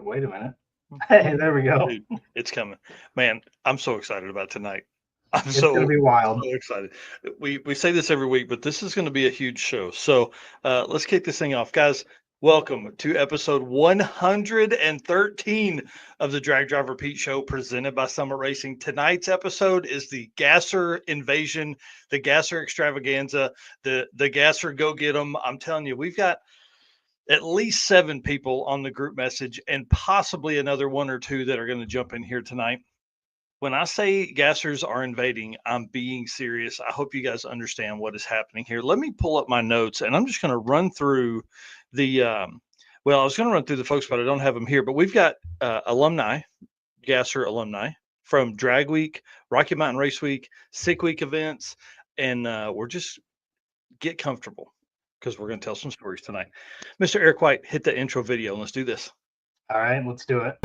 Wait a minute. Hey, there we go. Dude, it's coming. Man, I'm so excited about tonight. I'm It's going to so be wild. so excited. We say this every week, but this is going to be a huge show. So let's kick this thing off, guys. Welcome to episode 113 of the Drag Driver Pete Show, presented by Summit Racing. Tonight's episode is the Gasser invasion, the Gasser extravaganza, the Gasser go get 'em. I'm telling you, we've got at least 7 people on the group message and possibly another 1 or 2 that are going to jump in here tonight. When I say gassers are invading, I'm being serious. I hope you guys understand what is happening here. Let me pull up my notes and I'm just going to run through the, well, I was going to run through the folks, but I don't have them here. But we've got alumni, gasser alumni from Drag Week, Rocky Mountain Race Week, Sick Week events, and we're just get comfortable because we're going to tell some stories tonight. Mr. Eric White, hit the intro video and let's do this. All right, let's do it.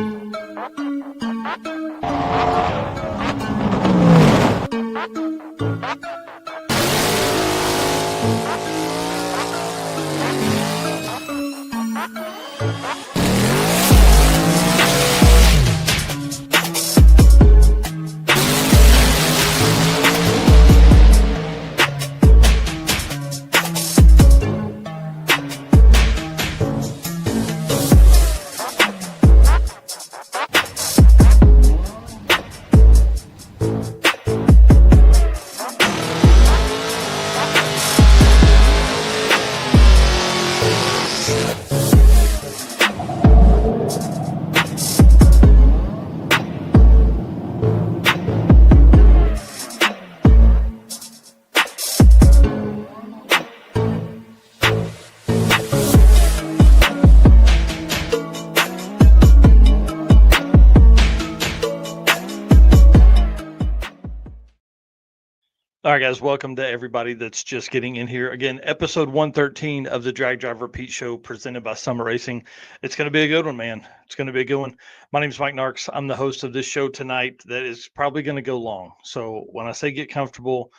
All right, guys, welcome to everybody that's just getting in here. Again, episode 113 of the Drag Driver Pete Show, presented by Summit Racing. It's going to be a good one, man. It's going to be a good one. My name is Mike Narks. I'm the host of this show tonight that is probably going to go long. So when I say get comfortable,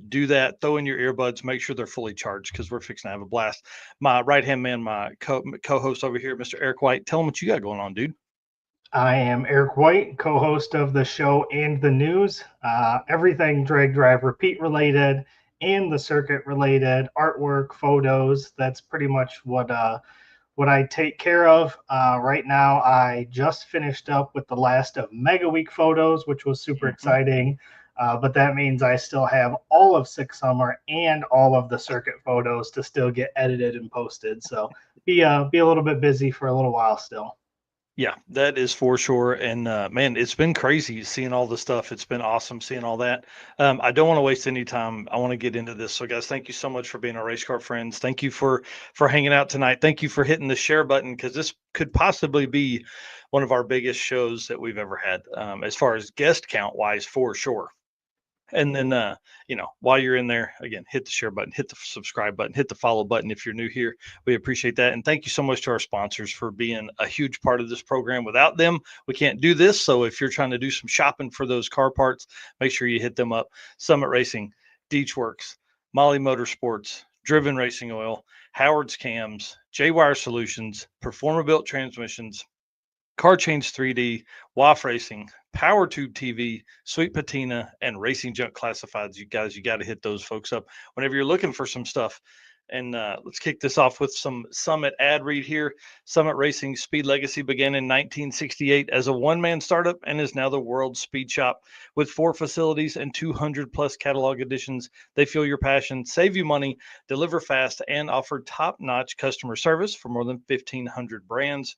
do that. Throw in your earbuds. Make sure they're fully charged because we're fixing to have a blast. My right-hand man, my co-host over here, Mr. Eric White, tell him what you got going on, dude. I am Eric White, co-host of the show and the news. Everything Drag Drive Repeat related and the circuit related, artwork, photos. That's pretty much what I take care of. Right now, I just finished up with the last of Mega Week photos, which was super exciting. But that means I still have all of Six Summer and all of the circuit photos to still get edited and posted. So be a little bit busy for a little while still. Yeah, that is for sure. And man, it's been crazy seeing all the stuff. It's been awesome seeing all that. I don't want to waste any time. I want to get into this. So, guys, thank you so much for being our race car friends. Thank you for hanging out tonight. Thank you for hitting the share button because this could possibly be one of our biggest shows that we've ever had, as far as guest count wise, for sure. And then, while you're in there, again, hit the share button, hit the subscribe button, hit the follow button if you're new here. We appreciate that. And thank you so much to our sponsors for being a huge part of this program. Without them, we can't do this. So if you're trying to do some shopping for those car parts, make sure you hit them up. Summit Racing, Deechworks, Molly Motorsports, Driven Racing Oil, Howard's Cams, J-Wire Solutions, Performa-Built Transmissions, Car Change 3D, WAF Racing, Power Tube TV, Sweet Patina, and Racing Junk Classifieds. You guys, you got to hit those folks up whenever you're looking for some stuff. And let's kick this off with some Summit ad read here. Summit Racing Speed Legacy began in 1968 as a one-man startup and is now the world's speed shop. With 4 facilities and 200 plus catalog editions, they fuel your passion, save you money, deliver fast, and offer top-notch customer service for more than 1,500 brands.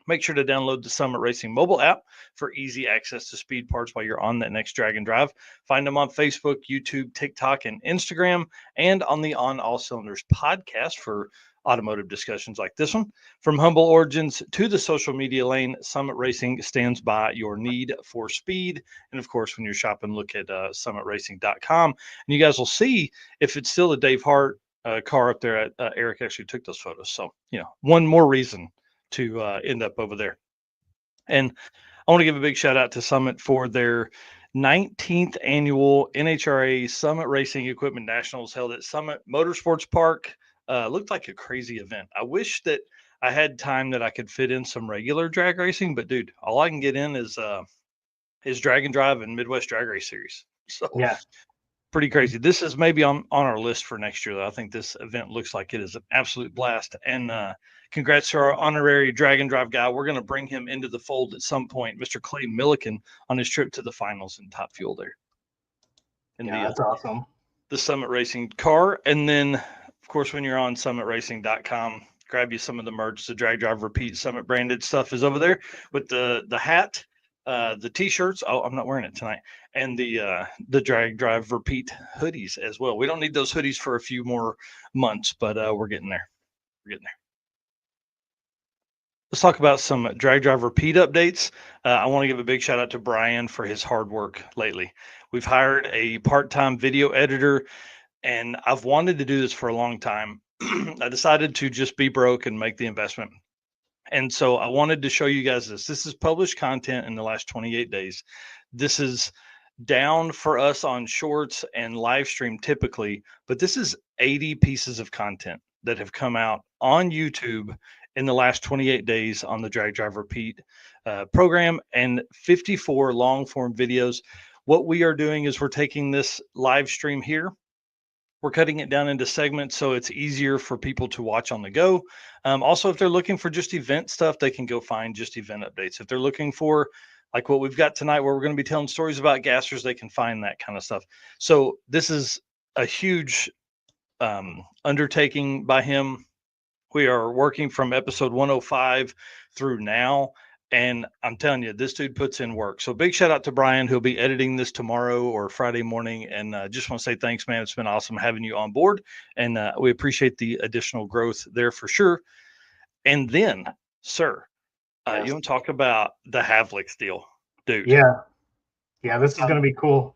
Make sure to download the Summit Racing mobile app for easy access to speed parts while you're on that next drag and drive. Find them on Facebook, YouTube, TikTok, and Instagram, and on the On All Cylinders podcast for automotive discussions like this one. From humble origins to the social media lane, Summit Racing stands by your need for speed. And of course, when you're shopping, look at summitracing.com. And you guys will see if it's still a Dave Hart car up there. Eric actually took those photos. So, one more reason to end up over there. And I want to give a big shout out to Summit for their 19th annual NHRA Summit Racing Equipment Nationals held at Summit Motorsports Park. Looked like a crazy event. I wish that I had time that I could fit in some regular drag racing, but dude, all I can get in is drag and drive and Midwest Drag Race Series. So Yeah. pretty crazy. This is maybe on our list for next year, though. I think this event looks like it is an absolute blast. And congrats to our honorary drag and drive guy. We're going to bring him into the fold at some point, Mr. Clay Milliken, on his trip to the finals in Top Fuel there in Yeah, that's awesome. the Summit Racing car. And then, of course, when you're on summitracing.com, grab you some of the merch. The Drag Drive Repeat Summit branded stuff is over there with the hat, the t-shirts. Oh, I'm not wearing it tonight. And the Drag Drive Repeat hoodies as well. We don't need those hoodies for a few more months, but we're getting there. We're getting there. Let's talk about some Drag Drive Repeat updates. I want to give a big shout out to Brian for his hard work lately. We've hired a part-time video editor, and I've wanted to do this for a long time. I decided to just be broke and make the investment. And so I wanted to show you guys this. This is published content in the last 28 days. This is down for us on shorts and live stream typically, but this is 80 pieces of content that have come out on YouTube in the last 28 days on the Drag Drive Repeat program, and 54 long form videos. What we are doing is we're taking this live stream here, we're cutting it down into segments so it's easier for people to watch on the go. Also, if they're looking for just event stuff, they can go find just event updates. If they're looking for like what we've got tonight, where we're going to be telling stories about gassers, they can find that kind of stuff. So this is a huge undertaking by him. We are working from episode 105 through now. And I'm telling you, this dude puts in work. So big shout out to Brian, who'll be editing this tomorrow or Friday morning. And just want to say thanks, man. It's been awesome having you on board. And we appreciate the additional growth there for sure. And then, sir, Yes. you want to talk about the Havlicks deal, dude? Yeah. Yeah, this is going to be cool.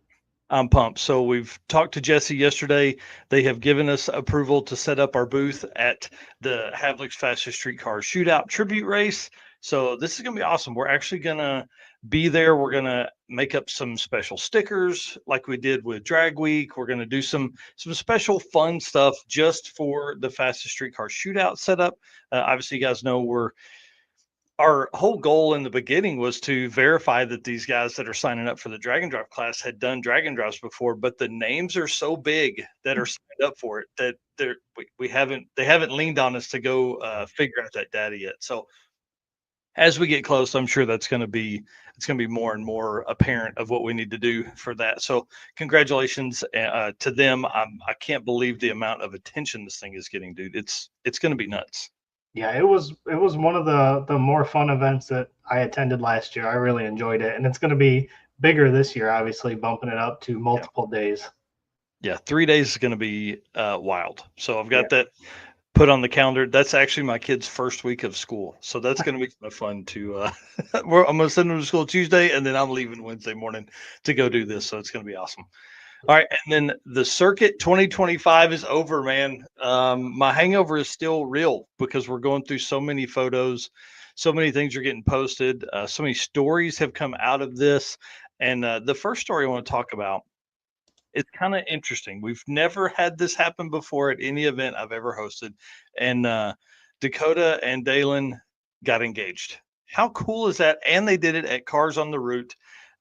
I'm pumped. So we've talked to Jesse yesterday. They have given us approval to set up our booth at the Havlicks Fastest Streetcar Shootout Tribute Race. So this is going to be awesome. We're actually going to be there. We're going to make up some special stickers like we did with Drag Week. We're going to do some special fun stuff just for the Fastest Streetcar Shootout setup. Obviously, you guys know our whole goal in the beginning was to verify that these guys that are signing up for the drag and drive class had done drag and drives before, but the names are so big that are signed up for it that they haven't leaned on us to go figure out that data yet. So as we get close, I'm sure it's going to be more and more apparent of what we need to do for that. So congratulations to them. I can't believe the amount of attention this thing is getting, dude. It's going to be nuts. Yeah, it was one of the more fun events that I attended last year. I really enjoyed it, and it's going to be bigger this year, obviously bumping it up to multiple days. Yeah, 3 days is going to be wild. So I've got that put on the calendar. That's actually my kid's first week of school, so that's going to be kind of fun to. I'm going to send them to school Tuesday, and then I'm leaving Wednesday morning to go do this. So it's going to be awesome. All right, and then the Circuit 2025 is over, man. My hangover is still real because we're going through so many photos, so many things are getting posted, so many stories have come out of this. And the first story I want to talk about, it's kind of interesting. We've never had this happen before at any event I've ever hosted. And Dakota and Dalen got engaged. How cool is that? And they did it at Cars on the Route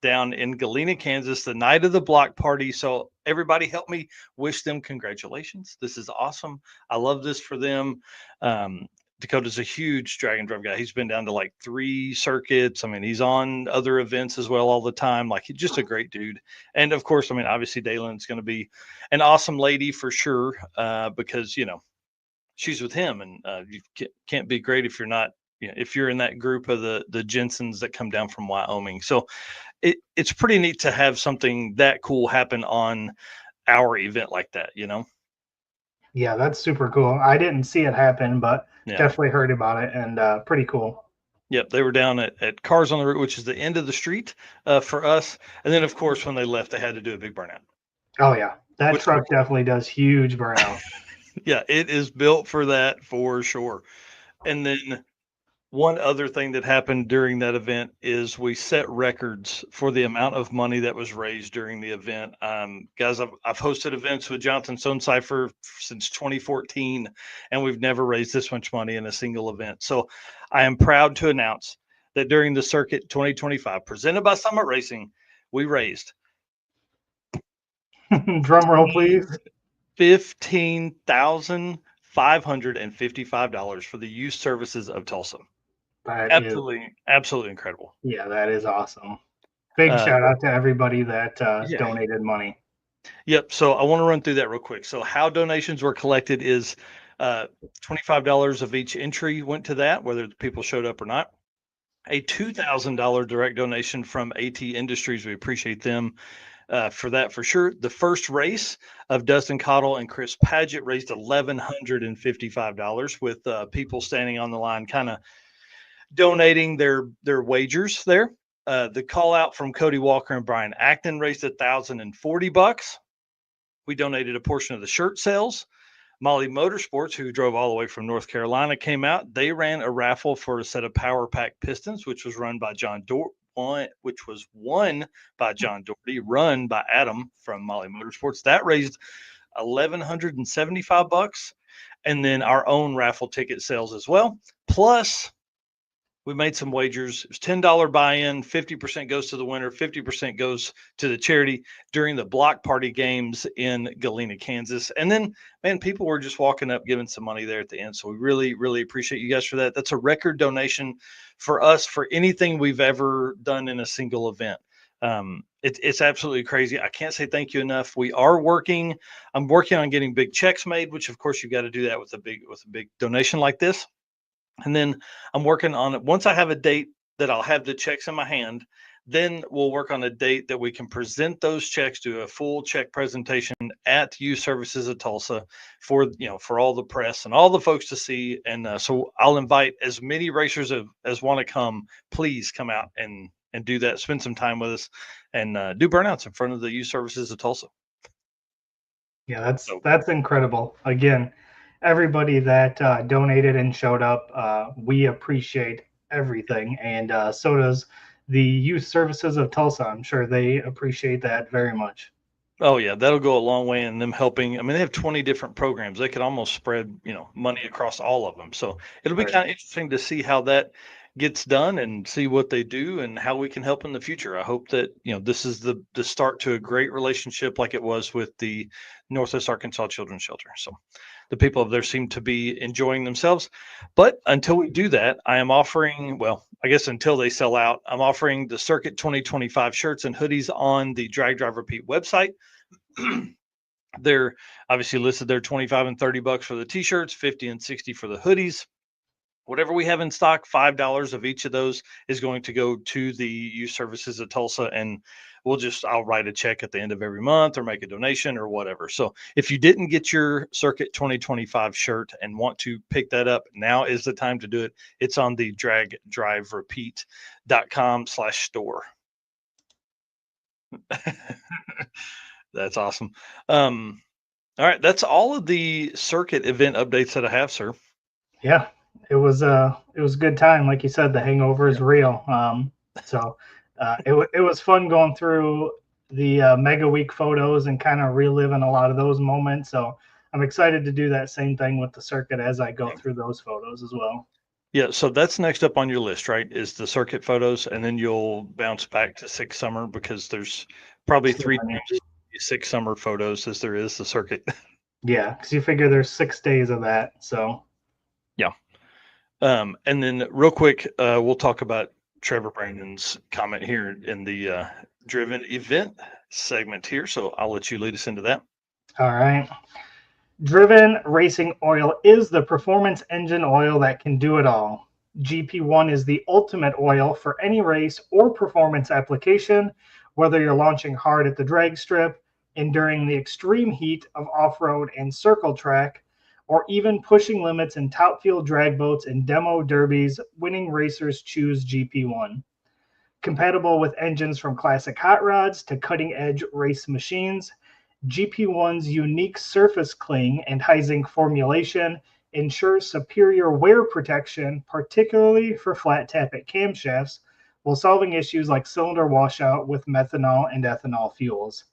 down in Galena, Kansas, the night of the block party. So everybody help me wish them congratulations. This is awesome. I love this for them. Dakota's a huge drag and drive guy. He's been down to like 3 circuits. I mean, he's on other events as well all the time. Like, he's just a great dude. And of course, I mean, obviously Dalen's going to be an awesome lady for sure, because, you know, she's with him, and you can't be great if you're not, you know, if you're in that group of the Jensens that come down from Wyoming. So it's pretty neat to have something that cool happen on our event like that, you know? Yeah, that's super cool. I didn't see it happen, but definitely heard about it, and pretty cool. Yep, they were down at Cars on the Route, which is the end of the street for us. And then, of course, when they left, they had to do a big burnout. Oh, yeah. That truck definitely does huge burnout. Yeah, it is built for that for sure. And then One other thing that happened during that event is we set records for the amount of money that was raised during the event. Guys, I've hosted events with Jonathan Sonecipher since 2014, and we've never raised this much money in a single event. So I am proud to announce that during the Circuit 2025, presented by Summit Racing, we raised Drum roll, please. $15,555 for the youth services of Tulsa. That is, Absolutely incredible. yeah, that is awesome. Big shout out to everybody that Yeah. donated money. Yep. So I want to run through that real quick. So how donations were collected is $25 of each entry went to that, whether the people showed up or not. A $2,000 direct donation from AT Industries. We appreciate them for that for sure. The first race of Dustin Cottle and Chris Paget raised $1,155 with people standing on the line, kind of donating their wagers there. The call out from Cody Walker and Brian Acton raised $1,040. We donated a portion of the shirt sales. Molly Motorsports, who drove all the way from North Carolina, came out. They ran a raffle for a set of Power Pack pistons, which was run by which was won by John Doherty, run by Adam from Molly Motorsports. That raised $1,175, and then our own raffle ticket sales as well. Plus, we made some wagers. It was $10 buy-in, 50% goes to the winner, 50% goes to the charity during the block party games in Galena, Kansas. And then, man, people were just walking up, giving some money there at the end. So we really, really appreciate you guys for that. That's a record donation for us for anything we've ever done in a single event. It's absolutely crazy. I can't say thank you enough. I'm working on getting big checks made, which of course you got to do that with a big donation like this. And then I'm working on it. Once I have a date that I'll have the checks in my hand, then we'll work on a date that we can present those checks, do a full check presentation at Youth Services of Tulsa for all the press and all the folks to see. And so I'll invite as many racers as want to come. Please come out and do that. Spend some time with us and do burnouts in front of the Youth Services of Tulsa. Yeah, that's incredible. Again, everybody that donated and showed up, we appreciate everything, and so does the Youth Services of Tulsa. I'm sure they appreciate that very much. Oh yeah, that'll go a long way in them helping. I mean, they have 20 different programs. They could almost spread, money across all of them. So it'll be Right. kind of interesting to see how that gets done and see what they do and how we can help in the future. I hope that, this is the start to a great relationship like it was with the Northwest Arkansas Children's Shelter. So the people there seem to be enjoying themselves. But until we do that, I am offering, well, I guess until they sell out, I'm offering the Circuit 2025 shirts and hoodies on the Drag Drive Repeat website. They're obviously listed there $25 and $30 for the t-shirts, 50 and 60 for the hoodies. Whatever we have in stock, $5 of each of those is going to go to the Youth Services of Tulsa, and I'll write a check at the end of every month or make a donation or whatever. So if you didn't get your Circuit 2025 shirt and want to pick that up, now is the time to do it. It's on the dragdriverepeat.com/store. That's awesome. All right, that's all of the circuit event updates that I have, sir. Yeah, it was a good time. Like you said, the hangover is real. So it was fun going through the Mega Week photos and kind of reliving a lot of those moments. So I'm excited to do that same thing with the circuit as I go through those photos as well. Yeah, so that's next up on your list, right? Is the circuit photos, and then you'll bounce back to 6 summer because there's probably 3 times 6 summer photos as there is the circuit. Yeah, because you figure there's 6 days of that. So yeah. And then real quick, we'll talk about Trevor Brandon's comment here in the driven event segment here. So I'll let you lead us into that. All right. Driven racing oil is the performance engine oil that can do it all. GP1 is the ultimate oil for any race or performance application, whether you're launching hard at the drag strip, enduring the extreme heat of off-road and circle track, or even pushing limits in top field drag boats and demo derbies, winning racers choose GP1. Compatible with engines from classic hot rods to cutting-edge race machines, GP1's unique surface cling and high zinc formulation ensures superior wear protection, particularly for flat tappet camshafts, while solving issues like cylinder washout with methanol and ethanol fuels.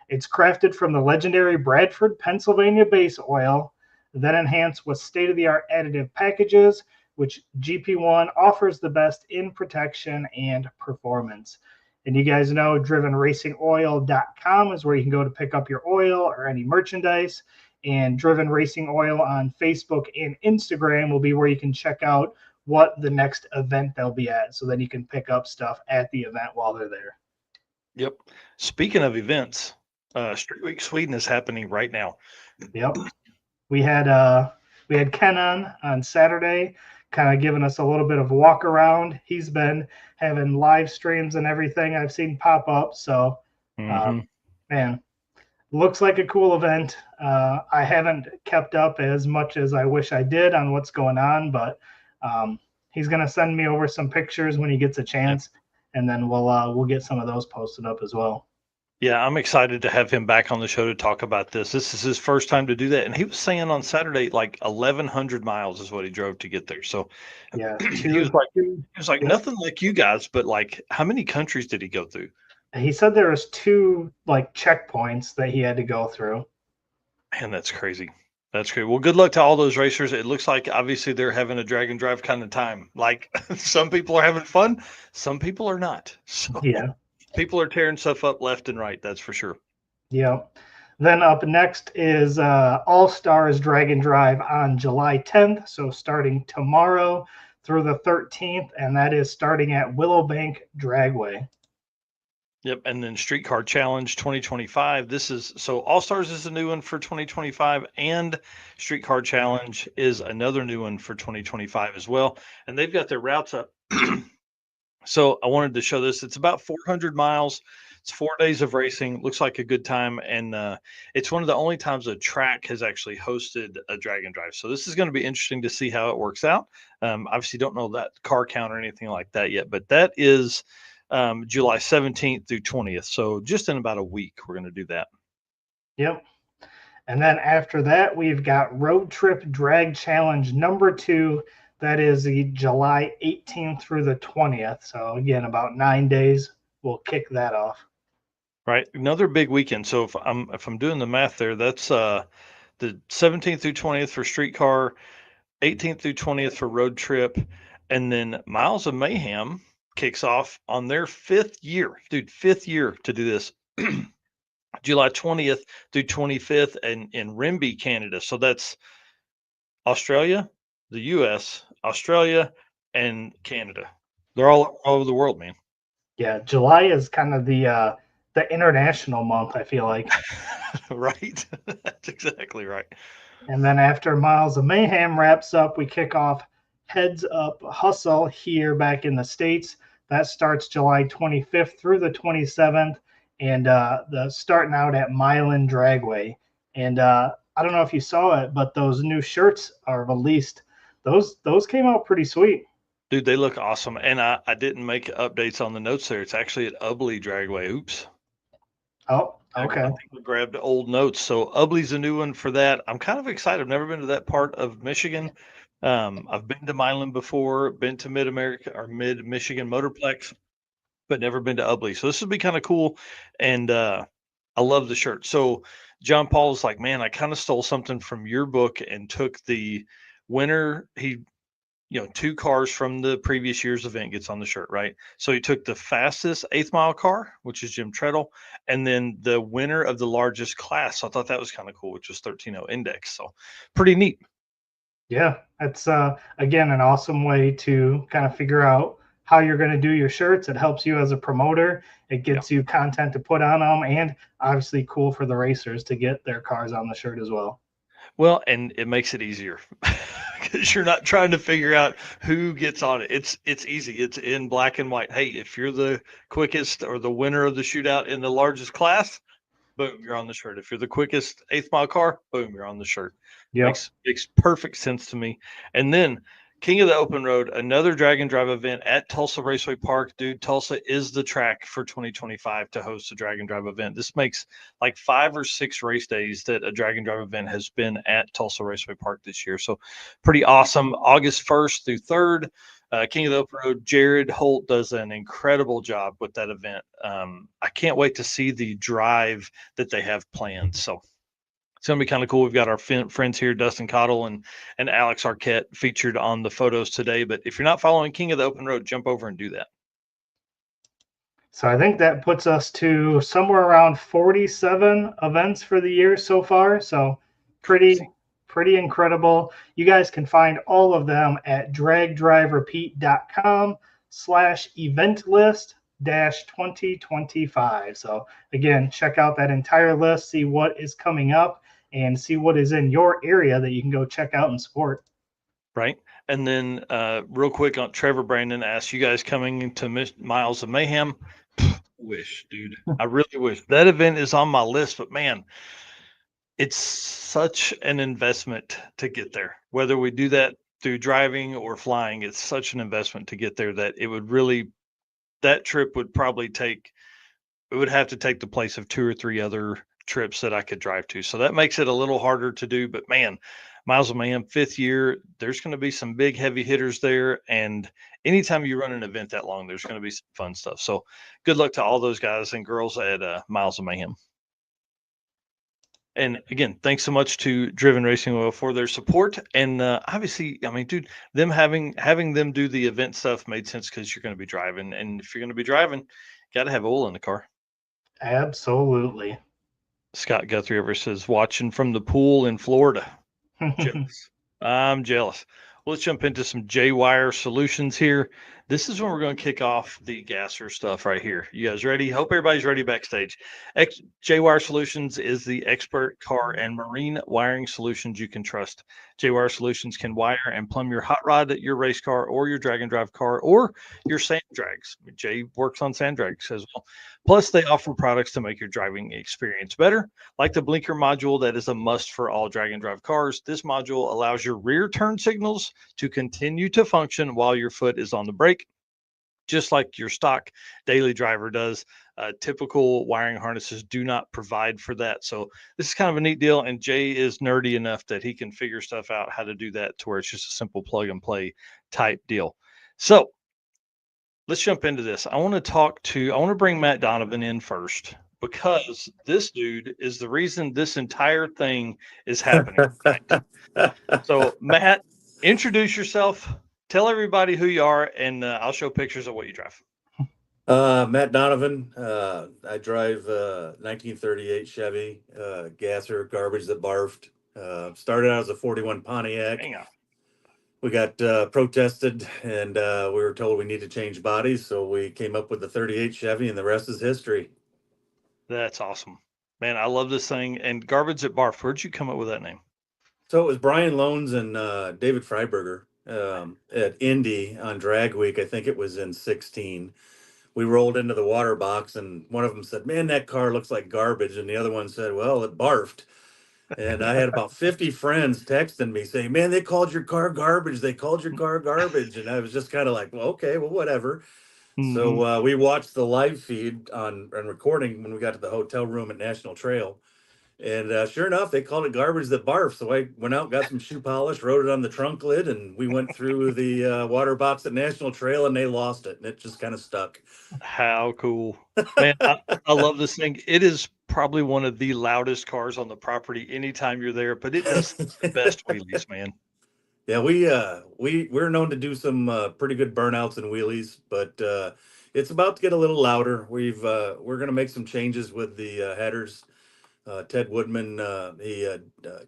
It's crafted from the legendary Bradford, Pennsylvania base oil, then enhanced with state of the art additive packages, which GP1 offers the best in protection and performance. And you guys know drivenracingoil.com is where you can go to pick up your oil or any merchandise. And Driven Racing Oil on Facebook and Instagram will be where you can check out what the next event they'll be at. So then you can pick up stuff at the event while they're there. Yep. Speaking of events, Street Week Sweden is happening right now. Yep. We had Ken on Saturday, kind of giving us a little bit of a walk around. He's been having live streams and everything I've seen pop up. So, man, looks like a cool event. I haven't kept up as much as I wish I did on what's going on, but he's gonna send me over some pictures when he gets a chance, and then we'll get some of those posted up as well. Yeah, I'm excited to have him back on the show to talk about this. This is his first time to do that, and he was saying on Saturday like 1,100 miles is what he drove to get there. So yeah, he was like nothing like you guys, but like how many countries did he go through? He said there was 2 like checkpoints that he had to go through. Man, that's crazy. That's great. Well, good luck to all those racers. It looks like obviously they're having a drag and drive kind of time. Like some people are having fun, some people are not. So Yeah. people are tearing stuff up left and right. That's for sure. Yeah. Then up next is All Stars Drag and Drive on July 10th. So starting tomorrow through the 13th, and that is starting at Willowbank Dragway. Yep. And then Streetcar Challenge 2025. This is so All Stars is a new one for 2025, and Streetcar Challenge is another new one for 2025 as well. And they've got their routes up. So I wanted to show this. It's about 400 miles. It's 4 days of racing. Looks like a good time. And it's one of the only times a track has actually hosted a drag and drive. So this is going to be interesting to see how it works out. Obviously, don't know that car count or anything like that yet, but that is July 17th through 20th. So just in about a week, we're going to do that. Yep. And then after that, we've got Road Trip Drag Challenge number 2. That is the July 18th through the 20th. So again, about 9 days. We'll kick that off. Right. Another big weekend. So if I'm doing the math there, that's the 17th through 20th for Streetcar, 18th through 20th for Road Trip, and then Miles of Mayhem kicks off on their 5th year. Dude, 5th year to do this. July 20th through 25th in Rimby, Canada. So that's Australia, the US, Australia, and Canada. They're all over the world, man. Yeah, July is kind of the international month, I feel like. Right. That's exactly right. And then after Miles of Mayhem wraps up, we kick off Heads Up Hustle here back in the States. That starts July 25th through the 27th, and the starting out at Milan Dragway. And I don't know if you saw it, but those new shirts are released. Those came out pretty sweet. Dude, they look awesome. And I didn't make updates on the notes there. It's actually at Ubley Dragway. Oops. Oh, okay. I think we grabbed old notes. So Ubley's a new one for that. I'm kind of excited. I've never been to that part of Michigan. I've been to Milan before, been to Mid-America or Mid-Michigan Motorplex, but never been to Ubley. So this would be kind of cool. And I love the shirt. So John Paul's like, man, I kind of stole something from your book and took the winner. He 2 cars from the previous year's event gets on the shirt, right? So he took the fastest 8th mile car, which is Jim Treadle, and then the winner of the largest class. So I thought that was kind of cool, which was 13.0 index. So pretty neat. Yeah, that's again an awesome way to kind of figure out how you're going to do your shirts. It helps you as a promoter. It gets you content to put on them, and obviously cool for the racers to get their cars on the shirt as well. Well, and it makes it easier because you're not trying to figure out who gets on it. It's easy. It's in black and white. Hey, if you're the quickest or the winner of the shootout in the largest class, boom, you're on the shirt. If you're the quickest 8th mile car, boom, you're on the shirt. Yeah. Makes perfect sense to me. And then King of the Open Road, another drag and drive event at Tulsa Raceway Park. Dude, Tulsa is the track for 2025 to host a drag and drive event. This makes like 5 or 6 race days that a drag and drive event has been at Tulsa Raceway Park this year. So pretty awesome. August 1st through 3rd. King of the Open Road, Jared Holt does an incredible job with that event. I can't wait to see the drive that they have planned. So it's going to be kind of cool. We've got our friends here, Dustin Cottle and Alex Arquette, featured on the photos today. But if you're not following King of the Open Road, jump over and do that. So I think that puts us to somewhere around 47 events for the year so far. So pretty incredible. You guys can find all of them at dragdriverepeat.com/event list 2025. So again, check out that entire list, see what is coming up, and see what is in your area that you can go check out and support. Right. And then real quick on Trevor Brandon asks, you guys coming to Miles of Mayhem? Wish, dude. I really wish. That event is on my list, but man, it's such an investment to get there. Whether we do that through driving or flying, it's such an investment to get there that it would really, that trip would probably take, it would have to take the place of 2 or 3 other trips that I could drive to. So that makes it a little harder to do. But man, Miles of Mayhem, 5th year, there's going to be some big heavy hitters there. And anytime you run an event that long, there's going to be some fun stuff. So good luck to all those guys and girls at Miles of Mayhem. And again, thanks so much to Driven Racing Oil for their support. And obviously, I mean, dude, them having them do the event stuff made sense because you're going to be driving. And if you're going to be driving, got to have oil in the car. Absolutely. Scott Guthrie ever says, watching from the pool in Florida. Jealous. I'm jealous. Well, let's jump into some J-Wire solutions here. This is when we're going to kick off the Gasser stuff right here. You guys ready? Hope everybody's ready backstage. J-Wire Solutions is the expert car and marine wiring solutions you can trust. J-Wire Solutions can wire and plumb your hot rod, your race car, or your drag and drive car, or your sand drags. Jay works on sand drags as well. Plus, they offer products to make your driving experience better, like the blinker module that is a must for all drag and drive cars. This module allows your rear turn signals to continue to function while your foot is on the brake, just like your stock daily driver does. Typical wiring harnesses do not provide for that. So this is kind of a neat deal. And Jay is nerdy enough that he can figure stuff out how to do that to where it's just a simple plug and play type deal. So let's jump into this. I want to bring Matt Donovan in first because this dude is the reason this entire thing is happening. So Matt, introduce yourself. Tell everybody who you are, and I'll show pictures of what you drive. Matt Donovan. I drive 1938 Chevy Gasser, garbage that barfed. Started out as a 41 Pontiac. Hang on. We got protested, and we were told we need to change bodies, so we came up with the 38 Chevy, and the rest is history. That's awesome, man. I love this thing. And garbage at barf. Where'd you come up with that name? So it was Brian Loans and David Freiberger at Indy on Drag Week. I think it was in 16. We rolled into the water box, and one of them said, "Man, that car looks like garbage," and the other one said, "Well, it barfed." And I had about 50 friends texting me saying, "Man, they called your car garbage. They called your car garbage." And I was just kind of like, "Well, okay, well, whatever." Mm-hmm. So we watched the live feed on recording when we got to the hotel room at National Trail. And sure enough, they called it garbage that barfed. So I went out, got some shoe polish, wrote it on the trunk lid, and we went through the water box at National Trail, and they lost it, and it just kind of stuck. How cool, man! I love this thing. It is probably one of the loudest cars on the property anytime you're there, but it does the best wheelies, man. Yeah, we're known to do some pretty good burnouts and wheelies, but it's about to get a little louder. We're gonna make some changes with the headers. Ted Woodman, he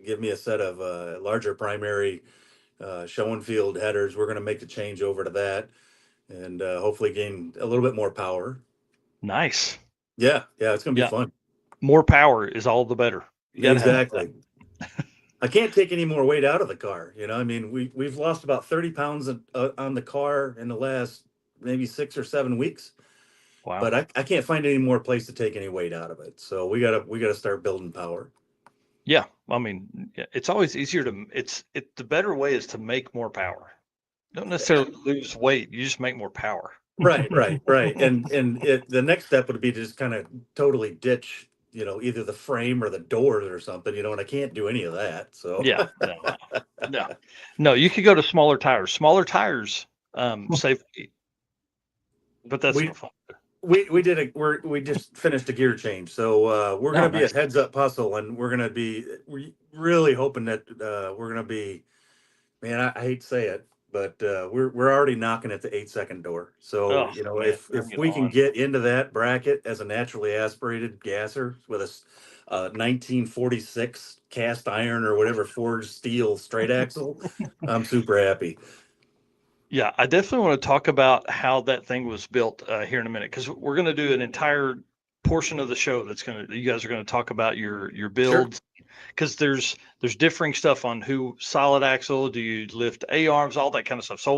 gave me a set of larger primary Schoenfield headers. We're gonna make the change over to that, and hopefully gain a little bit more power. Nice. Yeah, it's gonna be fun. More power is all the better. Exactly. I can't take any more weight out of the car. You know, I mean, we've lost about 30 pounds on the car in the last maybe 6 or 7 weeks. Wow. But I can't find any more place to take any weight out of it. So we gotta start building power. Yeah, I mean, it's always easier to. The better way is to make more power. Don't necessarily lose weight. You just make more power. Right. And the next step would be to just kind of totally ditch, either the frame or the doors or something, and I can't do any of that. So Yeah. No. You could go to smaller tires. Smaller tires save, but that's we no fun. we just finished a gear change, so we're gonna be nice. a heads up hustle, and we're really hoping that we're gonna be, man, I hate to say it, but we're already knocking at the 8-second door. So Oh man, if we can get into that bracket as a naturally aspirated gasser with a 1946 cast iron or whatever forged steel straight axle, I'm super happy. yeah, I definitely want to talk about how that thing was built here in a minute, because we're going to do an entire portion of the show you guys are going to talk about your builds, because there's differing stuff on who solid axle, do you lift A arms, all that kind of stuff. So I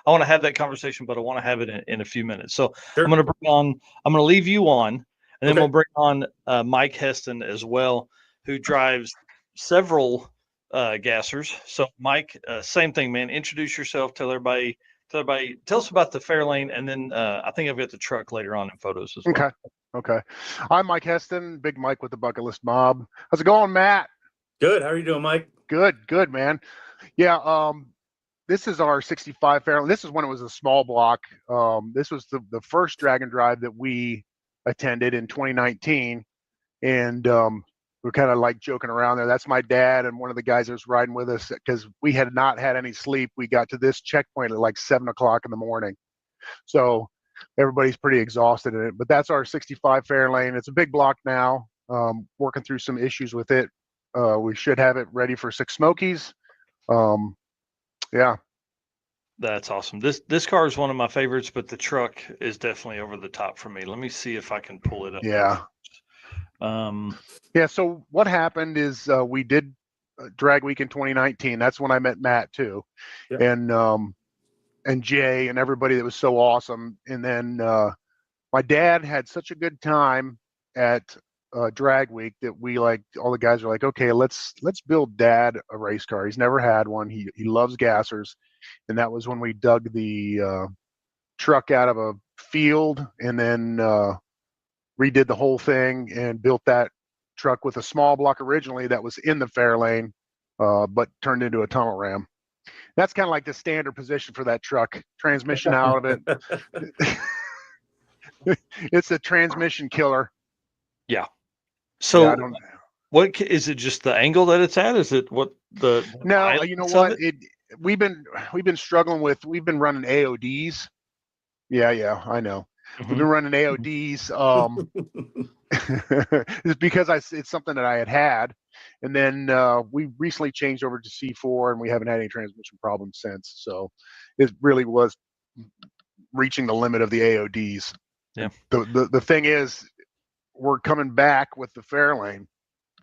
want to have that conversation, but I want to have it in a few minutes. So Sure. I'm going to leave you on, and then Okay. we'll bring on Mike Heston as well, who drives several gassers. So Mike, same thing, man. Introduce yourself. Tell us about the Fairlane, and then I think I've got the truck later on in photos as well. Okay. I'm Mike Heston, Big Mike with the Bucket List Mob. How's it going, Matt? Good. How are you doing, Mike? Good, man. Yeah. This is our 65 Fairlane. This is when it was a small block. This was the first drag and drive that we attended in 2019, and we're kind of like joking around there. That's my dad and one of the guys that was riding with us, because we had not had any sleep. We got to this checkpoint at like 7 o'clock in the morning, so everybody's pretty exhausted in it. But that's our 65 Fairlane. It's a big block now. Working through some issues with it. We should have it ready for Six Smokies. Yeah. That's awesome. This car is one of my favorites, but the truck is definitely over the top for me. Let me see if I can pull it up. Yeah. Yeah. So what happened is we did Drag Week in 2019. That's when I met Matt too, Yep. and Jay and everybody that was so awesome. And then my dad had such a good time at Drag Week that all the guys were like, okay, let's build Dad a race car. He's never had one. He loves gassers, and that was when we dug the truck out of a field and then redid the whole thing and built that truck with a small block originally that was in the Fairlane, but turned into a tunnel ram. That's kind of like the standard position for that truck. Transmission out of it. It's a transmission killer. Yeah. So yeah, I don't. What is it? Just the angle that it's at? Is it what the? No, you know what? We've been struggling with. We've been running AODs. Yeah, I know. Mm-hmm. We've been running AODs. It's because it's something that I had, and then we recently changed over to C4, and we haven't had any transmission problems since. So it really was reaching the limit of the AODs. Yeah. The thing is, we're coming back with the Fairlane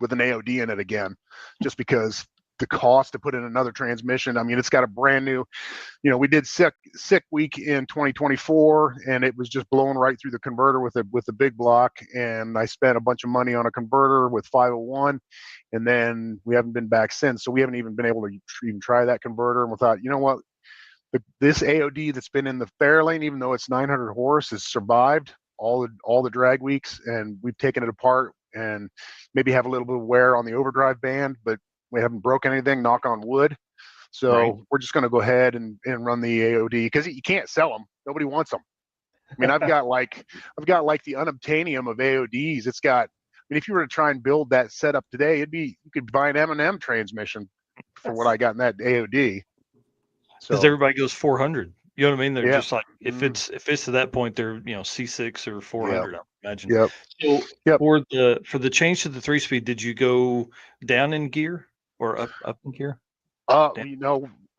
with an AOD in it again, just because the cost to put in another transmission. I mean, it's got a brand new, we did sick week in 2024, and it was just blowing right through the converter with the big block. And I spent a bunch of money on a converter with 501, and then we haven't been back since. So we haven't even been able to even try that converter. And we thought, you know what, this AOD that's been in the Fairlane, even though it's 900 horse, has survived all the drag weeks, and we've taken it apart and maybe have a little bit of wear on the overdrive band, but we haven't broken anything, knock on wood. So right. We're just going to go ahead and run the AOD, because you can't sell them. Nobody wants them. I mean, I've got like the unobtainium of AODs. It's got, if you were to try and build that setup today, you could buy an M&M transmission for what I got in that AOD. Because everybody goes 400. You know what I mean? They're just like, if Mm-hmm. it's to that point, they're C6 or 400. I imagine. Yep. So for the change to the 3-speed, did you go down in gear or up in gear? All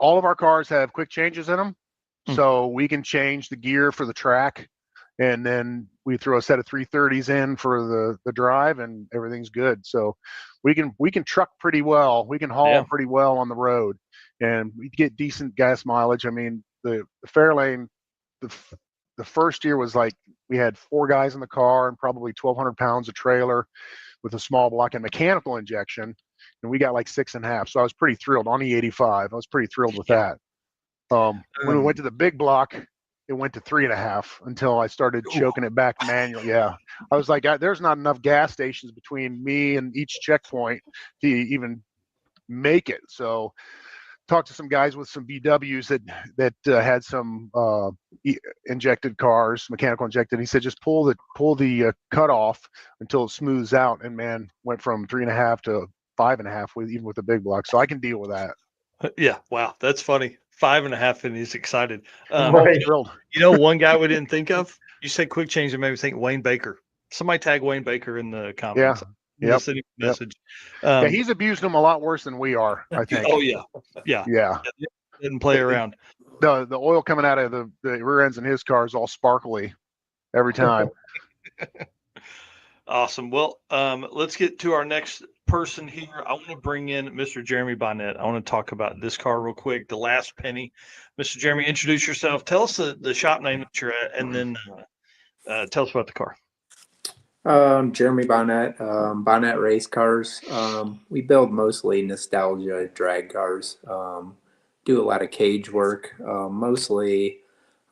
of our cars have quick changes in them, so we can change the gear for the track, and then we throw a set of 330s in for the drive, and everything's good. So we can truck pretty well. We can haul pretty well on the road, and we get decent gas mileage. I mean, the Fairlane, the first year was like we had 4 guys in the car and probably 1,200 pounds of trailer with a small block and mechanical injection, and we got like 6.5. So I was pretty thrilled on the 85. I was pretty thrilled with that. When we went to the big block, it went to 3.5 until I started choking it back manually. Yeah, I was like, there's not enough gas stations between me and each checkpoint to even make it. So talked to some guys with some BWs that had some injected cars, mechanical injected. He said just pull the cutoff until it smooths out, and man, went from 3.5 to 5.5 even with the big block. So I can deal with that. Yeah, wow, that's funny. 5.5, and he's excited. Right. Thrilled. You know, one guy we didn't think of. You said quick change, and made me think Wayne Baker. Somebody tag Wayne Baker in the comments. Yep. Send him a message. Yeah, he's abused them a lot worse than we are, I think. Oh yeah. Didn't play around. The oil coming out of the rear ends in his car is all sparkly every time. Awesome. Well, let's get to our next person here. I want to bring in Mr. Jeremy Bonnett. I want to talk about this car real quick. The Last Penny. Mr. Jeremy, introduce yourself. Tell us the shop name that you're at, and then tell us about the car. Jeremy Bonnett, Bonnett Race Cars. We build mostly nostalgia drag cars. Do a lot of cage work. Mostly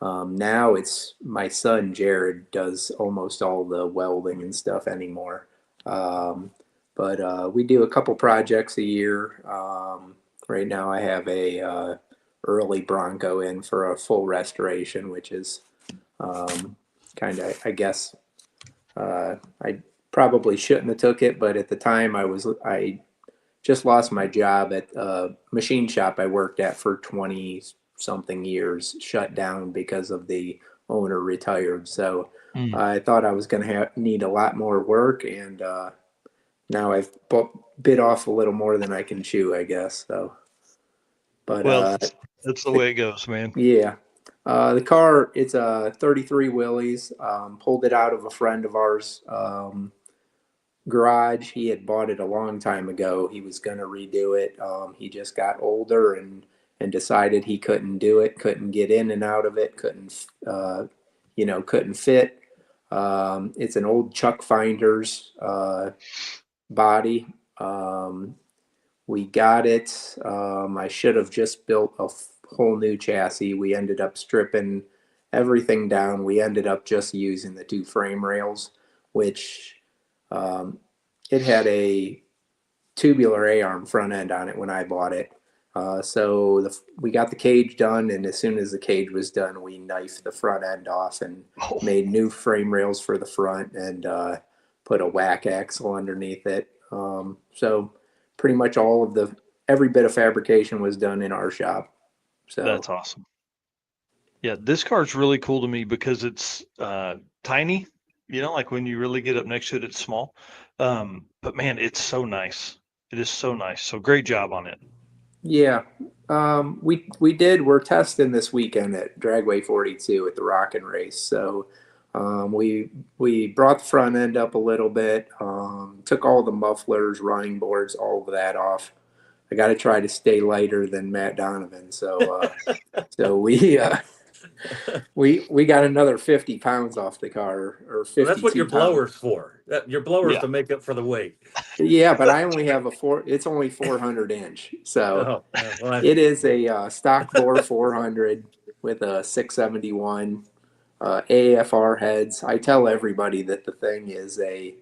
now it's my son Jared does almost all the welding and stuff anymore. But we do a couple projects a year. Right now I have a early Bronco in for a full restoration, which is kind of, I guess, I probably shouldn't have took it, but at the time I just lost my job at a machine shop I worked at for 20 something years, shut down because of the owner retired. So I thought I was going to need a lot more work, and now I've bit off a little more than I can chew, I guess. So, but that's the way it goes, man. Yeah. The car, it's a 33 Willys. Pulled it out of a friend of ours garage. He had bought it a long time ago. He was going to redo it. He just got older and decided he couldn't do it, couldn't get in and out of it, couldn't fit. It's an old Chuck Finders body. We got it. I should have just built a whole new chassis. We ended up stripping everything down. We ended up just using the 2 frame rails, which it had a tubular A-arm front end on it when I bought it. So we got the cage done, and as soon as the cage was done, we knifed the front end off and made new frame rails for the front and put a whack axle underneath it. So pretty much every bit of fabrication was done in our shop. So that's awesome. Yeah, this car's really cool to me because it's tiny. You know, like when you really get up next to it, it's small. But man, it's so nice. It is so nice. So great job on it. Yeah. We're testing this weekend at Dragway 42 at the Rockin' Race. So we brought the front end up a little bit, took all the mufflers, running boards, all of that off. I got to try to stay lighter than Matt Donovan. So we got another 50 pounds off the car, or 50. Well, that's what your blower's for. Your blower's to make up for the weight. Yeah, but I only have it's only 400 inch. So it is a stock bore 400 with a 671 AFR heads. I tell everybody that the thing is it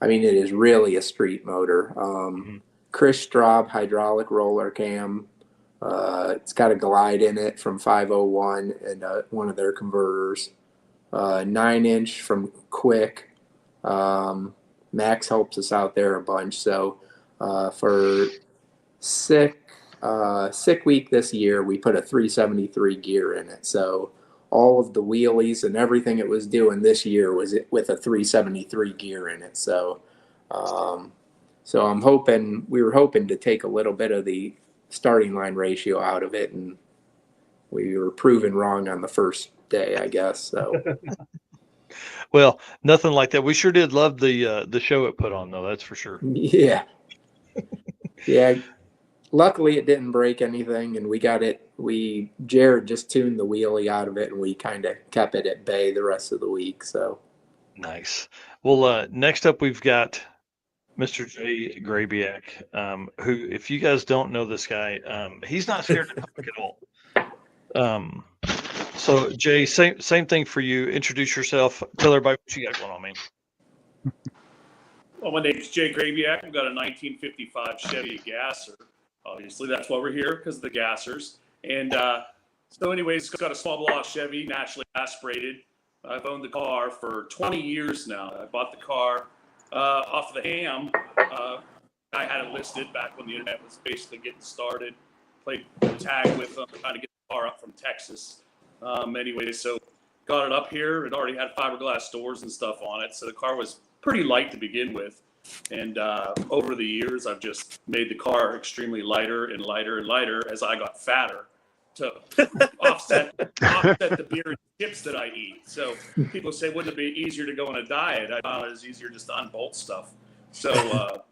is really a street motor. Chris Straub hydraulic roller cam. It's got a glide in it from 501 and one of their converters. 9-inch from Quick. Max helps us out there a bunch. So for sick week this year, we put a 373 gear in it. So all of the wheelies and everything it was doing this year was with a 373 gear in it. So so we were hoping to take a little bit of the starting line ratio out of it, and we were proven wrong on the first day, I guess. So well, nothing like that. We sure did love the show it put on, though. That's for sure. Yeah. Luckily it didn't break anything, and Jared just tuned the wheelie out of it, and we kind of kept it at bay the rest of the week. So nice. Well, next up we've got Mr. J. Grabiak, who, if you guys don't know this guy, he's not scared to talk at all. So Jay, same thing for you. Introduce yourself. Tell everybody what you got going on, man. Well, my name is Jay Grabiak. I've got a 1955 Chevy Gasser. Obviously, that's why we're here, because of the Gassers. And so anyways, it's got a small block Chevy, naturally aspirated. I've owned the car for 20 years now. I bought the car off of the ham. I had it listed back when the internet was basically getting started. Played tag with them, trying to get the car up from Texas. Anyways, so got it up here. It already had fiberglass doors and stuff on it. So the car was pretty light to begin with. And over the years, I've just made the car extremely lighter and lighter and lighter as I got fatter to offset the beer and chips that I eat. So people say, wouldn't it be easier to go on a diet? I thought it was easier just to unbolt stuff. So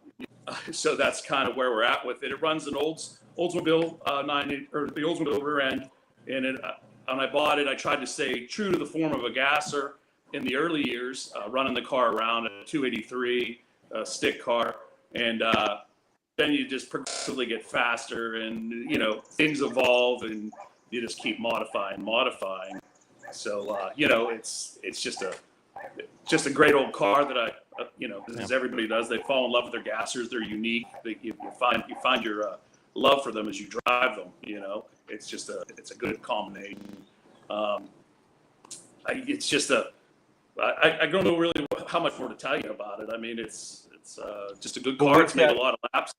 so that's kind of where we're at with it. It runs an Oldsmobile the Oldsmobile rear end. And when I bought it, I tried to stay true to the form of a gasser in the early years, running the car around a 283 stick car. And then you just progressively get faster, and things evolve, and you just keep modifying. So it's just a great old car that as everybody does, they fall in love with their gassers. They're unique. You find your love for them as you drive them. It's a good combination. I don't know really how much more to tell you about it. I mean, it's just a good car. It's made a lot of laps.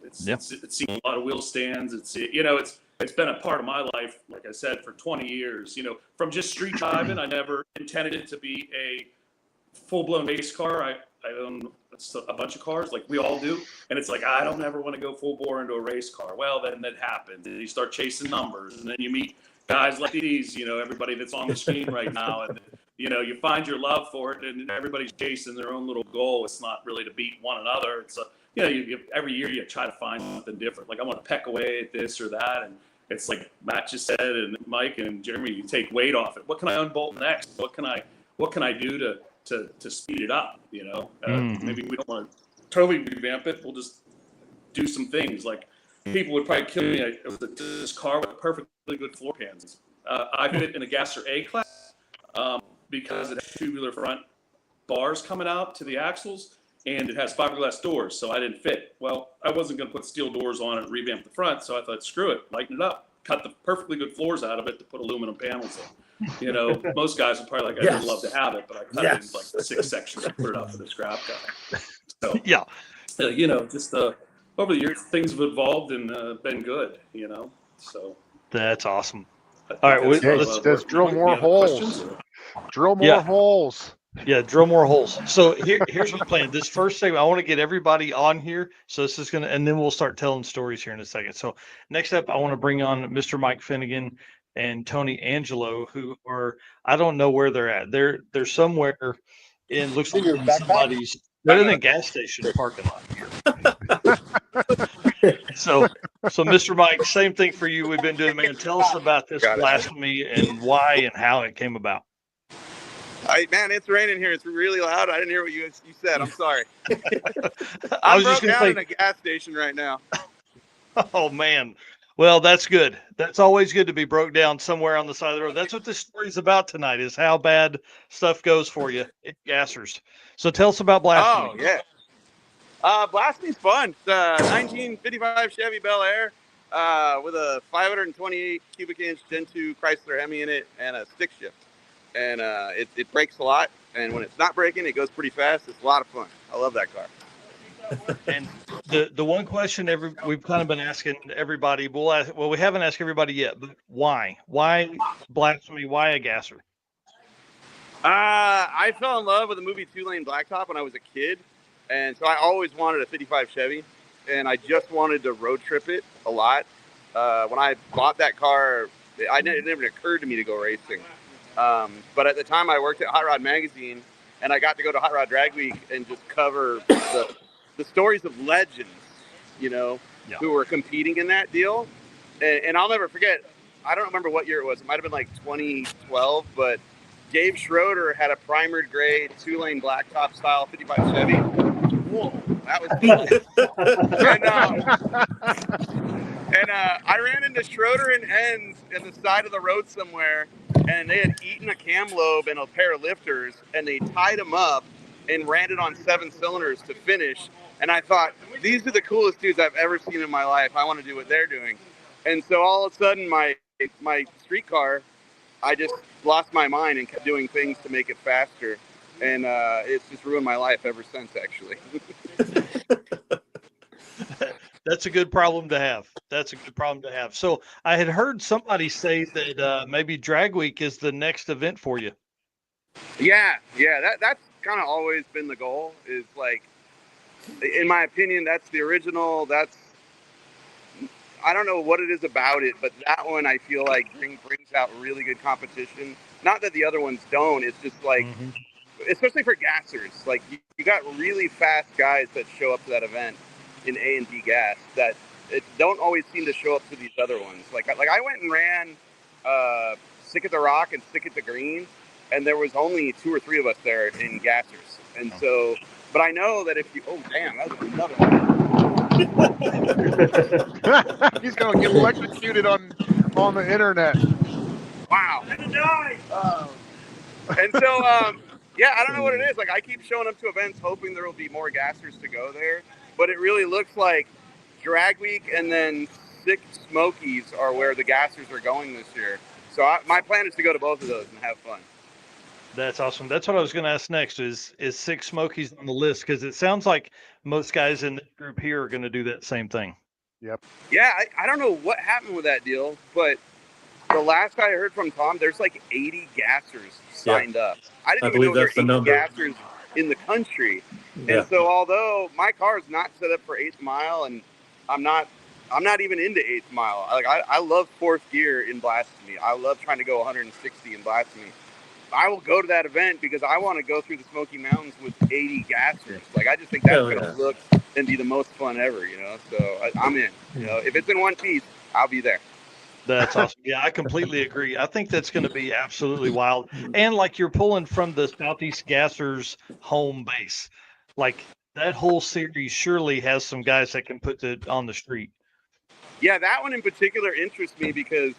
It's seen a lot of wheel stands. It's been a part of my life, like I said, for 20 years. From just street driving, I never intended it to be a full-blown race car. I own a bunch of cars, like we all do, and it's like I don't ever want to go full bore into a race car. Well, then that happens, and you start chasing numbers, and then you meet guys like these, everybody that's on the screen right now, and you find your love for it, and everybody's chasing their own little goal. It's not really to beat one another. It's every year you try to find something different. Like I want to peck away at this or that, and it's like Matt just said, and Mike and Jeremy, you take weight off it. What can I unbolt next? What can I do to speed it up? Maybe we don't want to totally revamp it. We'll just do some things. Like people would probably kill me with this car with perfectly good floor pans. I fit in a Gasser A class because it has tubular front bars coming out to the axles, and it has fiberglass doors, so I didn't fit. Well, I wasn't going to put steel doors on it and revamp the front, so I thought, screw it, lighten it up, cut the perfectly good floors out of it to put aluminum panels in. Most guys would probably I'd love to have it, but I cut it in like 6 sections and put it up for the scrap guy. So yeah, just over the years, things have evolved and been good. So that's awesome. All right, let's drill more holes. Drill more holes. Yeah, drill more holes. So here's my plan. This first segment, I want to get everybody on here. So this is and then we'll start telling stories here in a second. So next up, I want to bring on Mr. Mike Finnegan and Tony Angelo, who are, I don't know where they're at. They're somewhere in, looks like somebody's, they're in a gas station parking lot here. So Mr. Mike, same thing for you. We've been doing, man. Tell us about this blasphemy and why and how it came about. Man, it's raining here. It's really loud. I didn't hear what you said. I'm sorry. I was just down in a gas station right now. Oh, man. Well, that's good. That's always good to be broke down somewhere on the side of the road. That's what this story's about tonight, is how bad stuff goes for you at Gassers. So tell us about blasphemy. Oh, yeah. Blasphemy's fun. It's a 1955 Chevy Bel Air with a 528 cubic inch Gen 2 Chrysler Hemi in it and a stick shift. And it brakes a lot, and when it's not braking, it goes pretty fast. It's a lot of fun. I love that car. And the one question we've kind of been asking everybody, we haven't asked everybody yet, but why? Why blasphemy? Why a Gasser? I fell in love with the movie 2-Lane Blacktop when I was a kid, and so I always wanted a 55 Chevy, and I just wanted to road trip it a lot. When I bought that car, it never occurred to me to go racing. But at the time I worked at Hot Rod Magazine, and I got to go to Hot Rod Drag Week and just cover the stories of legends, who were competing in that deal. And I'll never forget, I don't remember what year it was. It might have been like 2012, but Dave Schroeder had a primered gray 2-lane blacktop style 55 Chevy. Whoa, that was cool. And I ran into Schroeder and Enns in the side of the road somewhere, and they had eaten a cam lobe and a pair of lifters, and they tied them up and ran it on 7 cylinders to finish. And I thought, these are the coolest dudes I've ever seen in my life. I want to do what they're doing. And so all of a sudden, my street car, I just lost my mind and kept doing things to make it faster. And it's just ruined my life ever since, actually. That's a good problem to have. That's a good problem to have. So I had heard somebody say that maybe Drag Week is the next event for you. Yeah. That's kind of always been the goal. Is like, in my opinion, that's the original. I don't know what it is about it, but that one I feel like brings out really good competition. Not that the other ones don't. It's just like, especially for gassers, like you got really fast guys that show up to that event in A and B gas that it don't always seem to show up to these other ones. Like I went and ran Stick at the Rock and Stick at the Green, and there was only 2 or 3 of us there in gassers. And so, but I know that if you, oh damn, that was another one. He's gonna get electrocuted on the internet. Wow. And so, yeah, I don't know what it is. Like, I keep showing up to events hoping there will be more gassers to go there, but it really looks like Drag Week and then Sick Smokies are where the gassers are going this year. So my plan is to go to both of those and have fun. That's awesome. That's what I was going to ask next. Is Sick Smokies on the list? Because it sounds like most guys in the group here are going to do that same thing. Yep. Yeah, I don't know what happened with that deal, but the last I heard from Tom, there's like 80 gassers signed up. I didn't even know there were 80 gassers in the country. Yeah. And so although my car is not set up for 8th mile, and I'm not even into 8th mile. I love 4th gear in blasphemy. I love trying to go 160 in blasphemy. I will go to that event because I want to go through the Smoky Mountains with 80 gassers. Like, I just think that's going to look and be the most fun ever, you know? So I'm in. You know, if it's in one piece, I'll be there. That's awesome. Yeah, I completely agree. I think that's going to be absolutely wild. And like, you're pulling from the Southeast Gassers home base. Like, that whole series surely has some guys that can put it on the street. Yeah, that one in particular interests me because,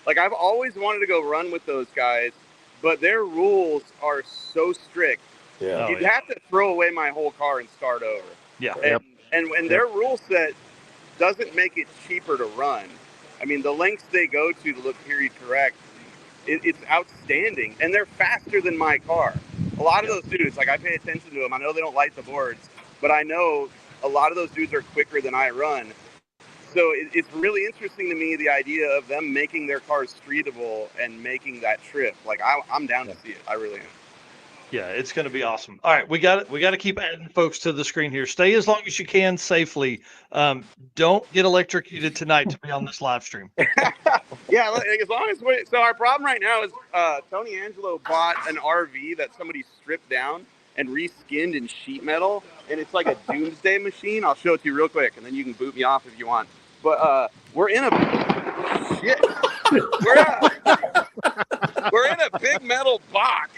like, I've always wanted to go run with those guys, but their rules are so strict. Yeah. You'd have to throw away my whole car and start over. Yeah. And their rule set doesn't make it cheaper to run. I mean, the lengths they go to look period correct, it's outstanding. And they're faster than my car. A lot of those dudes, like, I pay attention to them. I know they don't light the boards, but I know a lot of those dudes are quicker than I run. So it's really interesting to me, the idea of them making their cars streetable and making that trip. Like, I'm down to see it. I really am. Yeah, it's going to be awesome. All right, we got to keep adding folks to the screen here. Stay as long as you can safely. Don't get electrocuted tonight to be on this live stream. Yeah, as long as so our problem right now is Tony Angelo bought an RV that somebody stripped down and reskinned in sheet metal, and it's like a doomsday machine. I'll show it to you real quick, and then you can boot me off if you want. But we're in a big metal box.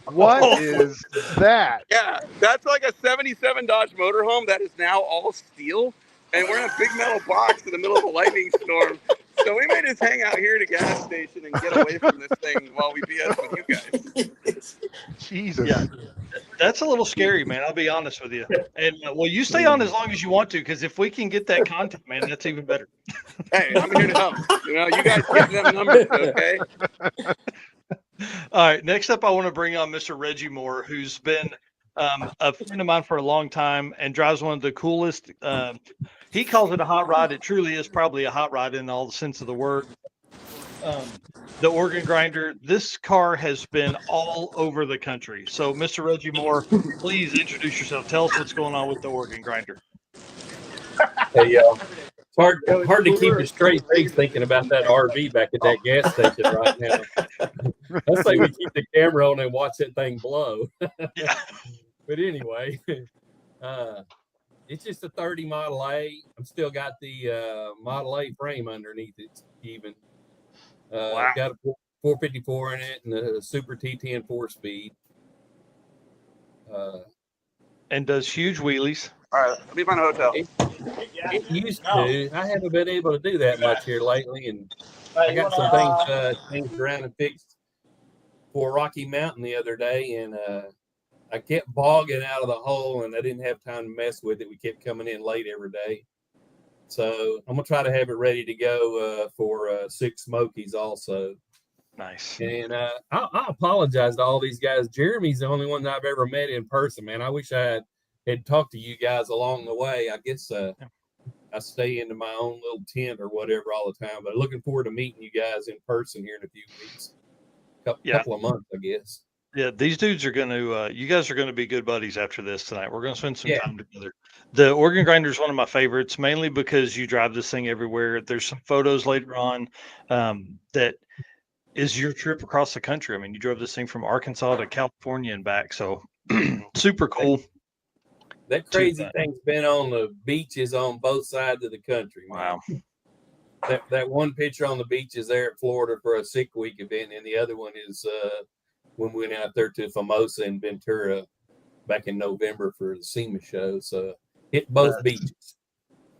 What is that? Yeah, that's like a 77 Dodge motorhome that is now all steel, and we're in a big metal box in the middle of a lightning storm. So we may just hang out here at a gas station and get away from this thing while we BS with you guys. Jesus. Yeah, that's a little scary, man. I'll be honest with you. And well, you stay on as long as you want to, because if we can get that content, man, that's even better. Hey, I'm here to help. You know, you guys get them numbers, okay? All right. Next up, I want to bring on Mr. Reggie Moore, who's been a friend of mine for a long time and drives one of the coolest. He calls it a hot rod. It truly is probably a hot rod in all the sense of the word. The organ grinder. This car has been all over the country. So, Mr. Reggie Moore, please introduce yourself. Tell us what's going on with the organ grinder. Hey, y'all. It's hard to keep a straight face thinking about that RV back at that gas station right now. Let's say we keep the camera on and watch that thing blow. Yeah. But anyway, it's just a 30 Model A. I'm still got the Model A frame underneath it even. Wow. Got a 454 in it and a Super T10 4-speed. And does huge wheelies. All right, let me find a hotel. It used to. I haven't been able to do that much here lately, and I got some things changed around and fixed for Rocky Mountain the other day, and I kept bogging out of the hole, and I didn't have time to mess with it. We kept coming in late every day. So I'm going to try to have it ready to go for Six Smokies also. Nice. And I apologize to all these guys. Jeremy's the only one that I've ever met in person, man. I wish I had talked to you guys along the way. I guess I stay into my own little tent or whatever all the time. But looking forward to meeting you guys in person here in a few weeks. Couple of months, I guess. Yeah, these dudes are going to, you guys are going to be good buddies after this tonight. We're going to spend some time together. The Oregon Grinder is one of my favorites, mainly because you drive this thing everywhere. There's some photos later on that is your trip across the country. I mean, you drove this thing from Arkansas to California and back. So super cool. That crazy thing's been on the beaches on both sides of the country. Man. Wow. That one picture on the beach is there at Florida for a Sick Week event, and the other one is when we went out there to Famosa and Ventura back in November for the SEMA show. So hit both beaches.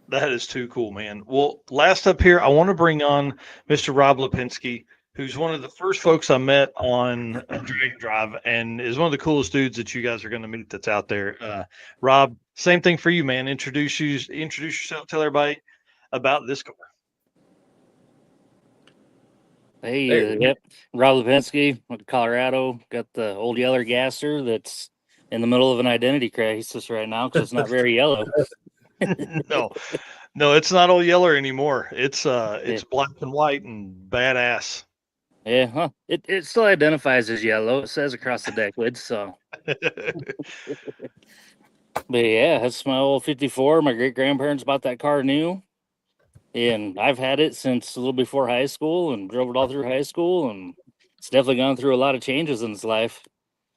That is too cool, man. Well, last up here, I want to bring on Mr. Rob Lepenske, who's one of the first folks I met on Drag Drive and is one of the coolest dudes that you guys are going to meet that's out there. Rob, same thing for you, man. Introduce yourself, tell everybody about this car. Hey, yep, Rob Lepenske, Colorado. Got the old Yeller Gasser that's in the middle of an identity crisis right now because it's not very yellow. No, it's not old Yeller anymore. It's black and white and badass. Yeah, huh? It still identifies as yellow. It says across the deck lid. So, but yeah, that's my old 54. My great grandparents bought that car new. And I've had it since a little before high school and drove it all through high school. And it's definitely gone through a lot of changes in its life.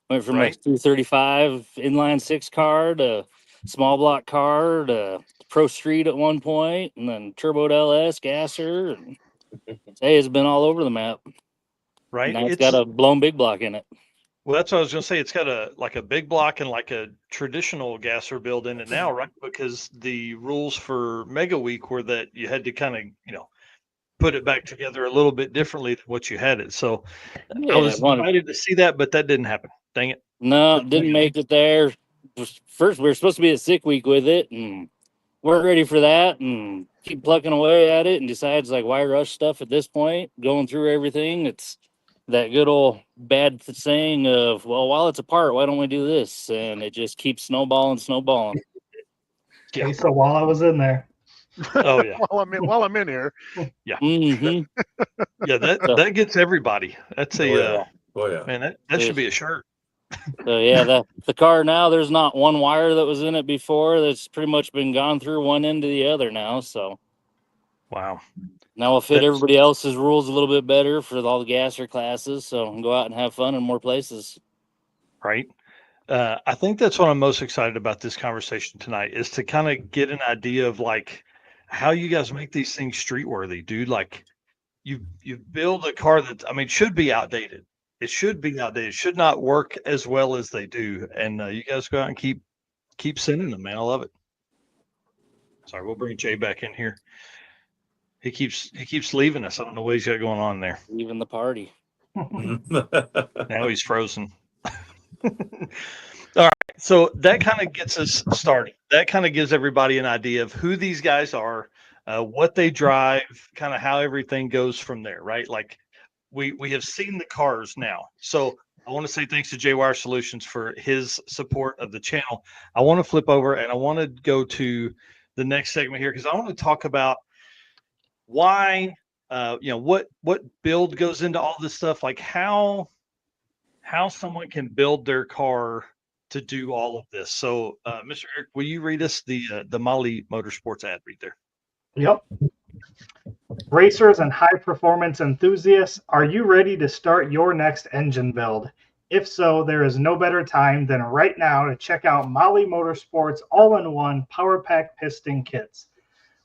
Went from a 235 inline six car to small block car to Pro Street at one point, and then turboed LS, gasser. And hey, it's been all over the map. Right. Now it's got a blown big block in it. Well, that's what I was going to say. It's got a big block and like a traditional gasser build in it now, right? Because the rules for Mega Week were that you had to kind of, put it back together a little bit differently than what you had it. So I was excited to see that, but that didn't happen. Dang it. No, didn't make it there. First, we were supposed to be a Sick Week with it, and weren't ready for that, and keep plucking away at it, and decides, like, why rush stuff at this point? Going through everything, it's that good old bad saying of, well, while it's apart, why don't we do this? And it just keeps snowballing. Okay, so while I was in there. Oh yeah. while I'm in here. Yeah. Mm-hmm. Yeah, that gets everybody. That's a man, that should be a shirt. So yeah, the car now, there's not one wire that was in it before. That's pretty much been gone through one end to the other now. So wow. Now we'll fit everybody else's rules a little bit better for all the gasser classes, so go out and have fun in more places. Right. I think that's what I'm most excited about this conversation tonight is to kind of get an idea of like how you guys make these things street worthy, dude. Like you build a car that, I mean, should be outdated. It should be outdated. It should not work as well as they do. And you guys go out and keep sending them, man. I love it. Sorry, we'll bring Jay back in here. He keeps leaving us. I don't know what he's got going on there. Leaving the party. Now he's frozen. All right. So that kind of gets us started. That kind of gives everybody an idea of who these guys are, what they drive, kind of how everything goes from there, right? Like we have seen the cars now. So I want to say thanks to J-Wire Solutions for his support of the channel. I want to flip over and I want to go to the next segment here because I want to talk about why, what build goes into all this stuff, like how someone can build their car to do all of this. So, Mr. Eric, will you read us the Molly Motorsports ad read there? Yep. Racers and high performance enthusiasts, are you ready to start your next engine build? If so, there is no better time than right now to check out Molly Motorsports all-in-one Power Pack piston kits.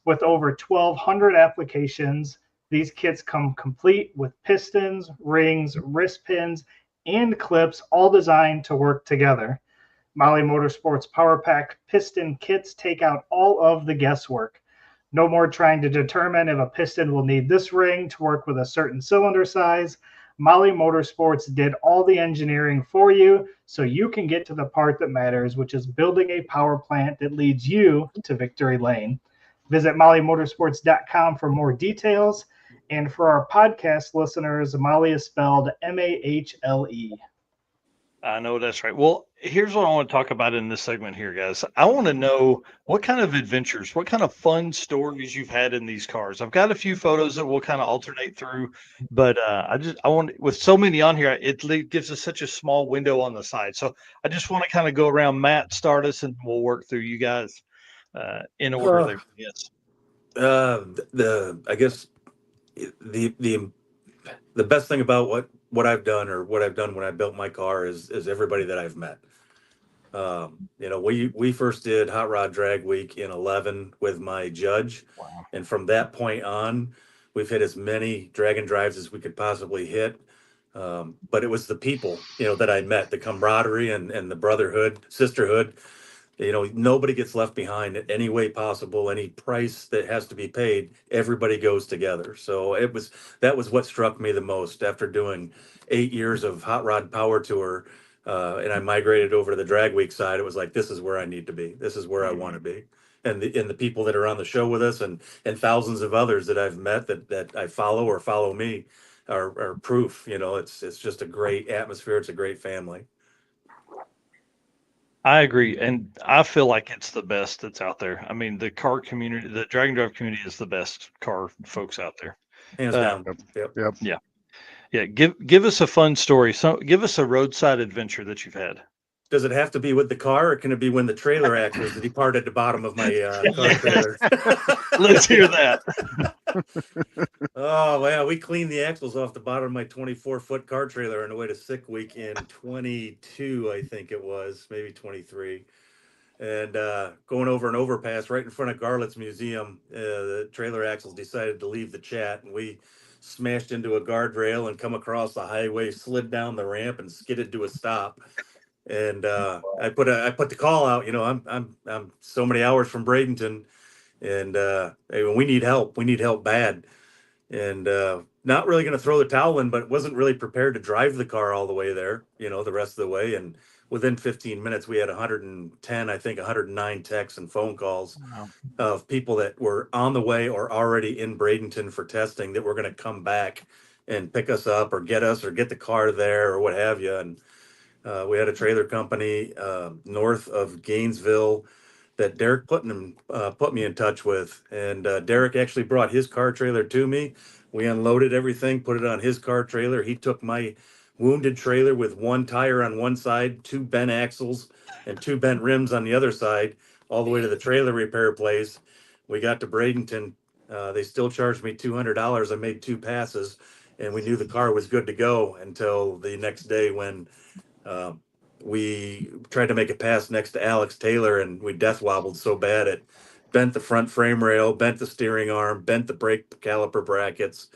With over 1,200 applications, these kits come complete with pistons, rings, wrist pins, and clips, all designed to work together. Molly Motorsports Power Pack piston kits take out all of the guesswork. No more trying to determine if a piston will need this ring to work with a certain cylinder size. Molly Motorsports did all the engineering for you so you can get to the part that matters, which is building a power plant that leads you to victory lane. Visit mollymotorsports.com for more details. And for our podcast listeners, Molly is spelled Mahle. I know that's right. Well, here's what I want to talk about in this segment here, guys. I want to know what kind of adventures, what kind of fun stories you've had in these cars. I've got a few photos that we'll kind of alternate through, but I want, with so many on here, it gives us such a small window on the side. So I just want to kind of go around. Matt, start us, and we'll work through you guys in order there. Yes. I guess the best thing about what I've done, or what I've done when I built my car, is everybody that I've met. We first did Hot Rod Drag Week in 11 with my judge. Wow. And from that point on, we've hit as many drag and drives as we could possibly hit. But it was the people, that I met, the camaraderie and the brotherhood, sisterhood. Nobody gets left behind in any way possible. Any price that has to be paid, everybody goes together. So that was what struck me the most after doing 8 years of Hot Rod Power Tour. And I migrated over to the Drag Week side. It was like, this is where I need to be. This is where I want to be. And the people that are on the show with us, and thousands of others that I've met that I follow or follow me are proof. It's just a great atmosphere. It's a great family. I agree, and I feel like it's the best that's out there. I mean, the car community, the drag and drive community, is the best car folks out there. Hands down. Yep. Yeah. Give us a fun story. So give us a roadside adventure that you've had. Does it have to be with the car, or can it be when the trailer axles depart at the bottom of my car trailer? Let's hear that. Oh, yeah, we cleaned the axles off the bottom of my 24-foot car trailer on the way to Sick Week in 22, I think it was, maybe 23. And going over an overpass right in front of Garlett's Museum, the trailer axles decided to leave the chat, and we smashed into a guardrail and come across the highway, slid down the ramp, and skidded to a stop. And I put the call out. I'm so many hours from Bradenton, and we need help. We need help bad. And not really going to throw the towel in, but wasn't really prepared to drive the car all the way there, the rest of the way. And within 15 minutes, we had 110, I think 109 texts and phone calls of people that were on the way or already in Bradenton for testing that were going to come back and pick us up or get the car there or what have you. And we had a trailer company north of Gainesville that Derek put me in touch with. And Derek actually brought his car trailer to me. We unloaded everything, put it on his car trailer. He took my wounded trailer with one tire on one side, 2 bent axles, and 2 bent rims on the other side, all the way to the trailer repair place. We got to Bradenton. They still charged me $200. I made 2 passes, and we knew the car was good to go until the next day when we tried to make a pass next to Alex Taylor, and we death wobbled so bad it bent the front frame rail, bent the steering arm, bent the brake caliper brackets,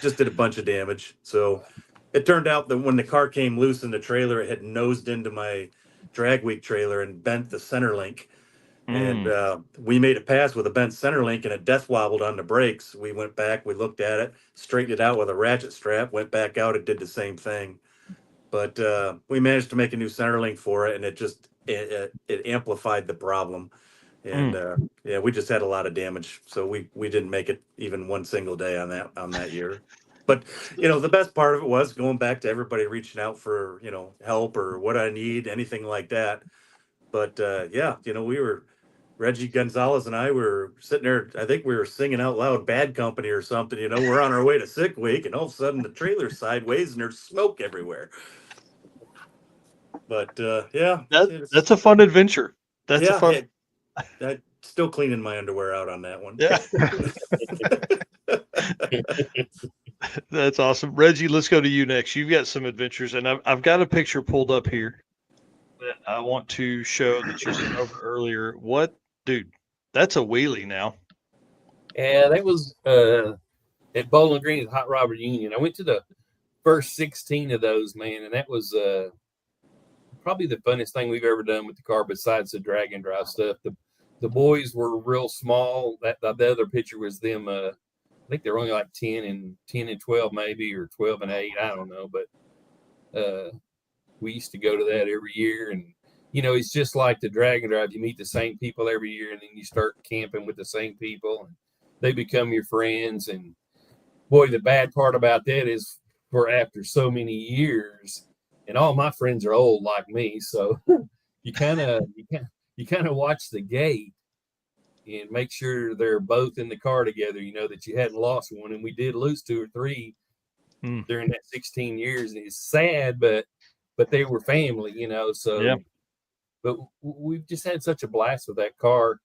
just did a bunch of damage. So it turned out that when the car came loose in the trailer, it had nosed into my drag week trailer and bent the center link. And we made a pass with a bent center link, and it death wobbled on the brakes. We went back, we looked at it, straightened it out with a ratchet strap, went back out, it did the same thing. But we managed to make a new center link for it, and it amplified the problem. And we just had a lot of damage, so we didn't make it even one single day on that year. But the best part of it was going back to everybody reaching out for help or what I need, anything like that. But we were, Reggie Gonzalez and I were sitting there. I think we were singing out loud "Bad Company" or something. We're on our way to Sick Week, and all of a sudden the trailer's sideways and there's smoke everywhere. But that's a fun adventure. That's a fun. I'm still cleaning my underwear out on that one. Yeah. That's awesome. Reggie, let's go to you next. You've got some adventures, and I've got a picture pulled up here that I want to show that you sent over earlier. What, dude? That's a wheelie now. Yeah, that was at Bowling Green at Hot Rod Reunion. I went to the first 16 of those, man, and that was probably the funnest thing we've ever done with the car besides the drag and drive stuff. The boys were real small. The other picture was them. I think they were only like 10 and 12 maybe, or 12 and 8. I don't know, but we used to go to that every year. And it's just like the drag and drive. You meet the same people every year, and then you start camping with the same people, and they become your friends. And boy, the bad part about that is, for after so many years, and all my friends are old like me, so you kind of watch the gate and make sure they're both in the car together, that you hadn't lost one. And we did lose 2 or 3 during that 16 years. And it's sad, but they were family, so yeah. But we've just had such a blast with that car.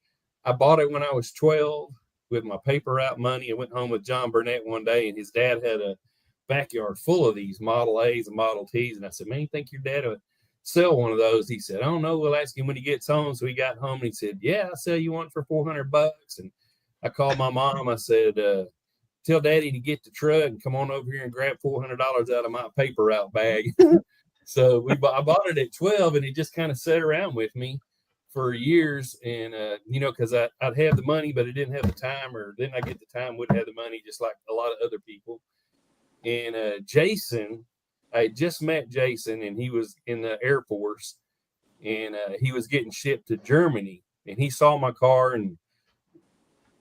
I bought it when I was 12 with my paper route money. I went home with John Burnett one day, and his dad had a backyard full of these Model A's and Model T's. And I said, man, you think your dad would sell one of those? He said, I don't know. We'll ask him when he gets home. So he got home and he said, yeah, I'll sell you one for $400. And I called my mom. I said, tell Daddy to get the truck and come on over here and grab $400 out of my paper route bag. So I bought it at 12, and it just kind of sat around with me for years. And, because I'd have the money, but I didn't have the time, or didn't I get the time, wouldn't have the money, just like a lot of other people. And Jason, I had just met Jason, and he was in the Air Force, and he was getting shipped to Germany. And he saw my car and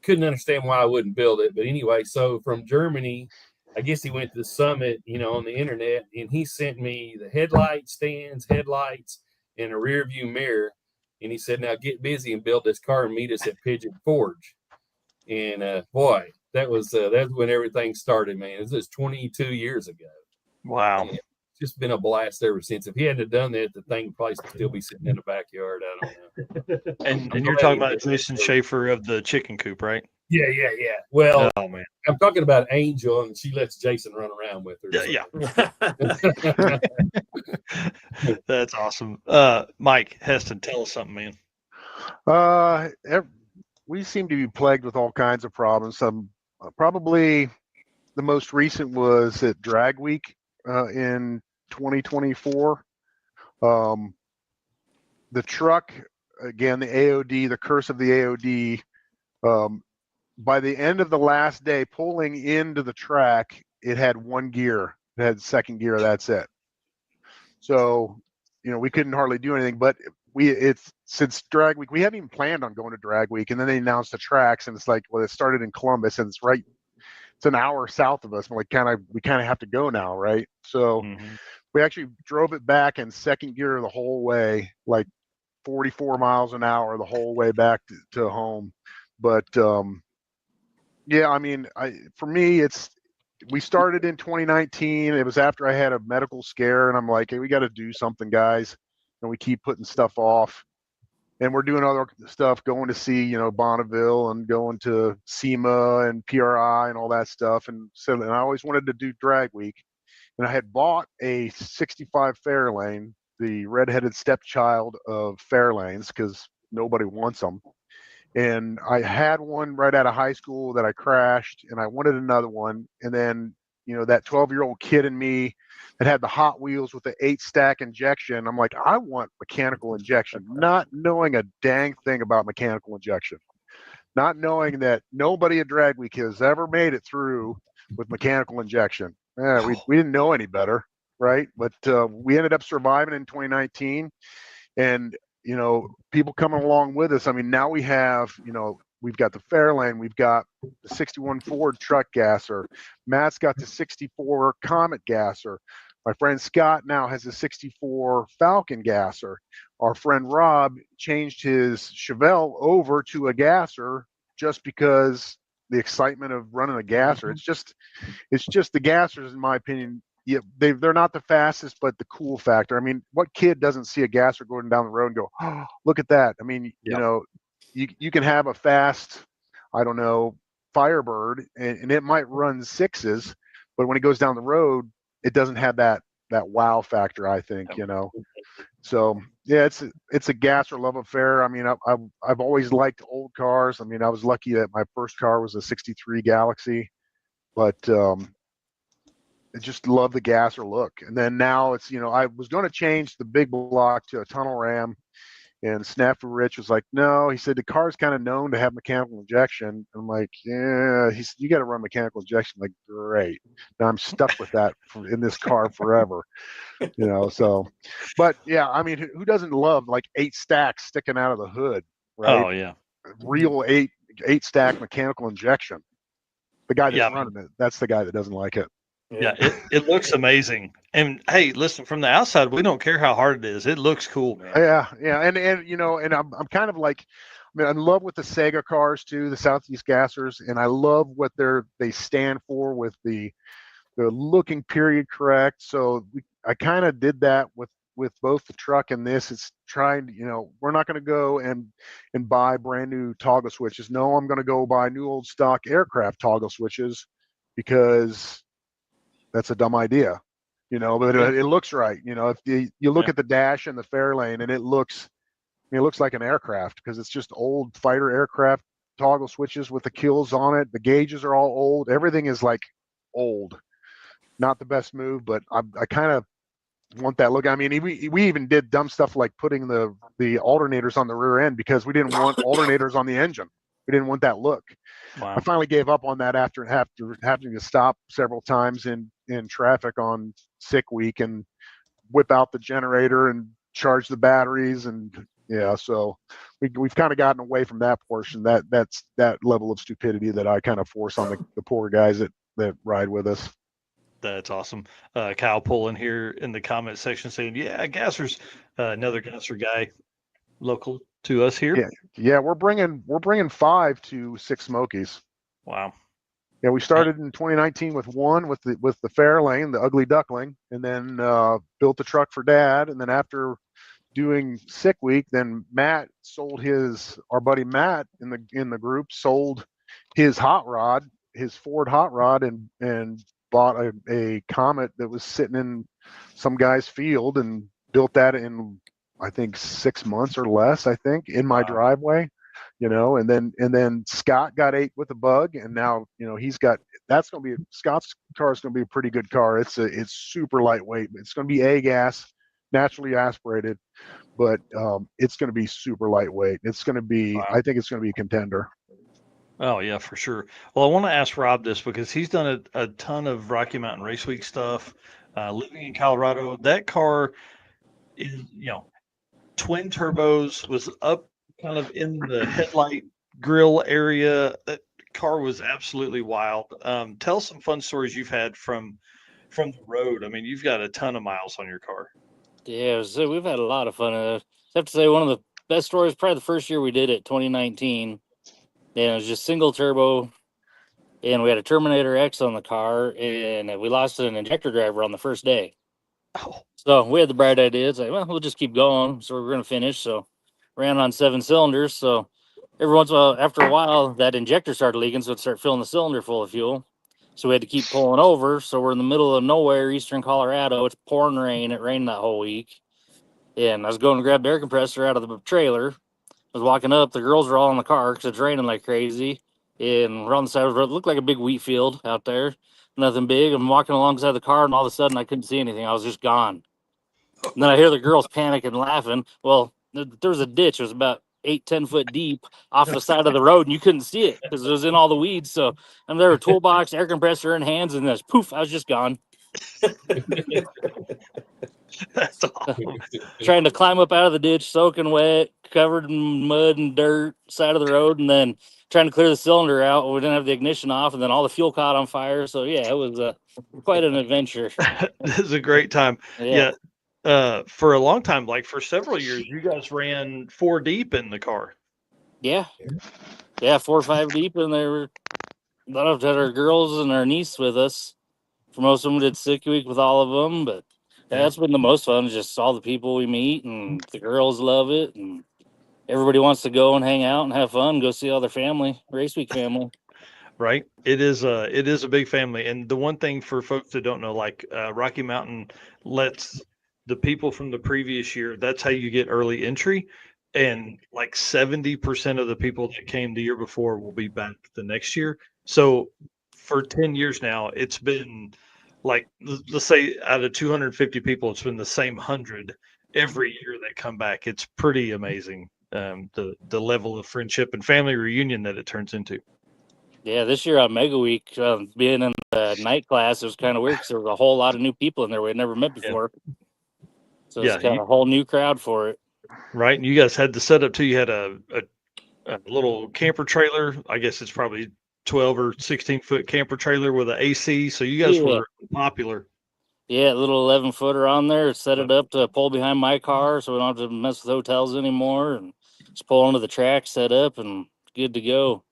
couldn't understand why I wouldn't build it. But anyway, so from Germany, I guess he went to the Summit, on the internet, and he sent me the headlight stands, headlights, and a rear view mirror. And he said, now get busy and build this car and meet us at Pigeon Forge. And boy, that's when everything started, man. This is 22 years ago. Wow. And it's just been a blast ever since. If he hadn't done that, the thing probably still be sitting in the backyard. I don't know. And you're talking about Jason Schaefer of the chicken coop, right? Yeah. Well, oh man, I'm talking about Angel, and she lets Jason run around with her. Yeah. That's awesome. Mike Heston, tell us something, man. We seem to be plagued with all kinds of problems. Probably the most recent was at Drag Week in 2024. The truck, again, the AOD, the curse of the AOD. By the end of the last day, pulling into the track, it had 1 gear. It had second gear. That's it. So, we couldn't hardly do anything. But since Drag Week, we hadn't even planned on going to Drag Week, and then they announced the tracks, and it's like, well, it started in Columbus, and it's an hour south of us. I'm like, we kind of have to go now, right? So we actually drove it back in second gear the whole way, like 44 miles an hour the whole way back to home. But yeah, I mean, for me, we started in 2019. It was after I had a medical scare, and I'm like, hey, we got to do something, guys. And we keep putting stuff off. And we're doing other stuff, going to see, Bonneville, and going to SEMA and PRI and all that stuff. And I always wanted to do Drag Week. And I had bought a 65 Fairlane, the redheaded stepchild of Fairlanes, because nobody wants them. And I had one right out of high school that I crashed, and I wanted another one. And then, that 12-year-old kid in me that had the Hot Wheels with the 8-stack injection, I'm like, I want mechanical injection, not knowing a dang thing about mechanical injection, not knowing that nobody at Drag Week has ever made it through with mechanical injection. We didn't know any better, right? But we ended up surviving in 2019, and people coming along with us. I mean, now we have, we've got the Fairlane, we've got the 61 Ford truck gasser. Matt's got the 64 Comet gasser. My friend Scott now has a 64 Falcon gasser. Our friend Rob changed his Chevelle over to a gasser just because the excitement of running a gasser. It's just the gassers, in my opinion. Yeah, they're not the fastest, but the cool factor. I mean, what kid doesn't see a gasser going down the road and go, oh, look at that? I mean, you can have a fast, I don't know, Firebird, and it might run 6s, but when it goes down the road, it doesn't have that wow factor, I think, So yeah, it's a gasser love affair. I mean, I've always liked old cars. I mean, I was lucky that my first car was a '63 Galaxy, but just love the Gasser look. And then now it's, I was going to change the big block to a tunnel ram, and Snafu Rich was like, no. He said the car's kind of known to have mechanical injection. I'm like, yeah. He said, you got to run mechanical injection. I'm like, great. Now I'm stuck with that in this car forever. So, but yeah, I mean, who doesn't love like 8 stacks sticking out of the hood, right? Oh yeah, Real eight stack mechanical injection. The guy that's yeah, running it, that's the guy that doesn't like it. yeah. It looks amazing. And hey, listen, from the outside, we don't care how hard it is. It looks cool, man. Yeah, and and I'm kind of like, I mean, I love with the Sega cars too, the Southeast Gassers, and I love what they stand for with the looking period correct. So I kind of did that with both the truck and this. It's trying, we're not going to go and buy brand new toggle switches. No, I'm going to go buy new old stock aircraft toggle switches, because that's a dumb idea, but it looks right. If you look at the dash and the Fairlane, and it looks like an aircraft, because it's just old fighter aircraft toggle switches with the kills on it. The gauges are all old. Everything is like old. Not the best move, but I kind of want that look. I mean, we even did dumb stuff like putting the alternators on the rear end, because we didn't want alternators on the engine. We didn't want that look. Wow. I finally gave up on that after having to stop several times in traffic on sick week and whip out the generator and charge the batteries, and so we've kind of gotten away from that portion. That's that level of stupidity that I kind of force on the poor guys that ride with us. That's awesome. Kyle Pullen here in the comment section saying, yeah, Gasser's another Gasser guy local to us here. Yeah, we're bringing 5 to 6 Smokies. Wow. Yeah, we started in 2019 with one with the Fairlane, the ugly duckling, and then built the truck for Dad. And then after doing sick week, then Matt sold our buddy Matt in the group sold his hot rod, his Ford hot rod, and bought a Comet that was sitting in some guy's field, and built that in, I think, 6 months or less, I think, in my driveway, and then Scott got 8 with a Bug, and now, Scott's car is going to be a pretty good car. It's super lightweight. It's going to be A-gas, naturally aspirated, but it's going to be super lightweight. It's going to be, I think it's going to be a contender. Oh yeah, for sure. Well, I want to ask Rob this, because he's done a ton of Rocky Mountain Race Week stuff. Living in Colorado, that car is, twin turbos, was up kind of in the headlight grill area. That car was absolutely wild. Tell some fun stories you've had from the road. I mean, you've got a ton of miles on your car. Yeah, so we've had a lot of fun. I have to say, one of the best stories, probably the first year we did it, 2019. And it was just single turbo, and we had a Terminator X on the car, and we lost an injector driver on the first day. Oh. So we had the bright idea. It's like, well, we'll just keep going. So we're going to finish. So ran on 7 cylinders. So every once in a while, after a while, that injector started leaking, so it started filling the cylinder full of fuel. So we had to keep pulling over. So we're in the middle of nowhere, eastern Colorado. It's pouring rain. It rained that whole week. And I was going to grab the air compressor out of the trailer. I was walking up. The girls were all in the car because it's raining like crazy. And we're on the side of the road. It looked like a big wheat field out there. Nothing big. I'm walking alongside the car, and all of a sudden I couldn't see anything. I was just gone. And then I hear the girls panicking, laughing. Well, there was a ditch. It was about 8-10 foot deep off the side of the road, and you couldn't see it because it was in all the weeds. So I'm there, a toolbox, air compressor in hands, and then poof, I was just gone. That's awesome. Trying to climb up out of the ditch, soaking wet, covered in mud and dirt, side of the road, and then trying to clear the cylinder out. We didn't have the ignition off, and then all the fuel caught on fire. So yeah, it was quite an adventure. This is a great time. Yeah. For a long time, like for several years, you guys ran 4 deep in the car. Yeah, 4 or 5 deep, and there were a lot of our girls and our niece with us. For most of them, we did sick week with all of them, but that's been the most fun. Just all the people we meet, and the girls love it, and everybody wants to go and hang out and have fun, go see all their family, race week family. Right. It is a big family. And the one thing for folks that don't know, like Rocky Mountain lets the people from the previous year, that's how you get early entry. And like 70% of the people that came the year before will be back the next year. So for 10 years now, it's been like let's say out of 250 people, it's been the same 100 every year that come back. It's pretty amazing, the level of friendship and family reunion that it turns into. Yeah, this year on Mega Week, being in the night class, it was kind of weird because there was a whole lot of new people in there we had never met before. So it's kind of a whole new crowd for it. Right, and you guys had the setup too. You had a little camper trailer. I guess it's probably 12 or 16-foot camper trailer with an AC. So you guys were popular. Yeah, a little 11-footer on there. Set it up to pull behind my car, so we don't have to mess with hotels anymore. And just pull onto the track, set up, and good to go.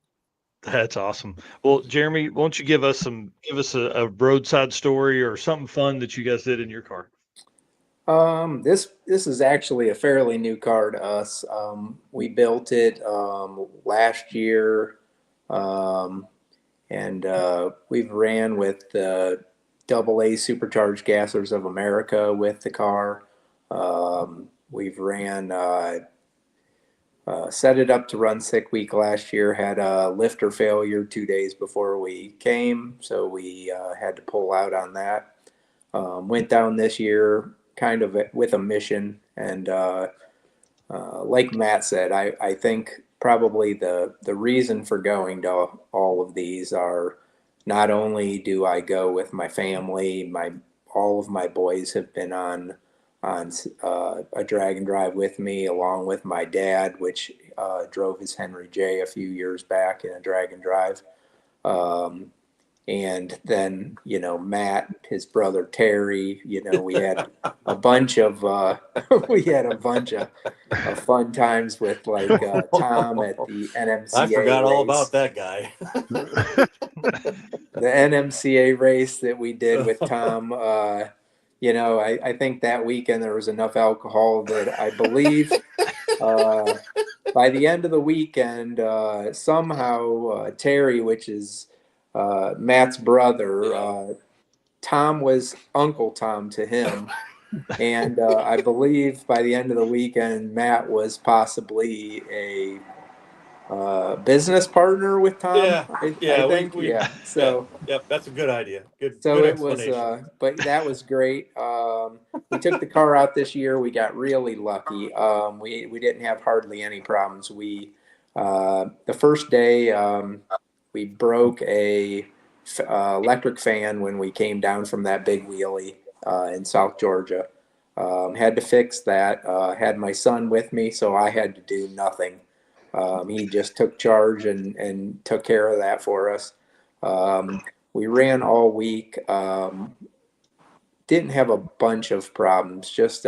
That's awesome. Well, Jeremy, why don't you give us a roadside story or something fun that you guys did in your car? This is actually a fairly new car to us. We built it last year, and we've ran with the AA Supercharged Gassers of America with the car. We've ran set it up to run sick week last year. Had a lifter failure 2 days before we came, so we had to pull out on that. Went down this year kind of with a mission, and like Matt said, I think probably the reason for going to all of these are not only do I go with my family, all of my boys have been on a drag and drive with me, along with my dad, which drove his Henry J a few years back in a drag and drive. And then, Matt, his brother Terry, we had a bunch of fun times with Tom at the NMCA. I forgot race. all about that guy. The NMCA race that we did with Tom. I think that weekend there was enough alcohol that I believe by the end of the weekend, somehow Terry, which is Matt's brother, Tom was Uncle Tom to him. And I believe by the end of the weekend, Matt was possibly a business partner with Tom. I think. So yep, that's a good idea. Good. So good it was, but that was great. We took the car out this year. We got really lucky. We didn't have hardly any problems. The first day we broke a electric fan when we came down from that big wheelie in South Georgia. Had to fix that. Had my son with me, so I had to do nothing. He just took charge and took care of that for us. We ran all week. Didn't have a bunch of problems. Just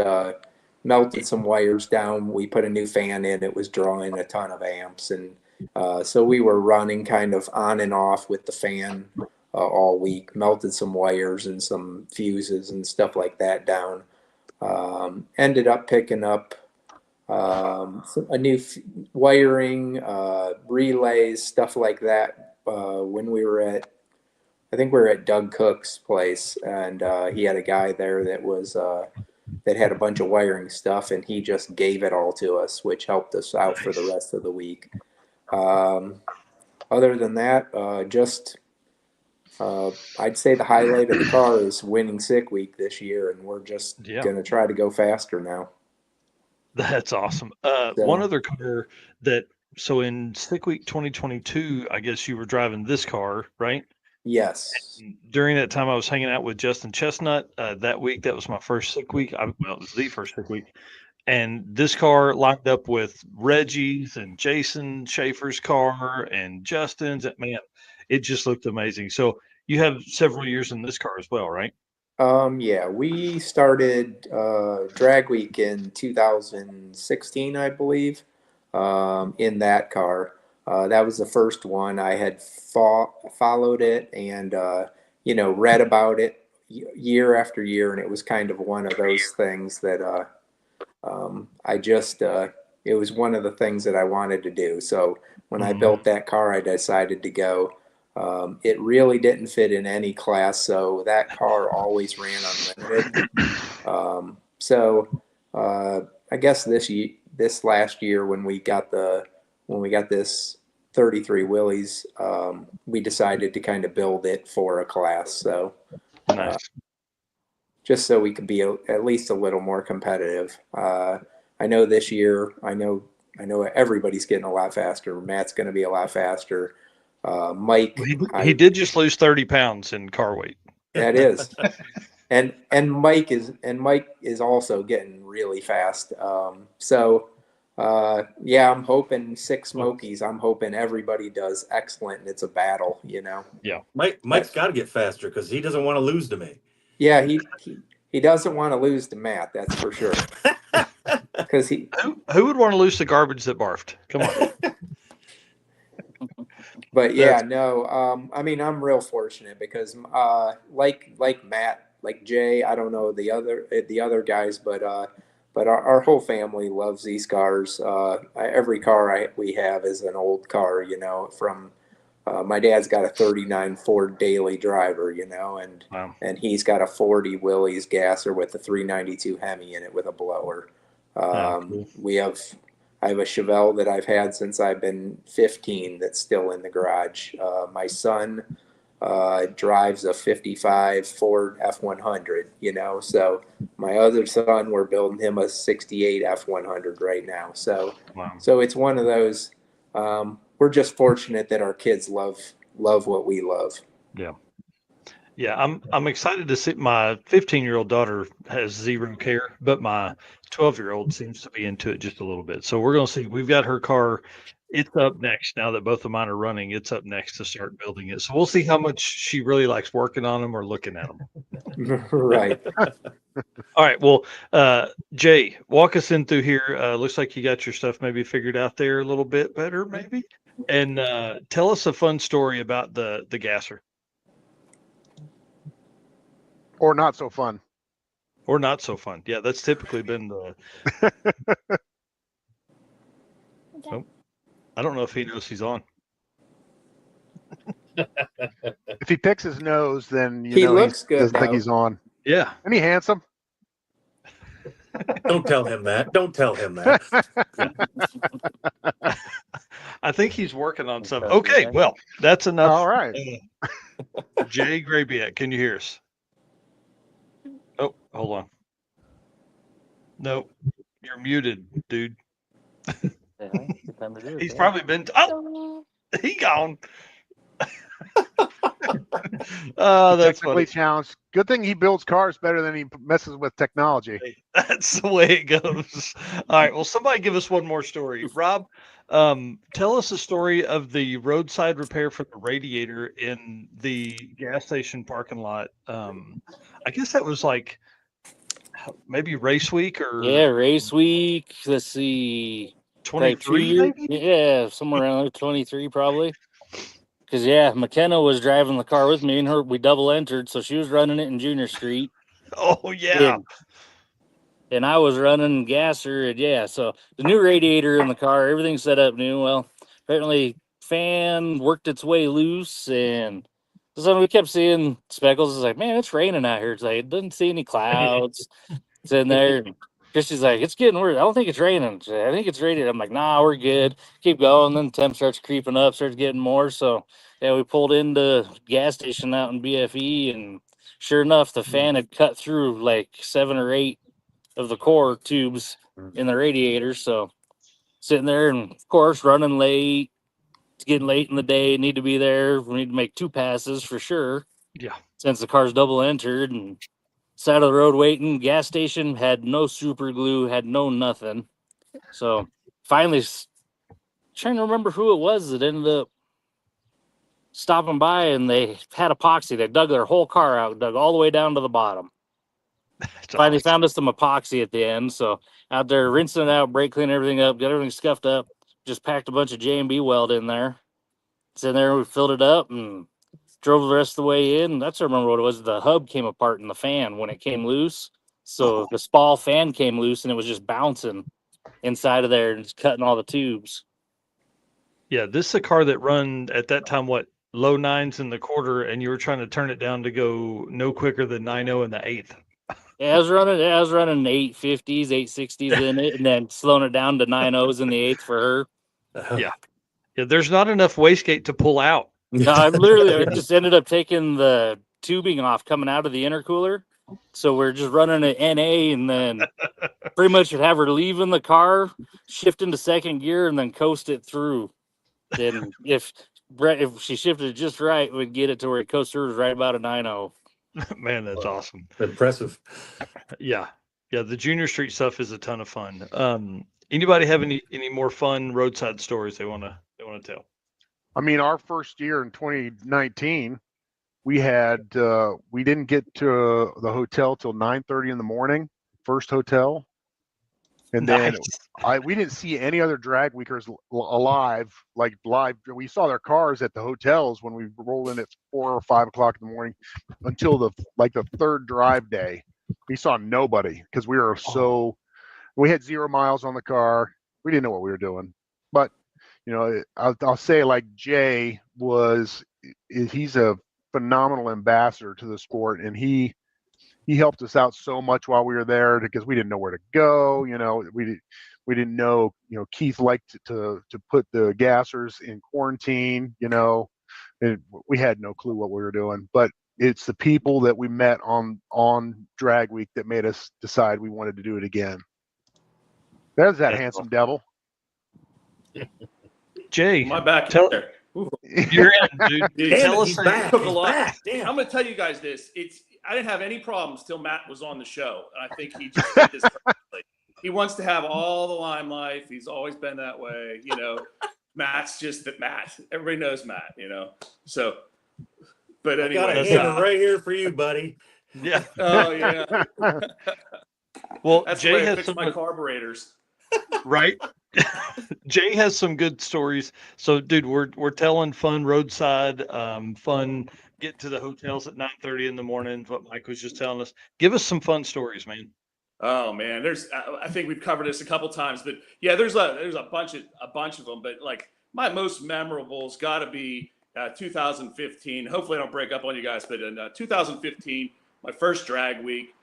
melted some wires down. We put a new fan in. It was drawing a ton of amps, and so we were running kind of on and off with the fan all week. Melted some wires and some fuses and stuff like that down. Ended up picking up a new wiring, relays, stuff like that. When we were I think we were at Doug Cook's place, and he had a guy there that had a bunch of wiring stuff, and he just gave it all to us, which helped us out for the rest of the week. Other than that, I'd say the highlight of the car is winning sick week this year, and we're just going to try to go faster now. That's awesome. One other car so in sick week 2022, I guess you were driving this car, right? Yes. And during that time, I was hanging out with Justin Chestnut that week. That was my first sick week. It was the first sick week. And this car lined up with Reggie's and Jason Schaefer's car and Justin's. Man, it just looked amazing. So you have several years in this car as well, right? Yeah, we started drag week in 2016, I believe, in that car. That was the first one. I had followed it and, read about it year after year. And it was kind of one of those things that it was one of the things that I wanted to do. So when I built that car, I decided to go. It really didn't fit in any class, so that car always ran unlimited. I guess this last year when we got this 33 Willys, we decided to kind of build it for a class. So Nice. Just so we could be at least a little more competitive. I know this year, I know everybody's getting a lot faster. Matt's going to be a lot faster. Mike, he did just lose 30 pounds in car weight. That is, and Mike is also getting really fast. Yeah, I'm hoping Six Smokies. I'm hoping everybody does excellent, and it's a battle. Yeah, Mike's got to get faster because he doesn't want to lose to me. Yeah, he doesn't want to lose to Matt. That's for sure. Because who would want to lose to garbage that barfed? Come on. But yeah, no. I mean, I'm real fortunate because, like Matt, like Jay, I don't know the other guys, but our whole family loves these cars. Every car we have is an old car, from. My dad's got a 39 Ford Daily Driver, and wow. And he's got a 40 Willys Gasser with a 392 Hemi in it with a blower. Cool. I have a Chevelle that I've had since I've been 15 that's still in the garage. My son drives a 55 Ford F100, so my other son, we're building him a 68 F100 right now. So, wow. So it's one of those, we're just fortunate that our kids love what we love. Yeah. Yeah, I'm excited to see. My 15-year-old daughter has zero care, but my 12-year-old seems to be into it just a little bit. So we're going to see. We've got her car. It's up next now that both of mine are running. It's up next to start building it. So we'll see how much she really likes working on them or looking at them. Right. All right. Well, Jay, walk us in through here. Looks like you got your stuff maybe figured out there a little bit better, maybe. And tell us a fun story about the gasser. Or not so fun. Or not so fun. Yeah, that's typically been the. Oh, I don't know if he knows he's on. If he picks his nose, then he looks good. Doesn't think he's on. Yeah. Isn't he handsome? Don't tell him that. Don't tell him that. I think he's working on something. Okay, well, that's enough. All right. Jay Grabiak, can you hear us? Oh, hold on. No, you're muted, dude. He's probably been. Oh, he gone. Oh, that's technically funny. challenged. Good thing he builds cars better than he messes with technology. That's the way it goes. All right. Well, somebody give us one more story. Rob, tell us the story of the roadside repair for the radiator in the gas station parking lot. I guess that was like maybe race week or race week. Let's see, 23. Yeah, somewhere around there, 23 probably. Because McKenna was driving the car with me, and we double entered, so she was running it in Junior Street. Oh yeah. And I was running Gasser, and so the new radiator in the car, everything's set up new. Well, apparently fan worked its way loose, and so we kept seeing speckles. It's like, man, it's raining out here. It's like, it doesn't see any clouds. It's in there. Christy's like, it's getting worse. I don't think it's raining. I think it's raining. I'm like, nah, we're good. Keep going. Then the temp starts creeping up, starts getting more. So we pulled into gas station out in BFE, and sure enough, the fan had cut through like 7 or 8 of the core tubes in the radiator. So sitting there, and of course, running late. It's getting late in the day. Need to be there. We need to make 2 passes for sure. Yeah. Since the car's double entered, and side of the road waiting. Gas station had no super glue, had no nothing. So finally, trying to remember who it was that ended up stopping by, and they had epoxy. They dug their whole car out, dug all the way down to the bottom. Finally found us some epoxy at the end. So out there rinsing it out, brake cleaning everything up, got everything scuffed up. Just packed a bunch of J&B weld in there. It's in there. We filled it up and drove the rest of the way in. That's I remember what it was. The hub came apart in the fan when it came loose. So the Spall fan came loose, and it was just bouncing inside of there and just cutting all the tubes. Yeah, this is a car that run at that time, low 9s in the quarter, and you were trying to turn it down to go no quicker than 9.0 in the 8th. Yeah, I was running 850s, 860s in it, and then slowing it down to 9.0s in the 8th for her. Yeah, there's not enough wastegate to pull out. No, I just ended up taking the tubing off coming out of the intercooler. So we're just running an NA, and then pretty much would have her leaving the car, shift into second gear, and then coast it through. Then if she shifted it just right, we'd get it to where it coasters right about a 9.0. Man, that's awesome. Impressive. Yeah. The Junior Street stuff is a ton of fun. Anybody have any more fun roadside stories they want to tell? I mean, our first year in 2019, we didn't get to the hotel till 9:30 in the morning, first hotel. And then we didn't see any other drag weekers alive, like live. We saw their cars at the hotels when we rolled in at 4 or 5 o'clock in the morning until the third drive day. We saw nobody because we had 0 miles on the car. We didn't know what we were doing. But, I'll say like Jay he's a phenomenal ambassador to the sport, and he helped us out so much while we were there because we didn't know where to go. We didn't know. Keith liked to put the gassers in quarantine. And we had no clue what we were doing. But it's the people that we met on Drag Week that made us decide we wanted to do it again. There's that handsome devil. Jay, my back there. You're in, dude. Tell us. He's back. I'm going to tell you guys this. I didn't have any problems till Matt was on the show, and I think he just did this perfectly. He wants to have all the limelight. He's always been that way. Matt's just that Matt. Everybody knows Matt. So, but anyway, got a hammer right here for you, buddy. Yeah. Oh yeah. Well, that's Jay where I has fix some my carburetors. Right. Jay has some good stories. So, dude, we're telling fun roadside, fun get to the hotels at 9:30 in the morning. What Mike was just telling us. Give us some fun stories, man. Oh man, I think we've covered this a couple times, but yeah, there's a bunch of them. But like my most memorable's got to be 2015. Hopefully, I don't break up on you guys, but in 2015, my first drag week.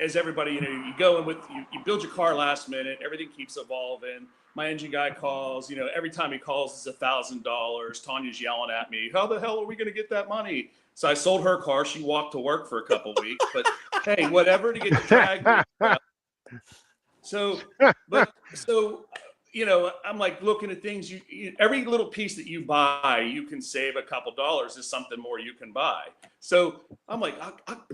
As everybody, you go in with you build your car last minute. Everything keeps evolving. My engine guy calls. Every time he calls, it's $1,000. Tanya's yelling at me. How the hell are we going to get that money? So I sold her car. She walked to work for a couple weeks. But hey, whatever to get the drag. So I'm like looking at things. Every little piece that you buy, you can save a couple dollars. Is something more you can buy. So I'm like,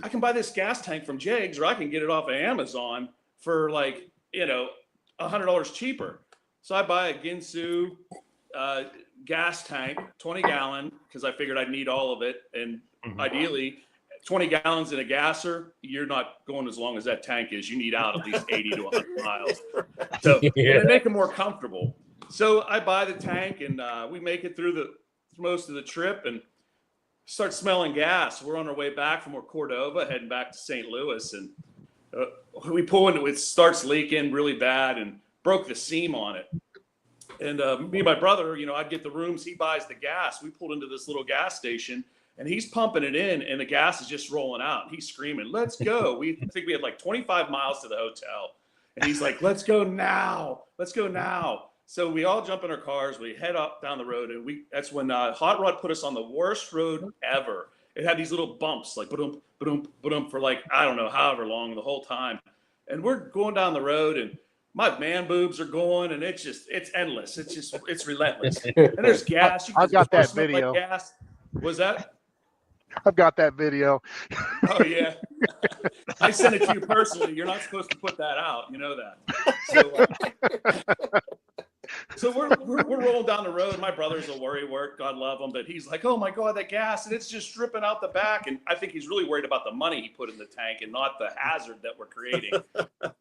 I can buy this gas tank from Jags, or I can get it off of Amazon for like $100 cheaper. So I buy a Ginsu gas tank, 20 gallon, because I figured I'd need all of it, and ideally 20 gallons in a gasser, you're not going as long as that tank is. You need out at least 80 to 100 miles. So and they make them more comfortable. So I buy the tank, and we make it through most of the trip and start smelling gas. We're on our way back from Cordova, heading back to St. Louis, and we pull into it. Starts leaking really bad and broke the seam on it. And me and my brother, I'd get the rooms. He buys the gas. We pulled into this little gas station. And he's pumping it in, and the gas is just rolling out. And he's screaming, "Let's go!" I think we had like 25 miles to the hotel, and he's like, "Let's go now! Let's go now!" So we all jump in our cars. We head up down the road, and that's when Hot Rod put us on the worst road ever. It had these little bumps, like ba-dum, ba-dum, ba-dum, for like I don't know however long the whole time. And we're going down the road, and my man boobs are going, and it's endless. It's relentless. And there's gas. I've got that video. Like gas. Was that? I've got that video. Oh yeah, I sent it to you personally. You're not supposed to put that out. You know that. So we're rolling down the road. My brother's a worry work. God love him, but he's like, "Oh my God, that gas!" And it's just dripping out the back. And I think he's really worried about the money he put in the tank and not the hazard that we're creating.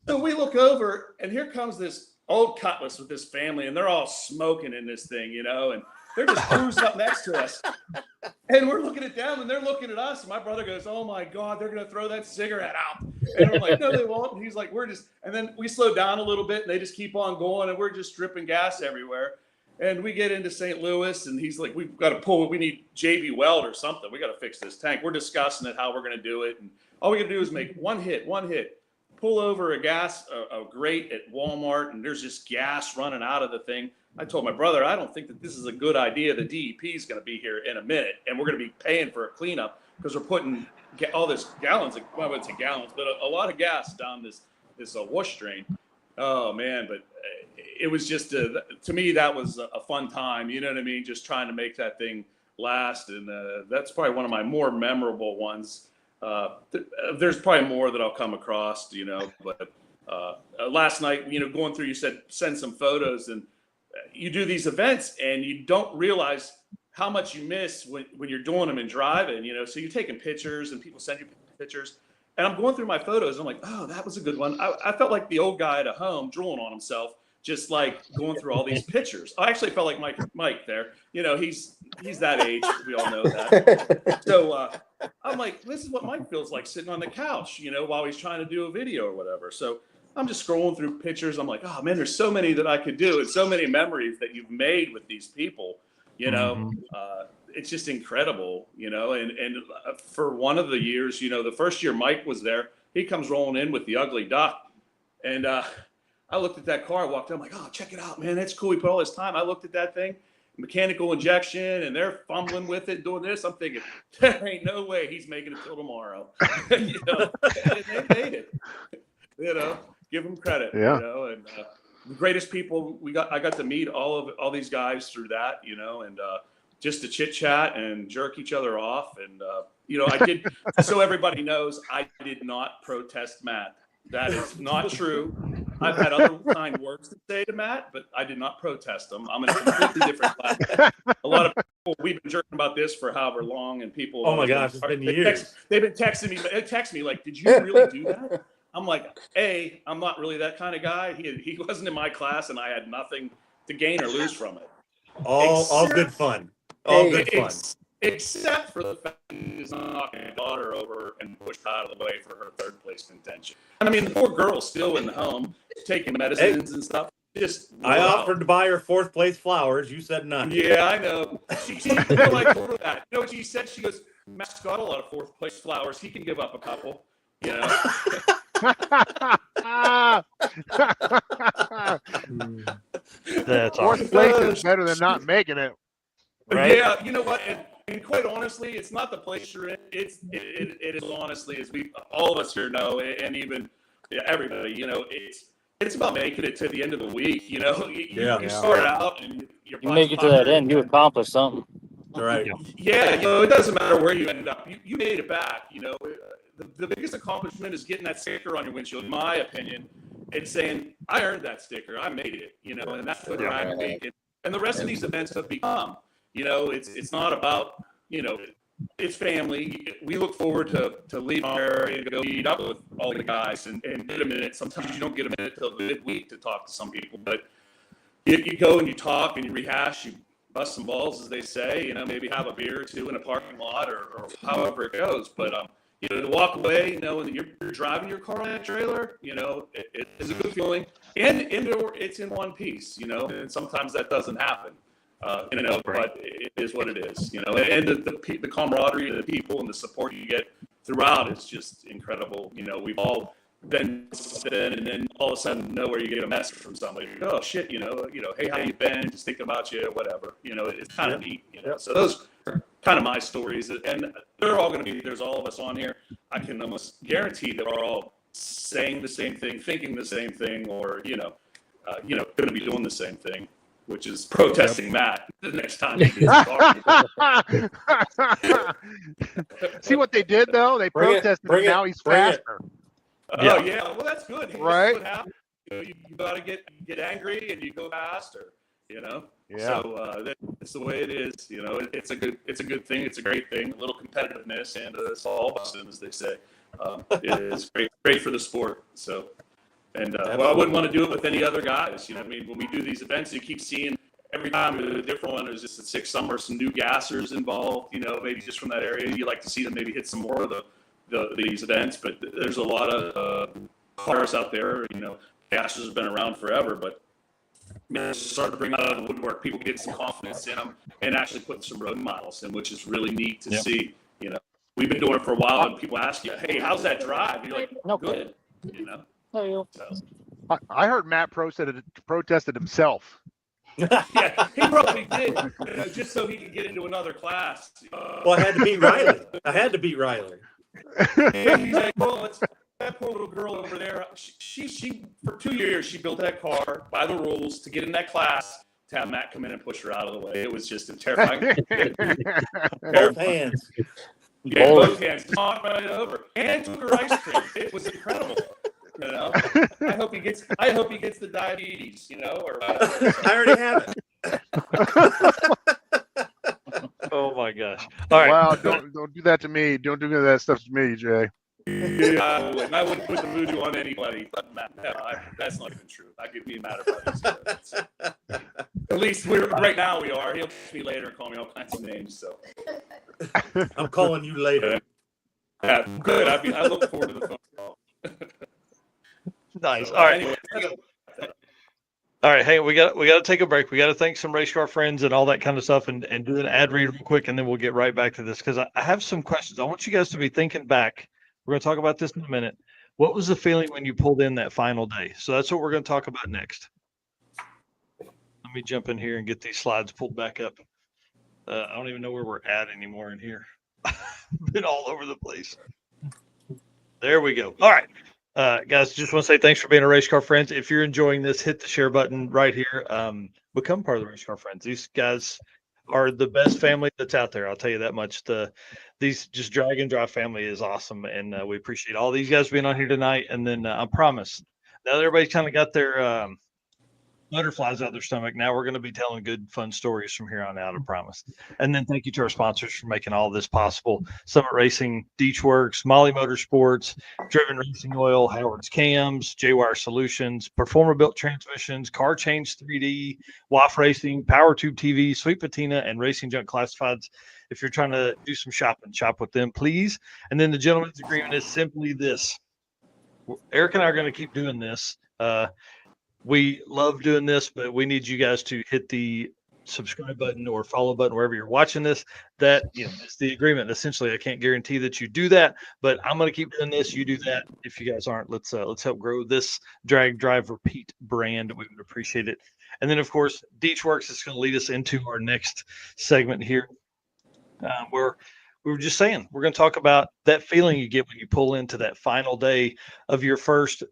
So we look over, and here comes this old Cutlass with this family, and they're all smoking in this thing, and they're just cruising up next to us. And we're looking at them, and they're looking at us. And my brother goes, "Oh my God, they're going to throw that cigarette out." And we're like, "No, they won't." And he's like, and then we slow down a little bit, and they just keep on going, and we're just dripping gas everywhere. And we get into St. Louis, and he's like, "We've got to pull. We need JB Weld or something. We got to fix this tank." We're discussing it, how we're going to do it. And all we got to do is make one hit, pull over a grate at Walmart, and there's just gas running out of the thing. I told my brother, I don't think that this is a good idea. The DEP is going to be here in a minute, and we're going to be paying for a cleanup because we're putting all this gallons, well, I wouldn't say gallons, but a lot of gas down this wash drain. Oh man, but it was just to me that was a fun time. You know what I mean? Just trying to make that thing last, and that's probably one of my more memorable ones. There's probably more that I'll come across, you know. But last night, you know, going through, you said send some photos, and you do these events, and you don't realize how much you miss when you're doing them and driving. You know, so you're taking pictures, and people send you pictures. And I'm going through my photos. And I'm like, oh, that was a good one. I felt like the old guy at home drooling on himself, just like going through all these pictures. I actually felt like Mike there. You know, he's that age. We all know that. So I'm like, this is what Mike feels like sitting on the couch, you know, while he's trying to do a video or whatever. So I'm just scrolling through pictures. I'm like, oh man, there's so many that I could do, and so many memories that you've made with these people. You know, it's just incredible, you know, and for one of the years, you know, the first year Mike was there, he comes rolling in with the ugly duck. And I looked at that car, I walked in, I'm like, oh, check it out, man. That's cool. We put all this time. I looked at that thing, mechanical injection, and they're fumbling with it, doing this. I'm thinking, there ain't no way he's making it till tomorrow. You know, and they made it, you know, give them credit, Yeah. You know, and the greatest people I got to meet all these guys through that, you know, and just to chit chat and jerk each other off. And, you know, I did, so everybody knows, I did not protest Matt. That is not true. I've had other kind words to say to Matt, but I did not protest him. I'm in a completely different class. A lot of people, we've been jerking about this for however long, and people. Oh my gosh, it's been years. They've been texting me. They text me like, "Did you really do that?" I'm like, I'm not really that kind of guy. He wasn't in my class, and I had nothing to gain or lose from it. All good fun. All good fun. Except for the fact that he's knocking his daughter over and pushed out of the way for her third place contention. I mean, the poor girl's still in the home, taking medicines and stuff. I offered to buy her fourth place flowers. You said none. Yeah, I know. She like that. You know what she said? She goes, Matt's got a lot of fourth place flowers. He can give up a couple. You know. That's fourth place is better than not making it. Right? Yeah, you know what? And quite honestly, it's not the place you're in. It is honestly, as all of us here know, and even everybody, you know, it's about making it to the end of the week. You know, you start out and you make it to that end, you accomplish something. Right. Yeah, you know, it doesn't matter where you end up. You made it back. You know, the biggest accomplishment is getting that sticker on your windshield, in my opinion. It's saying, I earned that sticker. I made it. You know, and that's what I'm making. And the rest of these events have become. You know, it's not about, you know, it's family. We look forward to leaving our area to go meet up with all the guys and get a minute. Sometimes you don't get a minute till the midweek to talk to some people, but you go and you talk and you rehash, you bust some balls, as they say, you know, maybe have a beer or two in a parking lot or however it goes. But, you know, to walk away, you know, and you're driving your car on that trailer, you know, it is a good feeling. And it's in one piece, you know, and sometimes that doesn't happen. You know, but it is what it is, you know, and the camaraderie of the people and the support you get throughout is just incredible. You know, we've all been and then all of a sudden nowhere you get a message from somebody. Oh shit, you know, hey, how you been? Just thinking about you, whatever. You know, it's kind of neat. You know, so those are kind of my stories, and they're all going to be. There's all of us on here. I can almost guarantee that we're all saying the same thing, thinking the same thing, or going to be doing the same thing, which is protesting Matt the next time he gets See what they did though? They protested and now he's faster. Oh yeah, well that's good. Hey, right? That's what happens. You got to get angry and you go faster. You know. Yeah. So that's the way it is. You know, it's a good thing. It's a great thing. A little competitiveness and it's all as they say. It is great for the sport. So. And I wouldn't want to do it with any other guys. You know, I mean, when we do these events, you keep seeing every time a different one. There's just a 6 summer, some new gassers involved. You know, maybe just from that area, you like to see them maybe hit some more of these events. But there's a lot of cars out there. You know, gassers have been around forever, but it's starting to bring out of the woodwork. People get some confidence in them and actually put some road miles in, which is really neat to see. You know, we've been doing it for a while, and people ask you, "Hey, how's that drive?" And you're like, "No, good." You know. So, I heard Matt protested himself. yeah, he probably did, just so he could get into another class. Well, I had to beat Riley. He's like, well, that poor little girl over there. She for 2 years she built that car by the rules to get in that class. To have Matt come in and push her out of the way, it was just a terrifying. Both hands. Yeah, both hands. Knocked right over and took her ice cream. It was incredible. You know, I hope he gets the diabetes. You know, or I already have it. Oh my gosh! All right. Wow! Don't do that to me. Don't do that stuff to me, Jay. Yeah, I wouldn't put the voodoo on anybody. But that's not even true. I could be mad about this. At least right now we are. He'll text me later and call me all kinds of names. So I'm calling you later. Yeah, good. I look forward to the phone call. Nice. So, All right. anyway, All right. Hey, we got to take a break. We got to thank some race car friends and all that kind of stuff, and do an ad read real quick, and then we'll get right back to this because I have some questions. I want you guys to be thinking back. We're going to talk about this in a minute. What was the feeling when you pulled in that final day? So that's what we're going to talk about next. Let me jump in here and get these slides pulled back up. I don't even know where we're at anymore in here. Been all over the place. There we go. All right. Guys, just want to say thanks for being a Race Car Friends. If you're enjoying this, hit the share button right here. Become part of the Race Car Friends. These guys are the best family that's out there. I'll tell you that much. These just drag and drive family is awesome, and we appreciate all these guys being on here tonight. And then I promise, now that everybody's kind of got their butterflies out their stomach, now we're going to be telling good, fun stories from here on out, I promise. And then thank you to our sponsors for making all this possible. Summit Racing, Deechworks, Molly Motorsports, Driven Racing Oil, Howard's Cams, J-Wire Solutions, Performer Built Transmissions, Car Change 3D, WAF Racing, Power Tube TV, Sweet Patina, and Racing Junk Classifieds. If you're trying to do some shopping, shop with them, please. And then the gentleman's agreement is simply this. Eric and I are going to keep doing this. We love doing this, but we need you guys to hit the subscribe button or follow button wherever you're watching this. That it's the agreement. Essentially, I can't guarantee that you do that, but I'm going to keep doing this. You do that. If you guys aren't, let's help grow this drag, drive, repeat brand. We would appreciate it. And then, of course, Deechworks is going to lead us into our next segment here, where we were just saying we're going to talk about that feeling you get when you pull into that final day of your first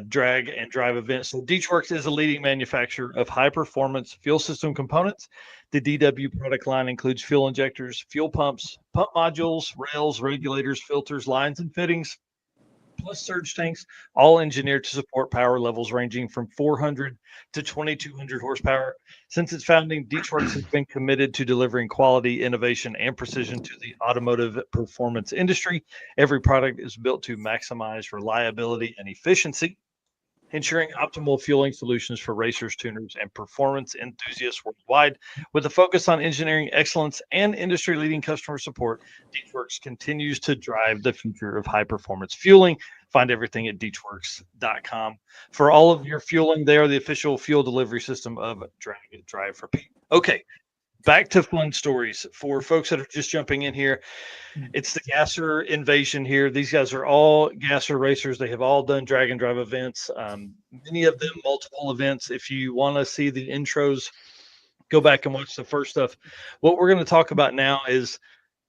drag and drive event. So Deechworks is a leading manufacturer of high-performance fuel system components. The DW product line includes fuel injectors, fuel pumps, pump modules, rails, regulators, filters, lines, and fittings, plus surge tanks, all engineered to support power levels ranging from 400 to 2,200 horsepower. Since its founding, Deechworks has been committed to delivering quality, innovation, and precision to the automotive performance industry. Every product is built to maximize reliability and efficiency, ensuring optimal fueling solutions for racers, tuners, and performance enthusiasts worldwide. With a focus on engineering excellence and industry-leading customer support, Deechworks continues to drive the future of high-performance fueling. Find everything at deechworks.com. For all of your fueling, they are the official fuel delivery system of Drag, Drive, Repeat. Okay, back to fun stories. For folks that are just jumping in here, it's the GASSER invasion here. These guys are all GASSER racers. They have all done drag and drive events, many of them multiple events. If you want to see the intros, go back and watch the first stuff. What we're going to talk about now is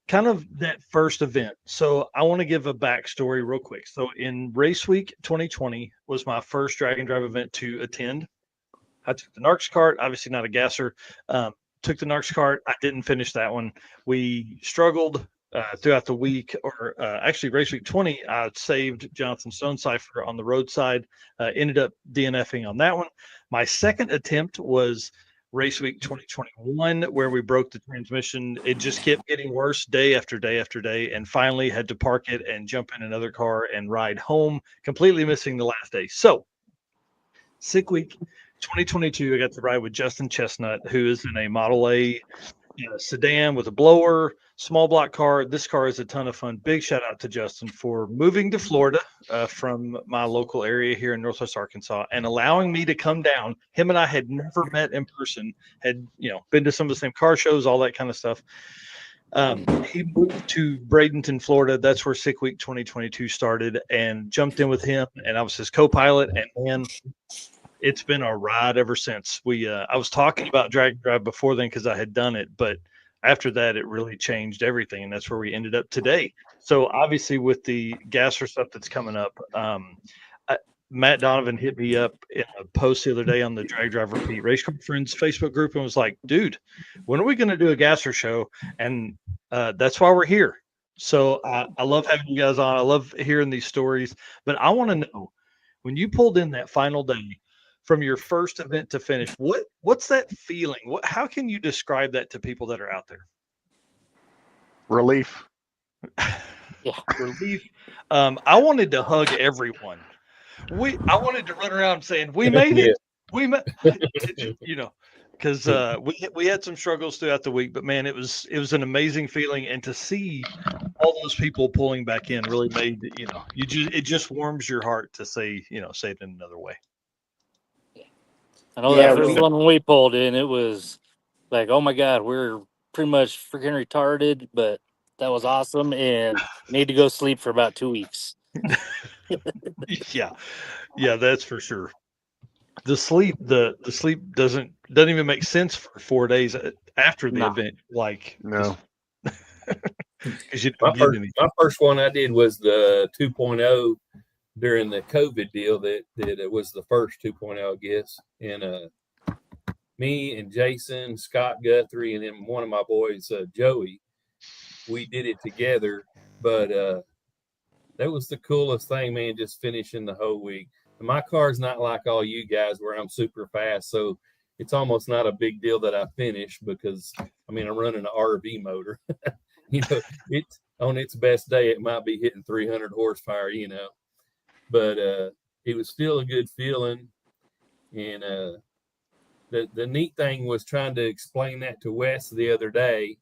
kind of that first event. So I want to give a backstory real quick. So in Race Week 2020 was my first drag and drive event to attend. I took the NARCS cart, obviously not a GASSER. Took the NARCS cart. I didn't finish that one. We struggled throughout the week, or actually Race Week 20, I saved Jonathan Stonecipher on the roadside, ended up DNFing on that one. My second attempt was Race Week 2021, where we broke the transmission. It just kept getting worse day after day after day, and finally had to park it and jump in another car and ride home, completely missing the last day. So, sick week 2022, I got to ride with Justin Chestnut, who is in a Model A sedan with a blower, small block car. This car is a ton of fun. Big shout out to Justin for moving to Florida from my local area here in Northwest Arkansas and allowing me to come down. Him and I had never met in person, had been to some of the same car shows, all that kind of stuff. He moved to Bradenton, Florida. That's where Sick Week 2022 started, and jumped in with him, and I was his co-pilot. And man, it's been a ride ever since. I was talking about Drag Drive before then because I had done it, but after that, it really changed everything, and that's where we ended up today. So obviously, with the Gasser stuff that's coming up, Matt Donovan hit me up in a post the other day on the Drag Drive Repeat Race Car Friends Facebook group and was like, dude, when are we going to do a Gasser show? And that's why we're here. So I love having you guys on. I love hearing these stories. But I want to know, when you pulled in that final day from your first event to finish, what's that feeling? How can you describe that to people that are out there? Relief. Yeah, relief. I wanted to hug everyone. I wanted to run around saying, we made it. We made, you know, because we had some struggles throughout the week, but man, it was an amazing feeling, and to see all those people pulling back in really made, it just warms your heart to say it in another way. I know that first one when we pulled in, it was like, oh my God, we're pretty much freaking retarded, but that was awesome, and need to go sleep for about 2 weeks. Yeah, that's for sure. The sleep doesn't even make sense for 4 days after the event. Like, no, because my first one I did was the 2.0 during the COVID deal. That it was the first 2.0, I guess. And me and Jason, Scott Guthrie, and then one of my boys, Joey, we did it together. But that was the coolest thing, man, just finishing the whole week. My car's not like all you guys where I'm super fast, so it's almost not a big deal that I finish because, I'm running an RV motor. It's on its best day, it might be hitting 300 horsepower, but it was still a good feeling. And the neat thing was trying to explain that to Wes the other day,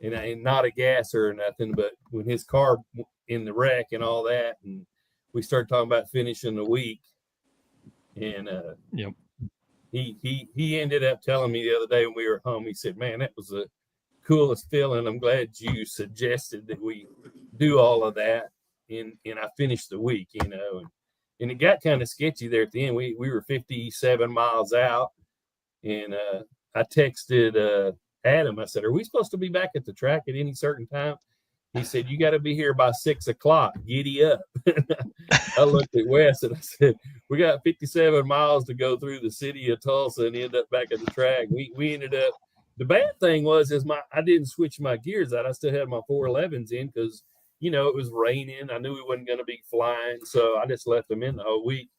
and not a gasser or nothing, but when his car in the wreck and all that, and we started talking about finishing the week, and he ended up telling me the other day when we were home, he said, man, that was the coolest feeling. I'm glad you suggested that we do all of that, and I finished the week, and it got kind of sketchy there at the end. We were 57 miles out, and I texted Adam. I said, are we supposed to be back at the track at any certain time? He said, you got to be here by 6 o'clock. Giddy up. I looked at Wes and I said, we got 57 miles to go through the city of Tulsa and end up back at the track. We ended up, the bad thing was I didn't switch my gears out. I still had my 411s in because, it was raining. I knew we wasn't going to be flying. So I just left them in the whole week.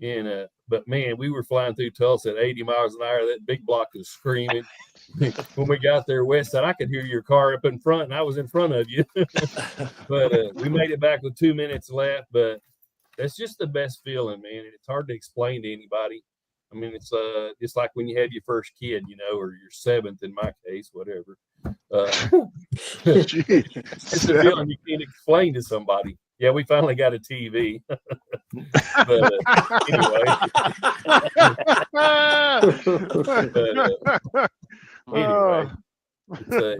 And but man, we were flying through Tulsa at 80 miles an hour. That big block was screaming. When we got there, West side, I could hear your car up in front, and I was in front of you. But we made it back with 2 minutes left. But that's just the best feeling, man. And it's hard to explain to anybody. It's like when you have your first kid, or your seventh in my case, whatever. It's a feeling you can't explain to somebody. Yeah, we finally got a TV. But anyway,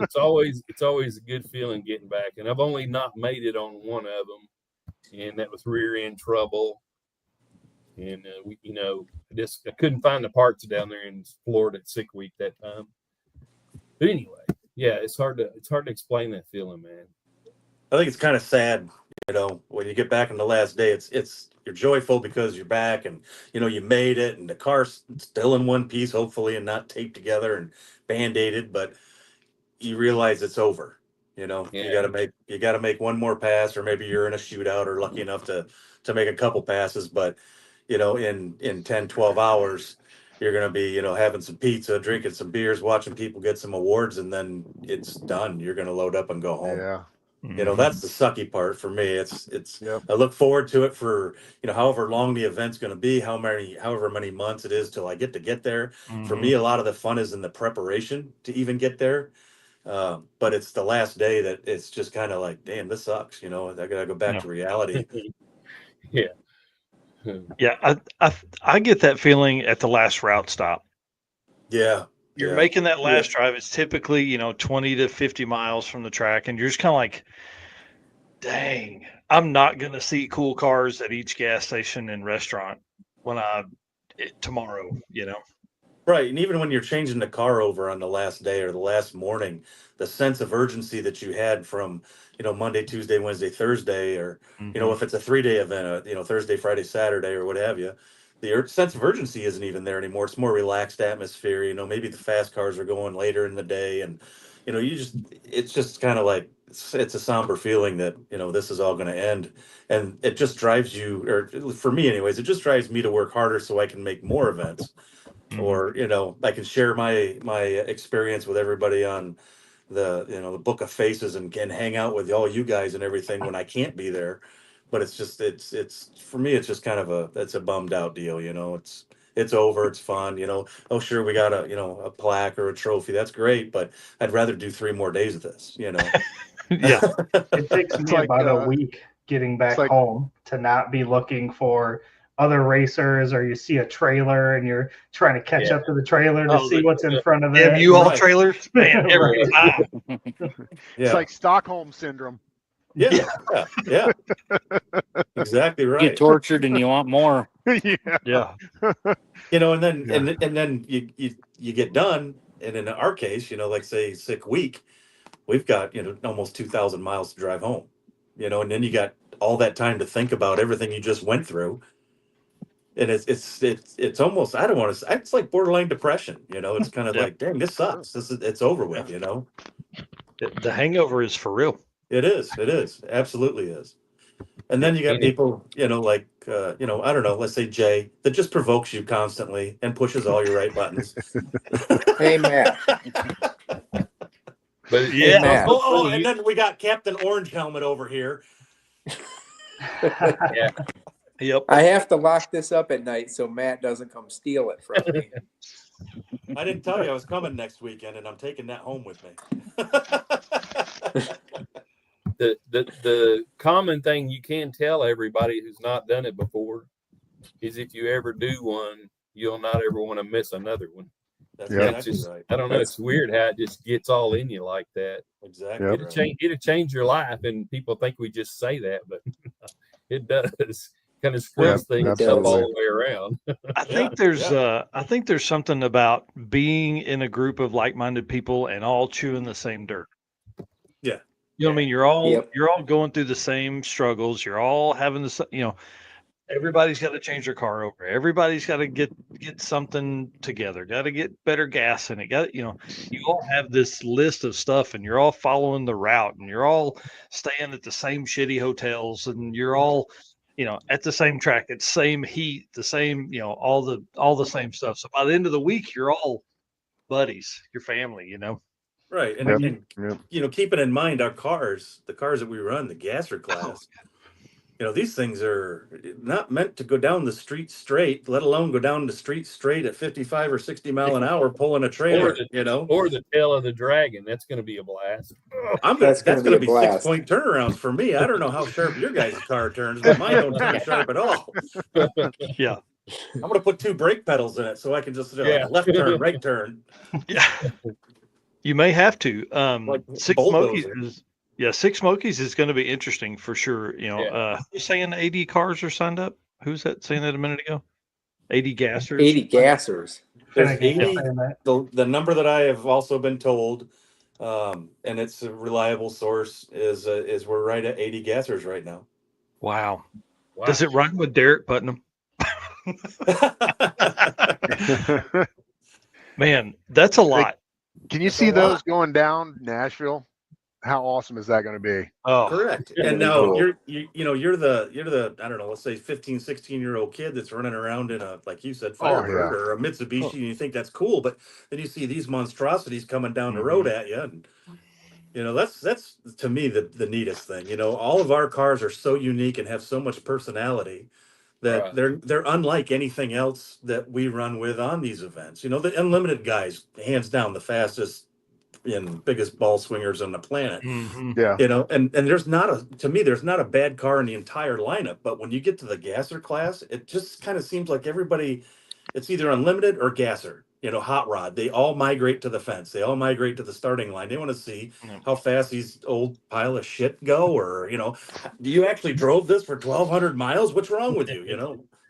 it's always a good feeling getting back. And I've only not made it on one of them, and that was rear end trouble. And I couldn't find the parts down there in Florida at Sick Week that time. But anyway, yeah, it's hard to explain that feeling, man. I think it's kind of sad, when you get back on the last day. It's you're joyful because you're back, and you made it, and the car's still in one piece, hopefully, and not taped together and band-aided, but you realize it's over. You got to make one more pass, or maybe you're in a shootout or lucky enough to make a couple passes, but in 10, 12 hours, you're going to be, having some pizza, drinking some beers, watching people get some awards, and then it's done. You're going to load up and go home. Yeah. That's the sucky part for me. Yep. I look forward to it for, however long the event's going to be, however many months it is till I get there. Mm-hmm. For me, a lot of the fun is in the preparation to even get there. But it's the last day that it's just kind of like, damn, this sucks. I got to go back to reality. Yeah. Yeah. I get that feeling at the last route stop. Yeah. you're making that last drive. It's typically 20 to 50 miles from the track, and you're just kind of like, dang, I'm not gonna see cool cars at each gas station and restaurant tomorrow. Right. And even when you're changing the car over on the last day or the last morning, the sense of urgency that you had from, Monday, Tuesday, Wednesday, Thursday, or, if it's a 3-day event, Thursday, Friday, Saturday, or what have you, the sense of urgency isn't even there anymore. It's more relaxed atmosphere. Maybe the fast cars are going later in the day. And, it's just kind of like, it's a somber feeling that, this is all going to end. And it just drives you, or for me anyways, it just drives me to work harder so I can make more events. Or I can share my experience with everybody on the Book of Faces and can hang out with all you guys and everything when I can't be there. But it's just it's for me it's just kind of it's a bummed out deal. It's over. It's fun. Oh sure, we got a plaque or a trophy. That's great, but I'd rather do 3 more days of this. Yeah, it takes me about a week getting back home to not be looking for other racers, or you see a trailer and you're trying to catch up to the trailer to see what's in front of it. You all trailers, man. It's like Stockholm syndrome. Yeah. Exactly right. You get tortured and you want more. Yeah. And then you get done, and in our case, like say sick week, we've got almost 2,000 miles to drive home. And then you got all that time to think about everything you just went through. And it's almost, I don't want to, it's like borderline depression. It's kind of like, dang, this sucks. It's over with. The hangover is for real. It is absolutely is. And then you got people, like I don't know, let's say Jay, that just provokes you constantly and pushes all your right buttons. Hey Matt. But Matt. And then we got Captain Orange Helmet over here. Yep. I have to lock this up at night so Matt doesn't come steal it from me. I didn't tell you I was coming next weekend, and I'm taking that home with me. The common thing you can tell everybody who's not done it before is if you ever do one, you'll not ever want to miss another one. That's exactly right. I don't know. It's weird how it just gets all in you like that. Exactly. It'll change your life, and people think we just say that, but it does. Kind of spreads things up all the way around. I think there's something about being in a group of like-minded people and all chewing the same dirt. Yeah. You know what I mean? You're all going through the same struggles. You're all having the everybody's got to change their car over. Everybody's got to get something together. Got to get better gas in it. You all have this list of stuff, and you're all following the route, and you're all staying at the same shitty hotels, and you're all at the same track, at the same heat, the same, all the same stuff. So by the end of the week, you're all buddies, your family, Right. And, keeping in mind the cars that we run, the GASSER class, these things are not meant to go down the street straight, let alone go down the street straight at 55 or 60 mile an hour pulling a trailer, Or the tail of the dragon. That's going to be a blast. That's going to be 6-point turnarounds for me. I don't know how sharp your guys' car turns, but mine don't turn sharp at all. Yeah. I'm going to put 2 brake pedals in it so I can just left turn, right turn. Yeah. You may have to. Six Smokies is going to be interesting for sure. Who's saying 80 cars are signed up? Who's that saying that a minute ago? 80 gassers. 80 gassers. There's 80. The number that I have also been told, and it's a reliable source, is we're right at 80 gassers right now. Wow. Does it run with Derek Putnam? Man, that's a lot. Can you see those going down Nashville? How awesome is that going to be? Oh, correct. And now cool. you're the I don't know, let's say 15, 16-year-old kid that's running around in a, like you said, Firebird or a Mitsubishi, and you think that's cool, but then you see these monstrosities coming down the road at you, and that's to me the neatest thing. All of our cars are so unique and have so much personality that they're unlike anything else that we run with on these events. The Unlimited guys, hands down, the fastest and biggest ball swingers on the planet. Mm-hmm. Yeah. And there's not a bad car in the entire lineup, but when you get to the GASSER class, it just kind of seems like everybody, it's either Unlimited or GASSER. hot rod. They all migrate to the fence. They all migrate to the starting line. They want to see how fast these old pile of shit go, or, do you actually drove this for 1,200 miles? What's wrong with you?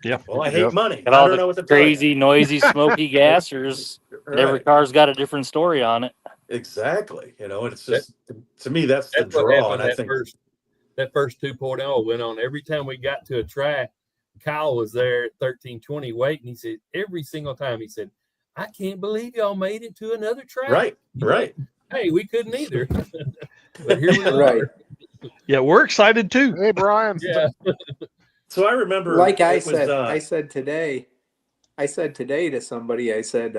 Yeah. Well, I hate money. Got I all don't the know what to tell crazy, you. noisy, smoky gassers. And every Right. car's got a different story on it. Exactly. It's just, to me, that's the That's what draw. And happened I that think, first 2.0 went on. Every time we got to a track, Kyle was there at 1320 waiting. He said, every single time, he said, I can't believe y'all made it to another track. right. Hey, we couldn't either. But here we Right. are. Yeah, we're excited too. Hey, Brian. Yeah. So I remember, Like I it was, said, I said today to somebody, I said,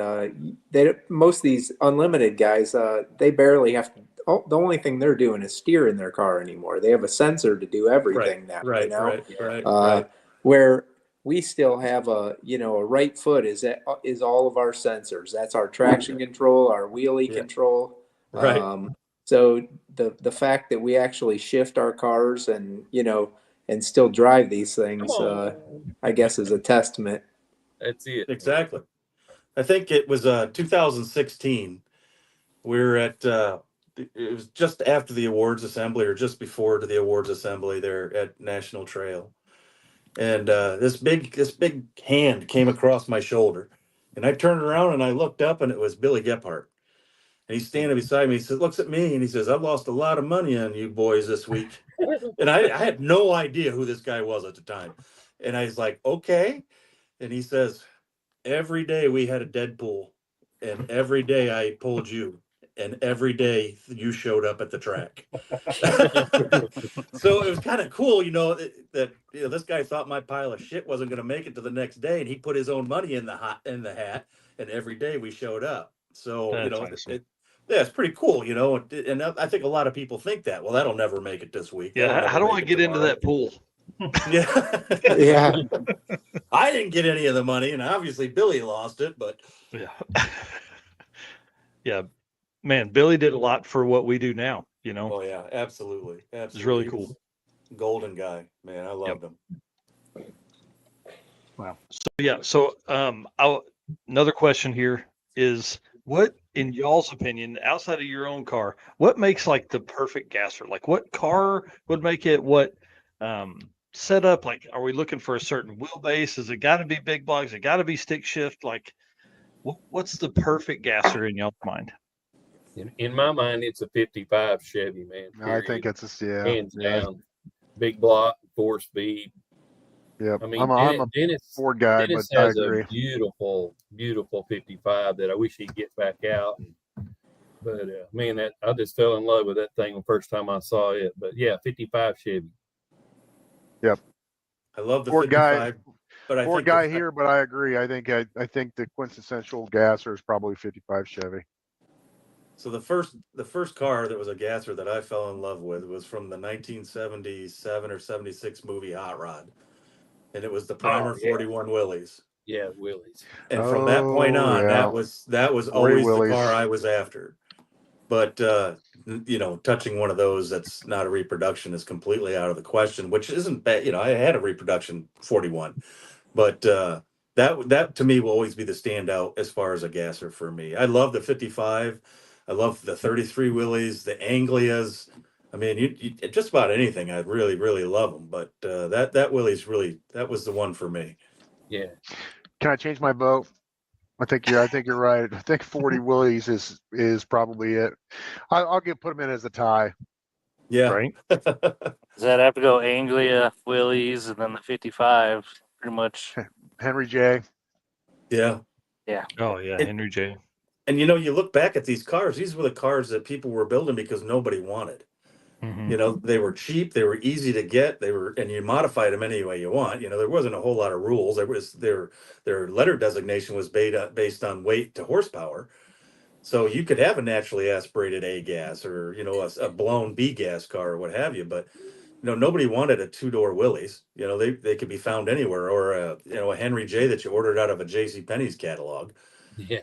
most of these unlimited guys, they barely have to. Oh, the only thing they're doing is steering their car anymore. They have a sensor to do everything now. right. Where we still have a right foot is all of our sensors. That's our traction control, our wheelie control. Right. So the fact that we actually shift our cars and still drive these things, I guess, is a testament. That's it. Exactly. I think it was 2016. We're at it was just after the awards assembly, or just before the awards assembly there at National Trail. And this big hand came across my shoulder, and I turned around and I looked up, and it was Billy Gephardt. And he's standing beside me. He says, looks at me, and he says, I've lost a lot of money on you boys this week. And I had no idea who this guy was at the time. And I was like, okay. And he says, every day we had a dead pool, and every day I pulled you, and every day you showed up at the track. So it was kind of cool, that this guy thought my pile of shit wasn't going to make it to the next day, and he put his own money in the hat, and every day we showed up. So it's pretty cool, and I think a lot of people think that, well, that'll never make it this week. Yeah, how do I get into that pool? Yeah. Yeah. I didn't get any of the money, and obviously Billy lost it, but yeah, man, Billy did a lot for what we do now, Oh yeah, absolutely. It's really cool. Golden guy, man. I loved him. Wow. So another question here is, what, in y'all's opinion, outside of your own car, what makes like the perfect gasser? Like, what car would make it? What setup? Like, are we looking for a certain wheelbase? Has it got to be big blocks? It got to be stick shift? Like, what's the perfect gasser in y'all's mind? In my mind, it's a 55 Chevy, man. I think it's hands down. Big block, 4-speed. Yeah, I mean, I'm a Dennis Ford guy, Dennis but I has agree. a beautiful 55 that I wish he'd get back out. But man, I just fell in love with that thing the first time I saw it. But yeah, 55 Chevy. Yep. I love the Ford 55. But Ford guy here, but I agree. I think the quintessential gasser is probably 55 Chevy. So the first car that was a gasser that I fell in love with was from the 1977 or 76 movie Hot Rod, and it was the Primer 41 Willys. Yeah, Willys. And from that point on, that was always Willys. the car I was after. But touching one of those that's not a reproduction is completely out of the question, which isn't bad. I had a reproduction 41, but that to me will always be the standout as far as a gasser for me. I love the 55. I love the 33 Willys, the Anglias. I mean, you just about anything. I really, really love them. But that Willys that was the one for me. Yeah. Can I change my vote? I think you're right. I think 40 Willys is probably it. I'll put them in as a tie. Yeah. Right. Does that have to go Anglia, Willys, and then the 55? Pretty much. Henry J. Yeah. Yeah. Oh yeah, Henry J. And you look back at these cars, these were the cars that people were building because nobody wanted. Mm-hmm. They were cheap, they were easy to get, and you modified them any way you want. There wasn't a whole lot of rules. There was their letter designation was based on weight to horsepower. So you could have a naturally aspirated A gas or, a blown B gas car or what have you, but nobody wanted a two-door Willys. They could be found anywhere, or a Henry J that you ordered out of a JCPenney's catalog. Yeah.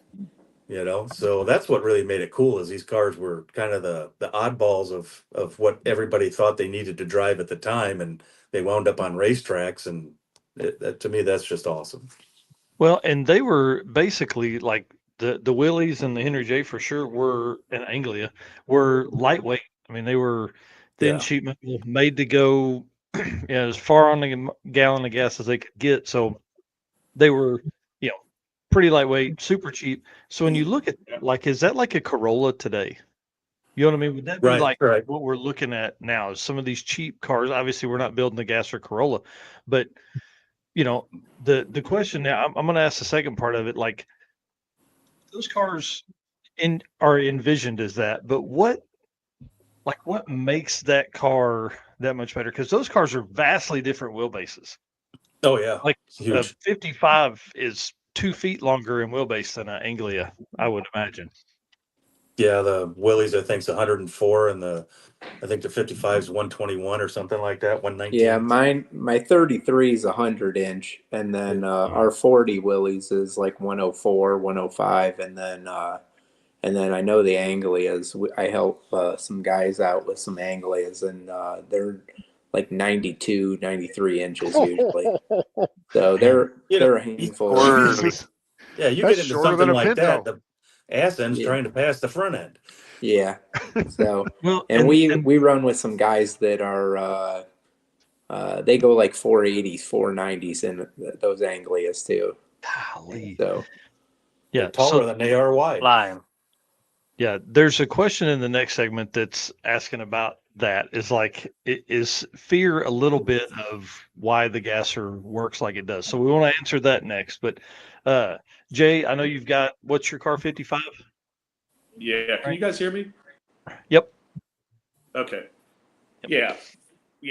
So that's what really made it cool, is these cars were kind of the oddballs of what everybody thought they needed to drive at the time, and they wound up on racetracks, and to me that's just awesome. Well, and they were basically like the Willies and the Henry J for sure were, and Anglia were lightweight. I mean, they were thin sheet metal, made to go as far on the gallon of gas as they could get. So they were, pretty lightweight, super cheap. So when you look at that, like, is that like a Corolla today? You know what I mean? Would that be what we're looking at now? Some of these cheap cars. Obviously, we're not building the GASSER Corolla, but the question now. I'm going to ask the second part of it. Like, those cars are envisioned as that, but what makes that car that much better? Because those cars are vastly different wheelbases. Oh yeah, like a 55 is 2 feet longer in wheelbase than an Anglia, I would imagine. Yeah, the Willys I think is 104, and I think the 55 is 121 or something like that. 119. Yeah, my 33 is 100-inch, and then our 40 Willys is like 104, 105, and then I know the Anglias. I help some guys out with some Anglias, and they're like 92, 93 inches usually. So they're a handful. Yeah, you get into something like that, the ass end's trying to pass the front end. Yeah. So we run with some guys that are they go like 480s, 490s in those Anglias too. Golly. So they're taller than they are wide. Flying. Yeah, there's a question in the next segment that's asking about that. Is like, is fear a little bit of why the GASSER works like it does? So we want to answer that next. But Jay, I know you've got, what's your car, 55? Yeah, can you guys hear me? Yep. Okay. Yeah,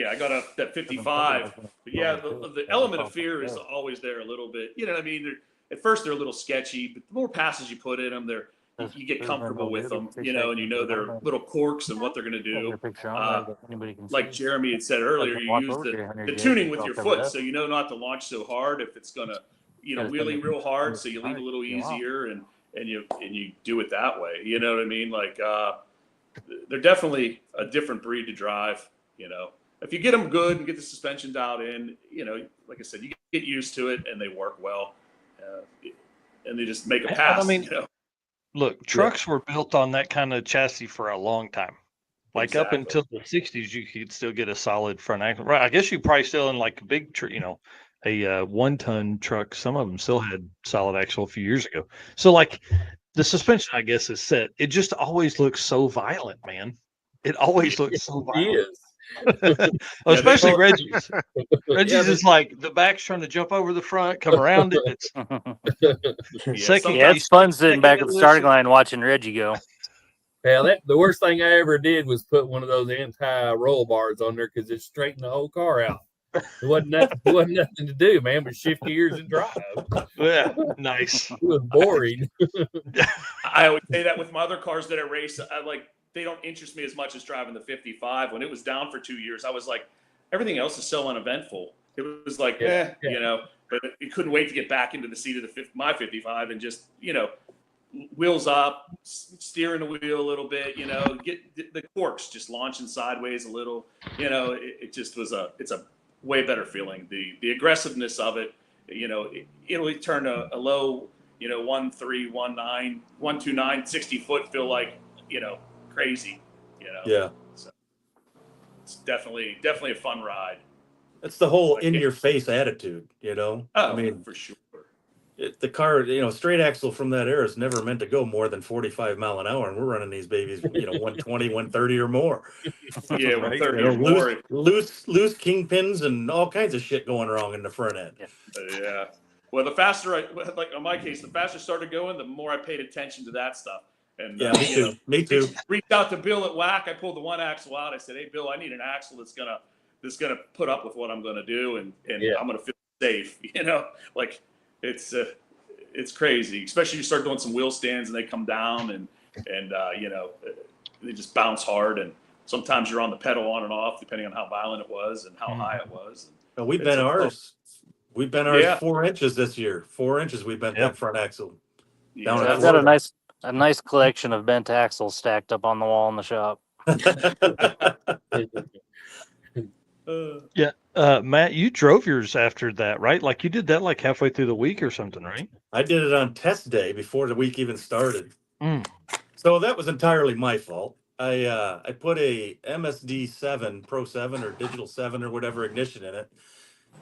I got that 55. But yeah, the element of fear is always there a little bit. You know what I mean? At first they're a little sketchy, but the more passes you put in them, you get comfortable with them, and they're little quirks and what they're going to do. Like Jeremy had said earlier, you use the tuning with your foot, so you know not to launch so hard if it's going to, wheelie real hard, so you leave a little easier, and you do it that way. You know what I mean? Like they're definitely a different breed to drive. If you get them good and get the suspension dialed in, like I said, you get used to it and they work well, and they just make a pass. I mean, look, trucks were built on that kind of chassis for a long time. Like up until the 60s, you could still get a solid front axle. Right? I guess you probably still in like a big, a 1-ton truck. Some of them still had solid axle a few years ago. So like the suspension, I guess, is set. It just always looks so violent, man. It always looks so violent. Especially Reggie's. Reggie's is like the back's trying to jump over the front, come around it. It's fun sitting back at the starting line watching Reggie go. Yeah, the worst thing I ever did was put one of those anti-roll bars on there because it straightened the whole car out. It wasn't nothing to do, man, but shift gears and drive. Yeah, nice. It was boring. I always say that with my other cars that I race. They don't interest me as much as driving the 55. When it was down for 2 years, I was like, everything else is so uneventful. It was like, but you couldn't wait to get back into the seat of my 55 and just, wheels up, steering the wheel a little bit, get the corks just launching sideways a little, it just was it's a way better feeling. The aggressiveness of it, it'll turn a low, 1.3, 1.9, 1.29, 60 foot feel like, crazy, Yeah. So it's definitely a fun ride. It's the whole in your face attitude, Oh, I mean, for sure. The car, straight axle from that era is never meant to go more than 45 mile an hour, and we're running these babies, 120, 130 or more. Yeah, 130 or more. Loose kingpins and all kinds of shit going wrong in the front end. Yeah. Well, the faster like in my case, the faster I started going, the more I paid attention to that stuff. And me too. Reached out to Bill at WAC. I pulled the one axle out. I said, "Hey, Bill, I need an axle that's gonna put up with what I'm gonna do, and I'm gonna feel safe." Like it's crazy. Especially you start doing some wheel stands and they come down and they just bounce hard, and sometimes you're on the pedal on and off depending on how violent it was and how high it was. We've been ours 4 inches this year. 4 inches we've bent that front axle. Yeah. I've got a nice collection of bent axles stacked up on the wall in the shop. Yeah. Matt, you drove yours after that, right? Like you did that like halfway through the week or something, right? I did it on test day before the week even started. Mm. So that was entirely my fault. I put a MSD 7 Pro 7 or Digital 7 or whatever ignition in it,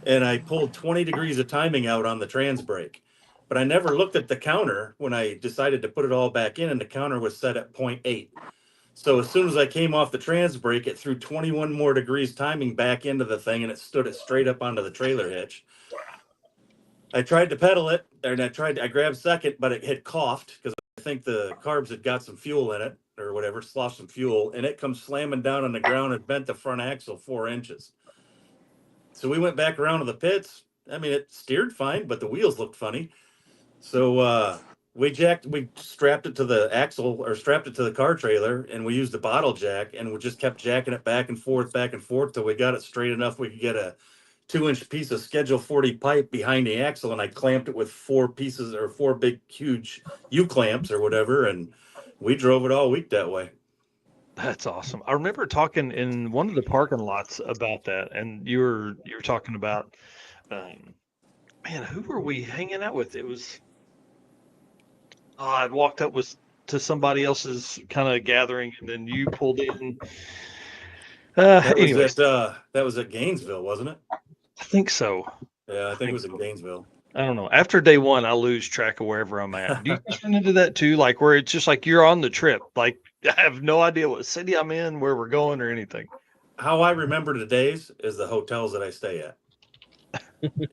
and I pulled 20 degrees of timing out on the trans brake. But I never looked at the counter when I decided to put it all back in, and the counter was set at 0.8. So as soon as I came off the trans brake, it threw 21 more degrees timing back into the thing, and it stood it straight up onto the trailer hitch. I tried to pedal it, and I grabbed second, but it had coughed because I think the carbs had got some fuel in it or whatever, sloshed some fuel, and it comes slamming down on the ground and bent the front axle 4 inches. So we went back around to the pits. I mean, it steered fine, but the wheels looked funny. So we strapped it to the axle or strapped it to the car trailer, and we used the bottle jack, and we just kept jacking it back and forth till we got it straight enough we could get a 2-inch piece of Schedule 40 pipe behind the axle, and I clamped it with 4 big, huge U-clamps or whatever, and we drove it all week that way. That's awesome. I remember talking in one of the parking lots about that, and you were talking about, man, who were we hanging out with? It was, I'd walked up to somebody else's kind of gathering, and then you pulled in. That was at Gainesville, wasn't it? I think so. Yeah, I think it was in Gainesville. I don't know. After day one, I lose track of wherever I'm at. Do you turn into that too? Like where it's just like you're on the trip. Like I have no idea what city I'm in, where we're going, or anything. How I remember the days is the hotels that I stay at.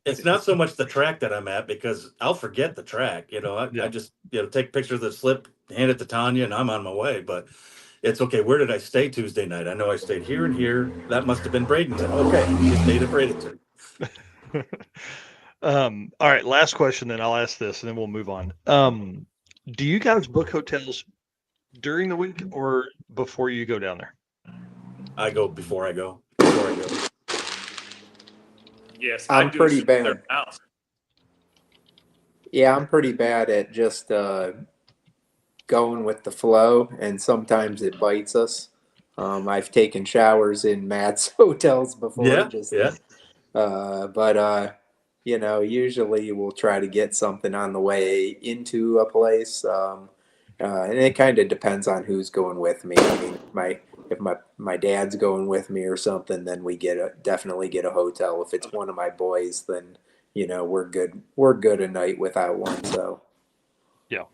It's not so much the track that I'm at because I'll forget the track. I just take pictures of the slip, hand it to Tanya, and I'm on my way. But it's okay. Where did I stay Tuesday night? I know I stayed here and here. That must have been Bradenton. Okay, you stayed at Bradenton. All right, last question, then I'll ask this, and then we'll move on. Do you guys book hotels during the week or before you go down there? I go before I go. Yes, I'm pretty bad. Yeah, I'm pretty bad at just going with the flow, and sometimes it bites us. I've taken showers in Matt's hotels before. Usually we'll try to get something on the way into a place. And it kind of depends on who's going with me. I mean, if my dad's going with me or something, then we definitely get a hotel. If it's one of my boys, then we're good a night without one. So yeah.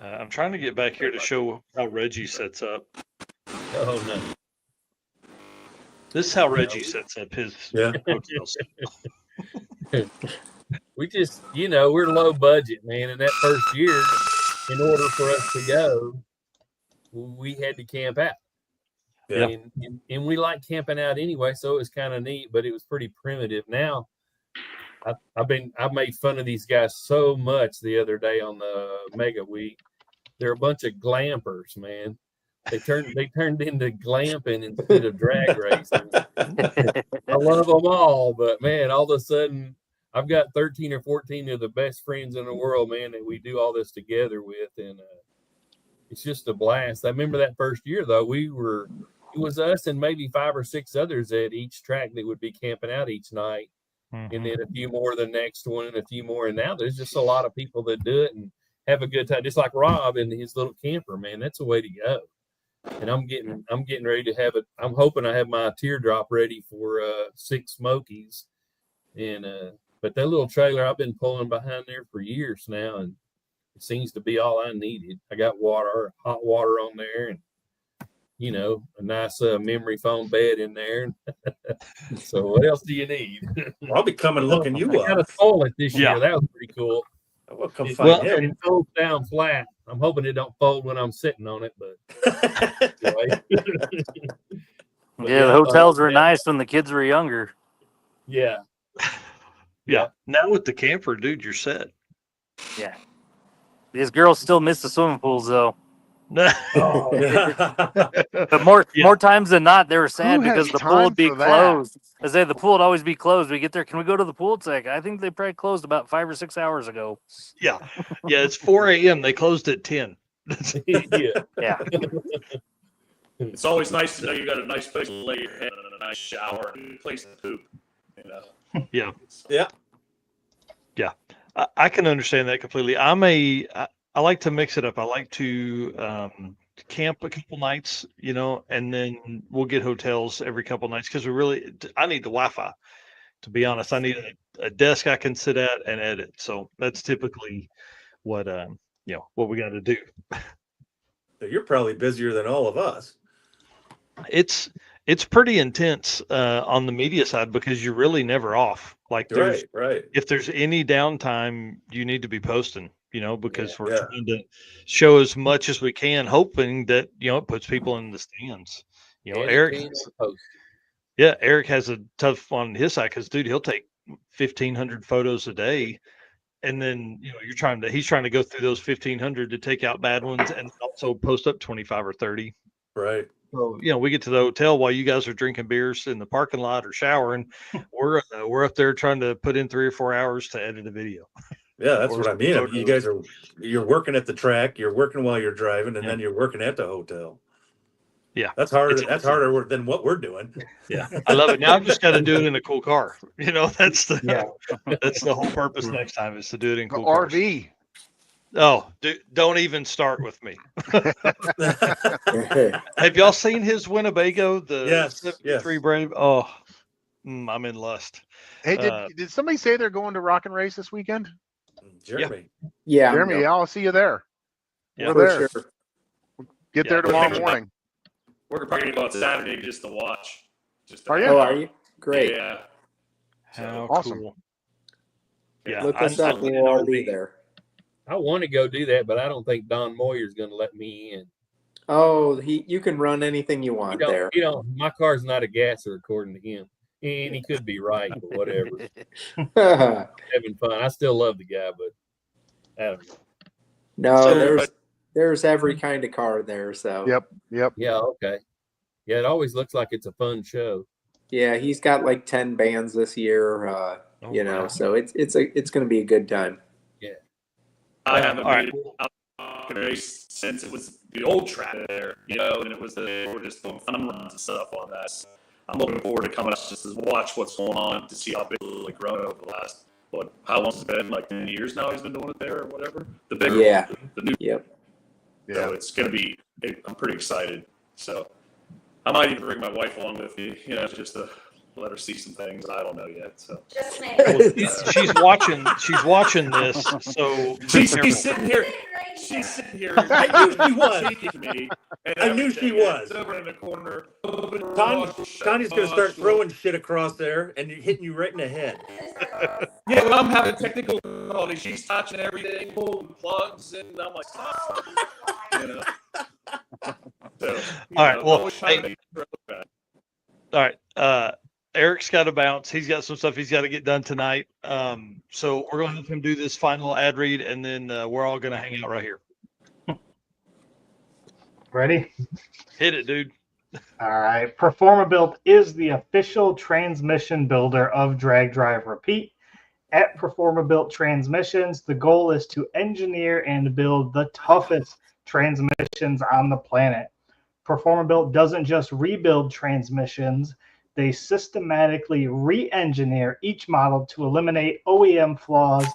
I'm trying to get back here to show how Reggie sets up. Oh no. This is how Reggie sets up his hotels. We just, we're low budget, man. And that first year, in order for us to go, we had to camp out. Yeah. And we like camping out anyway, so it was kind of neat, but it was pretty primitive. Now, I've made fun of these guys so much the other day on the Mega Week. They're a bunch of glampers, man. They turned into glamping instead of drag racing. I love them all, but man, all of a sudden I've got 13 or 14 of the best friends in the world, man, that we do all this together with, and it's just a blast. I remember that first year though, it was us and maybe 5 or 6 others at each track that would be camping out each night, and then a few more the next one, and a few more. And now there's just a lot of people that do it and have a good time, just like Rob and his little camper, man. That's the way to go. And I'm getting ready to have it. I'm hoping I have my teardrop ready for 6 Smokies, and but that little trailer I've been pulling behind there for years now, and it seems to be all I needed. I got hot water on there, and a nice memory foam bed in there. So what else do you need? I'll be coming looking you up. I got a toilet this year. That was pretty cool. We'll come find him. It folds down flat. I'm hoping it don't fold when I'm sitting on it, but the hotels were nice when the kids were younger. Yeah. Yeah. Now with the camper, dude, you're set. Yeah. These girls still miss the swimming pools though. But more times than not, they were sad because the pool would be closed. I say the pool would always be closed. We get there, can we go to the pool? It's like, I think they probably closed about 5 or 6 hours ago. Yeah. It's 4 a.m. They closed at 10. Yeah. It's always nice to know you got a nice place to lay your head and a nice shower and a place to poop. Yeah. Yeah. Yeah. I can understand that completely. I like to mix it up. I like to camp a couple nights, and then we'll get hotels every couple nights because I need the Wi-Fi. To be honest, I need a desk I can sit at and edit. So that's typically what what we got to do. So you're probably busier than all of us. It's pretty intense on the media side because you're really never off. Like Right. If there's any downtime, you need to be posting, because we're trying to show as much as we can, hoping that it puts people in the stands. Eric has a tough on his side because dude, he'll take 1,500 photos a day, and then he's trying to go through those 1,500 to take out bad ones and also post up 25 or 30. Right. So we get to the hotel while you guys are drinking beers in the parking lot or showering. We're up there trying to put in 3 or 4 hours to edit a video. Yeah, that's what I mean. You guys you're working at the track, you're working while you're driving, and then you're working at the hotel. Yeah, that's harder. That's harder than what we're doing. Yeah, I love it. Now I've just got to do it in a cool car. That's the whole purpose next time is to do it in cool cars. RV. Oh, don't even start with me. Have y'all seen his Winnebago? The 73 Brave? Oh, I'm in lust. Hey, did somebody say they're going to Rock and Race this weekend? Jeremy. Yeah. Jeremy, I'll see you there. Yeah, we're there. Sure. Get there tomorrow morning. We're probably going Saturday just to watch. Are you? Oh, are you? Great. Yeah. How awesome. Cool. Yeah. Look us up and we'll all be there. I want to go do that, but I don't think Don Moyer's going to let me in. Oh, you can run anything you want there. My car's not a gasser according to him. And he could be right, but whatever. Having fun. I still love the guy, but I don't know. No, there's every kind of car there. So Yep. Yeah, okay. Yeah, it always looks like it's a fun show. Yeah, he's got like 10 bands this year. Wow. So it's going to be a good time. Yeah. I haven't been out on a race since it was the old track there, and it was we're just doing fun runs and stuff on that. So I'm looking forward to coming up just to watch what's going on to see how big it's like grown over the last how long has it been? Like 10 years now he's been doing it there or whatever. The bigger the new. Yep. So it's gonna be. I'm pretty excited. So I might even bring my wife along with me, just to let her see some things. I don't know yet. So she's watching. She's watching this. So she's sitting here. She's sitting here. I knew she was. Me, I knew she was. Over in the corner. Connie's gonna start throwing shit across there and hitting you right in the head. Yeah, well, I'm having technical difficulty. She's touching everything, pulling plugs, and I'm like, stop. So, all right. Well, all right. Eric's got to bounce. He's got some stuff he's got to get done tonight. So we're going to have him do this final ad read, and then we're all going to hang out right here. Ready? Hit it, dude. All right. Performabuilt is the official transmission builder of Drag Drive Repeat. At Performabuilt Transmissions, the goal is to engineer and build the toughest transmissions on the planet. Performabuilt doesn't just rebuild transmissions. They systematically re-engineer each model to eliminate OEM flaws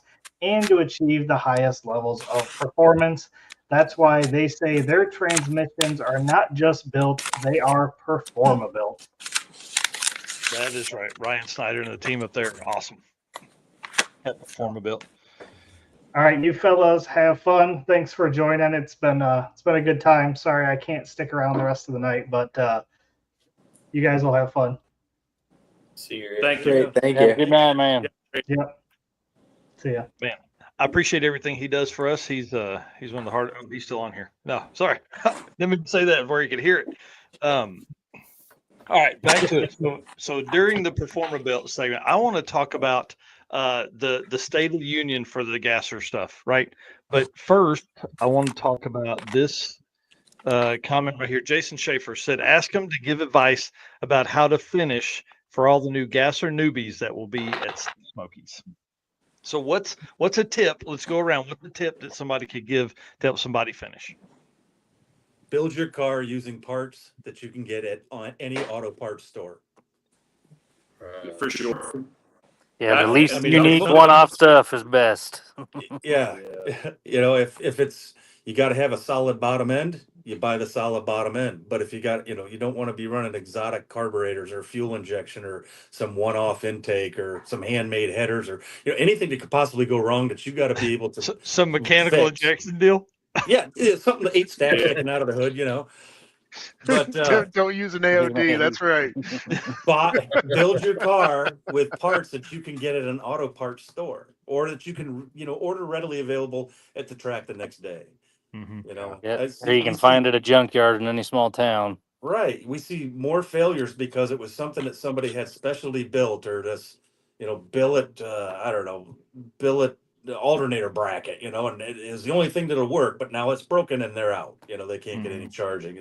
and to achieve the highest levels of performance. That's why they say their transmissions are not just built, they are Performabuilt. That is right. Ryan Snyder and the team up there are awesome. At Performabuilt. All right, you fellas have fun. Thanks for joining. It's been a good time. Sorry I can't stick around the rest of the night, but you guys will have fun. See you. Thank you. Thank you. Good night, man. Yep. See ya. Man, I appreciate everything he does for us. He's one of the hard. Oh, he's still on here. No, sorry. Let me say that before you could hear it. All right, back to it. So during the Performabuilt segment, I want to talk about the State of the Union for the GASSER stuff, right? But first, I want to talk about this comment right here. Jason Schaefer said, ask him to give advice about how to finish for all the new GASSER newbies that will be at Smokies. So what's a tip? Let's go around. What's the tip that somebody could give to help somebody finish? build your car using parts that you can get at on any auto parts store. For sure. Yeah, the That- least I mean, unique look- one-off stuff is best. Yeah. You know, if it's, you got to have a solid bottom end, you buy the solid bottom end. But if you got, you know, you don't want to be running exotic carburetors or fuel injection or some one-off intake or some handmade headers or, you know, anything that could possibly go wrong that you got to be able to Some mechanical fix. injection deal. Yeah, something that 8 stacks sticking out of the hood, you know. But don't use an AOD. That's right. build your car with parts that you can get at an auto parts store, or that you can, you know, order readily available at the track the next day. Mm-hmm. You know, Yeah, or you can find at a junkyard in any small town. Right. We see more failures because it was something that somebody had specially built, or this, you know, billet, I don't know, billet alternator bracket, you know, and it is the only thing that'll work, but now it's broken and they're out. You know, they can't get any charging.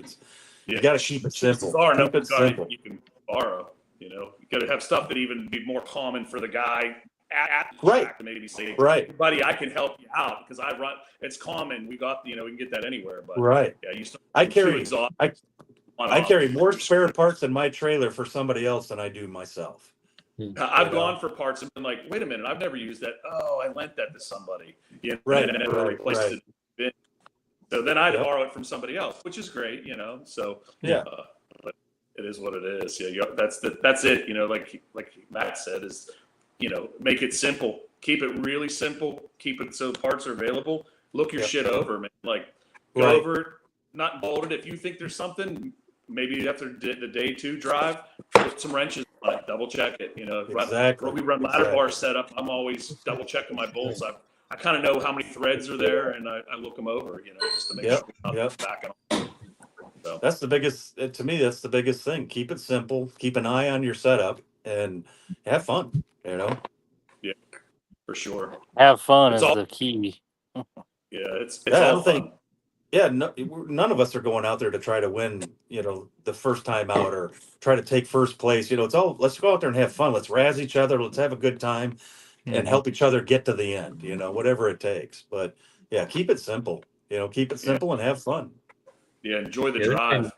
You got to keep it simple. Keep it simple. You can borrow, you know, you got to have stuff that even be more common for the guy at the track to maybe say, right, buddy, I can help you out because I run. It's common. We got, you know, we can get that anywhere. But right. yeah, you start I carry more spare parts in my trailer for somebody else than I do myself. I've gone for parts and been like, wait a minute, I've never used that. Oh, I lent that to somebody. Yeah, right. And I never replaced it. So then I'd borrow it from somebody else, which is great, you know. So but it is what it is. Yeah, that's it. You know, like Matt said, is, you know, make it simple. Keep it really simple. Keep it so parts are available. Look your shit over, man. Like go over it, not bolt it. If you think there's something, maybe after the day 2 drive, put some wrenches on it, double check it. You know, we run ladder bar setup. I'm always double checking my bolts. I kind of know how many threads are there, and I look them over, you know, just to make sure we're not backing off. So. That's the biggest, to me, that's the biggest thing. Keep it simple. Keep an eye on your setup and have fun, you know? Yeah, for sure. Have fun is the key. It's all fun. None of us are going out there to try to win, you know, the first time out or try to take first place. You know, it's all, let's go out there and have fun. Let's razz each other. Let's have a good time and help each other get to the end, you know, whatever it takes. But yeah, keep it simple, you know, keep it simple and have fun. Yeah. Enjoy the drive.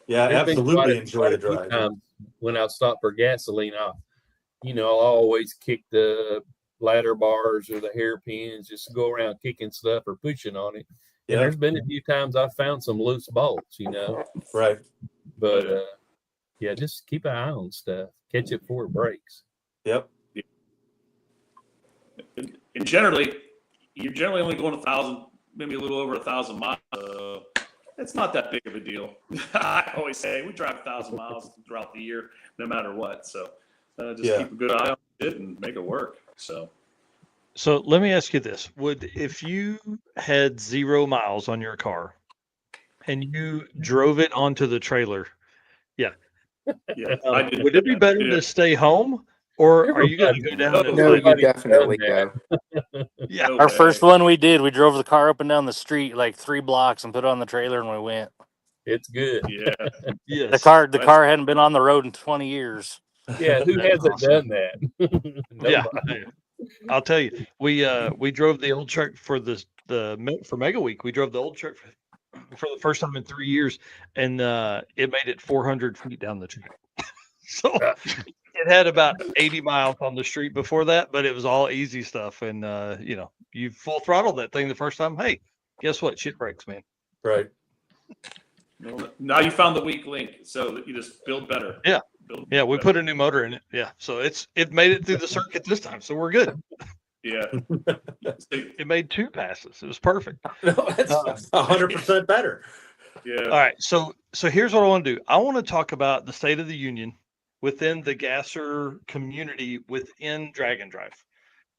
Yeah, absolutely enjoy the drive. When I stop for gasoline, I'll always kick the ladder bars or the hairpins, just go around kicking stuff or pushing on it. And there's been a few times I've found some loose bolts, you know. Right. But just keep an eye on stuff. Catch it before it breaks. Yep. And generally, you're generally only going 1,000, maybe a little over 1,000 miles. It's not that big of a deal. I always say we drive 1,000 miles throughout the year, no matter what. So just keep a good eye on it and make it work. So let me ask you this: if you had 0 miles on your car and you drove it onto the trailer, would it be better to stay home, or are you going to go down? No, you definitely go. Yeah, our first one we did, we drove the car up and down the street like 3 blocks and put it on the trailer and we went. It's good. Yeah. Yes. The car hadn't been on the road in 20 years. Yeah, who hasn't done that? Yeah, I'll tell you. We drove the old truck for for Mega Week. We drove the old truck for the first time in 3 years, and it made it 400 feet down the track. So it had about 80 miles on the street before that, but it was all easy stuff. And you full throttle that thing the first time. Hey, guess what? Shit breaks, man. Right. Now you found the weak link, so you just build better. Yeah. We put a new motor in it. Yeah. So it made it through the circuit this time. So we're good. Yeah. It made 2 passes. It was perfect. No, that's 100% better. Yeah. All right. So here's what I want to do. I want to talk about the State of the Union within the GASSER community within Drag and Drive,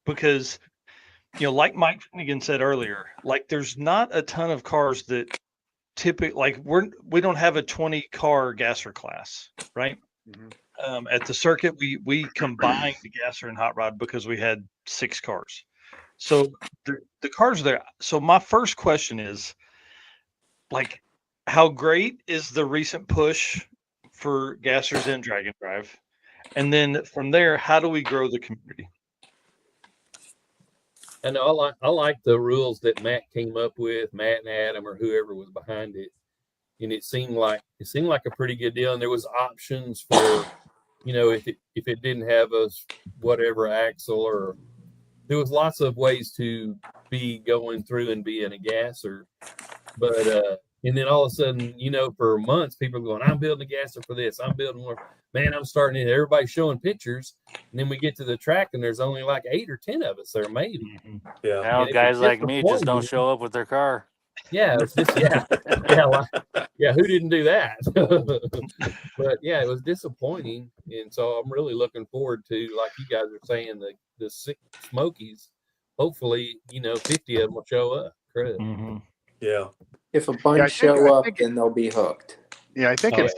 because, like Mike Finnegan said earlier, like there's not a ton of cars that typically, like we don't have a 20 car GASSER class, right? Mm-hmm. At the circuit, we combined the GASSER and Hot Rod because we had 6 cars. So the cars are there. So my first question is, like, how great is the recent push for GASSERs in Drag and Drive? And then from there, how do we grow the community? I know I like the rules that Matt came up with, Matt and Adam or whoever was behind it. And it seemed like a pretty good deal. And there was options for, if it didn't have a whatever axle, or there was lots of ways to be going through and being a gasser. But and then all of a sudden, for months, people are going, I'm building a gasser for this. I'm building one. Man, I'm starting it. Everybody's showing pictures. And then we get to the track and there's only like 8 or 10 of us there, maybe. Yeah. Now guys like me just don't show up with their car. Yeah, it's just, who didn't do that? But yeah, it was disappointing. And so I'm really looking forward to, like you guys are saying, the 6 Smokies. Hopefully, 50 of them will show up. Mm-hmm. Yeah. If a bunch show up, then they'll be hooked. Yeah, I think it's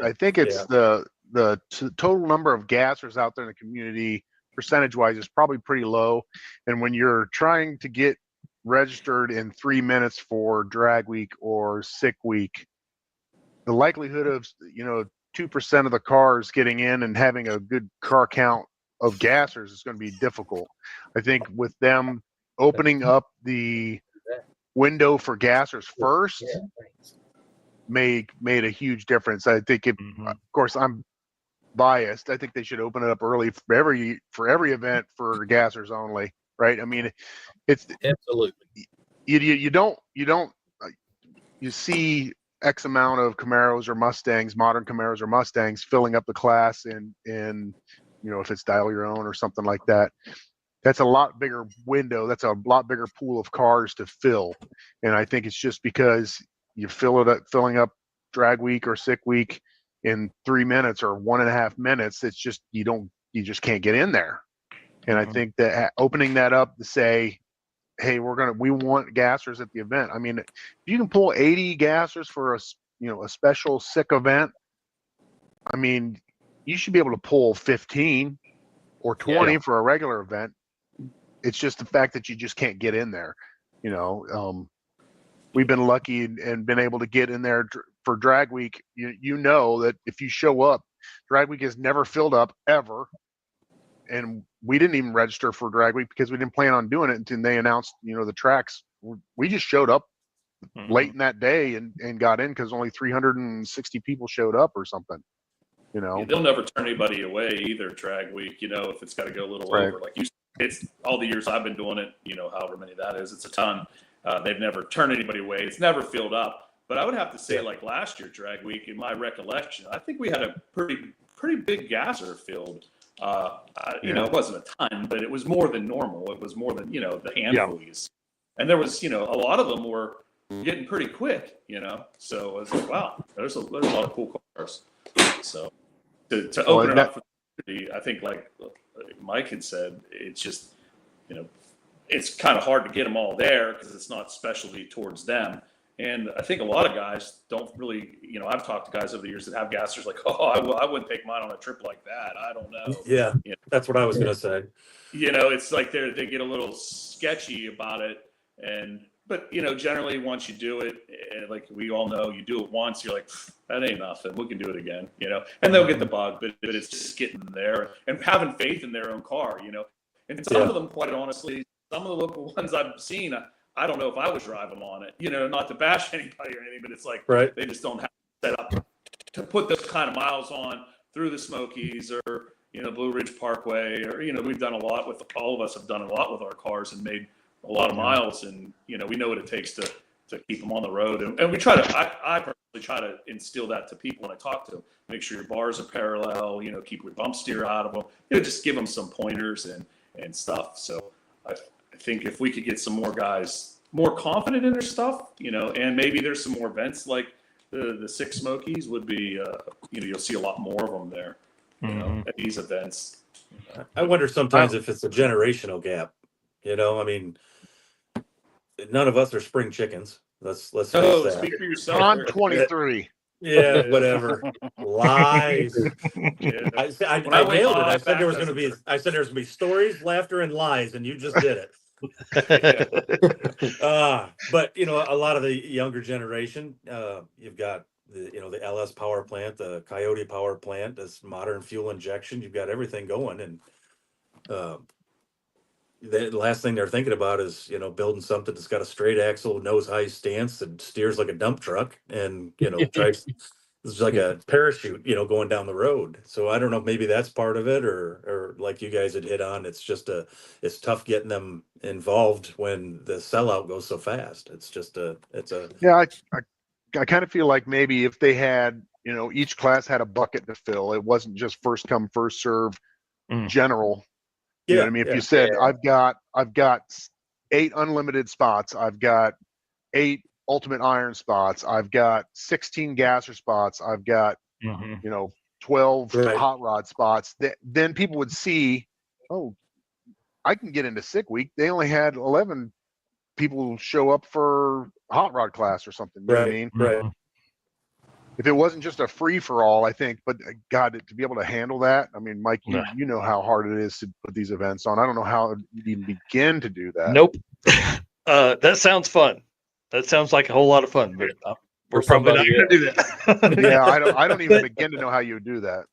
the total number of gassers out there in the community, percentage-wise, is probably pretty low. And when you're trying to get registered in 3 minutes for drag week or sick week, the likelihood of 2% of the cars getting in and having a good car count of gassers is going to be difficult. I think with them opening up the window for gassers first made a huge difference. I think of course I'm biased. I think they should open it up early for every event for gassers only, right? I mean, it's absolutely you see X amount of Camaros or Mustangs, modern Camaros or Mustangs filling up the class in if it's dial your own or something like that. That's a lot bigger window. That's a lot bigger pool of cars to fill. And I think it's just because you filling up drag week or sick week in 3 minutes or 1.5 minutes. It's just, you just can't get in there. And I think that opening that up to say, hey, we want gassers at the event. I mean, if you can pull 80 gassers for a special sick event, I mean, you should be able to pull 15 or 20 for a regular event. It's just the fact that you just can't get in there. We've been lucky and been able to get in there for drag week. You know that if you show up, drag week is never filled up ever. And we didn't even register for drag week because we didn't plan on doing it until they announced, the tracks. We just showed up late in that day and got in because only 360 people showed up or something. They'll never turn anybody away either. Drag week, if it's got to go a little over, like you said, it's all the years I've been doing it, however many that is, it's a ton. They've never turned anybody away. It's never filled up. But I would have to say, like last year drag week, in my recollection, I think we had a pretty big gasser filled. It wasn't a ton, but it was more than normal. It was more than, the handfuls. And there was, a lot of them were getting pretty quick, So I was like, wow, there's a lot of cool cars. So to open it up for the community, I think like Mike had said, it's just, it's kind of hard to get them all there because it's not specialty towards them. And I think a lot of guys don't really, I've talked to guys over the years that have gassers like, I wouldn't take mine on a trip like that. I don't know. Yeah, that's what I was going to say. It's like they get a little sketchy about it. But generally once you do it, like we all know, you do it once, you're like, that ain't nothing. We can do it again, and they'll get the bug, but it's just getting there and having faith in their own car, And some of them, quite honestly, some of the local ones I've seen, I don't know if I was driving on it, not to bash anybody or anything, but it's like they just don't have set up to put those kind of miles on through the Smokies or, Blue Ridge Parkway, or, we've done a lot with, all of us have done a lot with our cars and made a lot of miles, and, we know what it takes to keep them on the road. And we try to, I personally try to instill that to people when I talk to them, make sure your bars are parallel, keep your bump steer out of them, just give them some pointers and stuff. So I think if we could get some more guys more confident in their stuff, and maybe there's some more events like the 6 Smokies would be, you'll see a lot more of them there, at these events. I wonder sometimes if it's a generational gap. I mean, none of us are spring chickens. Let's face that. Speak for yourself. I'm 23. Yeah, whatever. Lies. I nailed it. I said there was going to be stories, laughter, and lies, and you just did it. But a lot of the younger generation, you've got the LS power plant, the Coyote power plant, this modern fuel injection. You've got everything going, and the last thing they're thinking about is, building something that's got a straight axle, nose high stance, and steers like a dump truck, and drives. It's like a parachute, going down the road. So I don't know if maybe that's part of it, or like you guys had hit on, it's it's tough getting them involved when the sellout goes so fast. Yeah, I kind of feel like maybe if they had, each class had a bucket to fill, it wasn't just first come, first serve general. You know what I mean? If you said, I've got 8 unlimited spots, I've got 8 ultimate iron spots, I've got 16 gasser spots, I've got 12 hot rod spots, then people would see, oh, I can get into sick week. They only had 11 people show up for hot rod class or something. You know what I mean? Right. If it wasn't just a free for all, I think, but God, to be able to handle that, I mean, Mike, you know how hard it is to put these events on. I don't know how you'd even begin to do that. Nope. That sounds fun. That sounds like a whole lot of fun, but we're probably not going to do that. Yeah, I don't even begin to know how you would do that.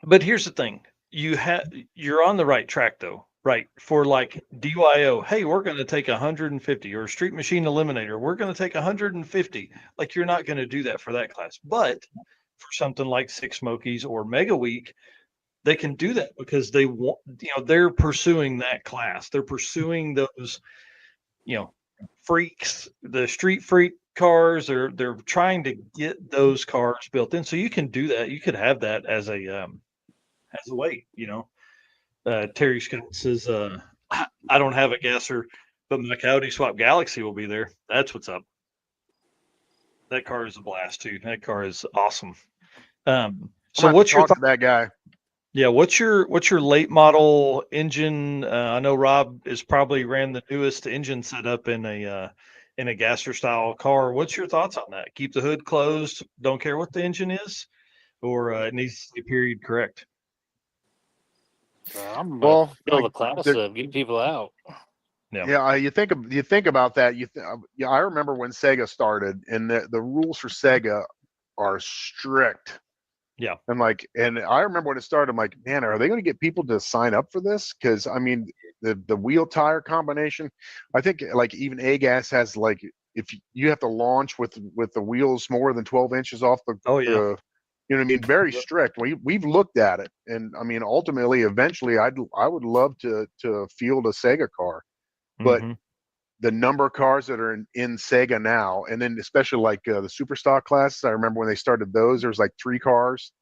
But here's the thing: you're on the right track, though. Right, for like DYO, hey, we're going to take 150, or Street Machine Eliminator, we're going to take 150. Like, you're not going to do that for that class. But for something like Six Smokies or Mega Week, they can do that because they want, they're pursuing that class. They're pursuing those, freaks, the street freak cars. They're trying to get those cars built in. So you can do that. You could have that as a weight, Terry Scott says, I don't have a gasser, but my Coyote Swap Galaxy will be there. That's what's up. That car is a blast too. That car is awesome. So what's your that guy? Yeah, what's your late model engine? I know Rob is probably ran the newest engine setup in a gasser style car. What's your thoughts on that? Keep the hood closed, don't care what the engine is, or it needs to be period correct? I'm well, fill the class up, get people out. Yeah, you think about that. I remember when Sega started, and the rules for Sega are strict. Yeah, and I remember when it started, I'm like, man, are they going to get people to sign up for this? Because I mean, the wheel tire combination, I think like even AGAS has like, if you have to launch with the wheels more than 12 inches off the you know what I mean, very strict. We've looked at it, and I mean, ultimately, eventually, I would love to field a Sega car, but the number of cars that are in Sega now, and then especially like the Superstock classes, I remember when they started those, there was like 3 cars.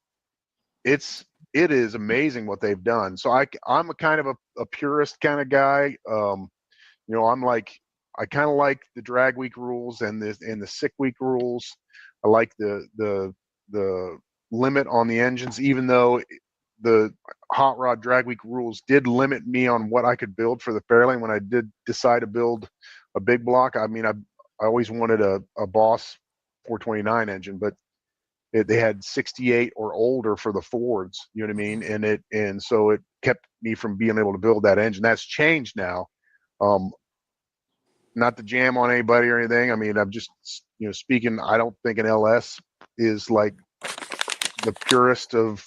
It is amazing what they've done. So I'm a kind of a purist kind of guy. I'm like, I kind of like the drag week rules and the sick week rules. I like the limit on the engines, even though the hot rod drag week rules did limit me on what I could build for the Fairlane when I did decide to build a big block. I mean, I always wanted a Boss 429 engine, but they had 68 or older for the Fords, you know what I mean? And so it kept me from being able to build that engine. That's changed now. Not to jam on anybody or anything. I mean, I'm just, speaking, I don't think an LS is like the purest of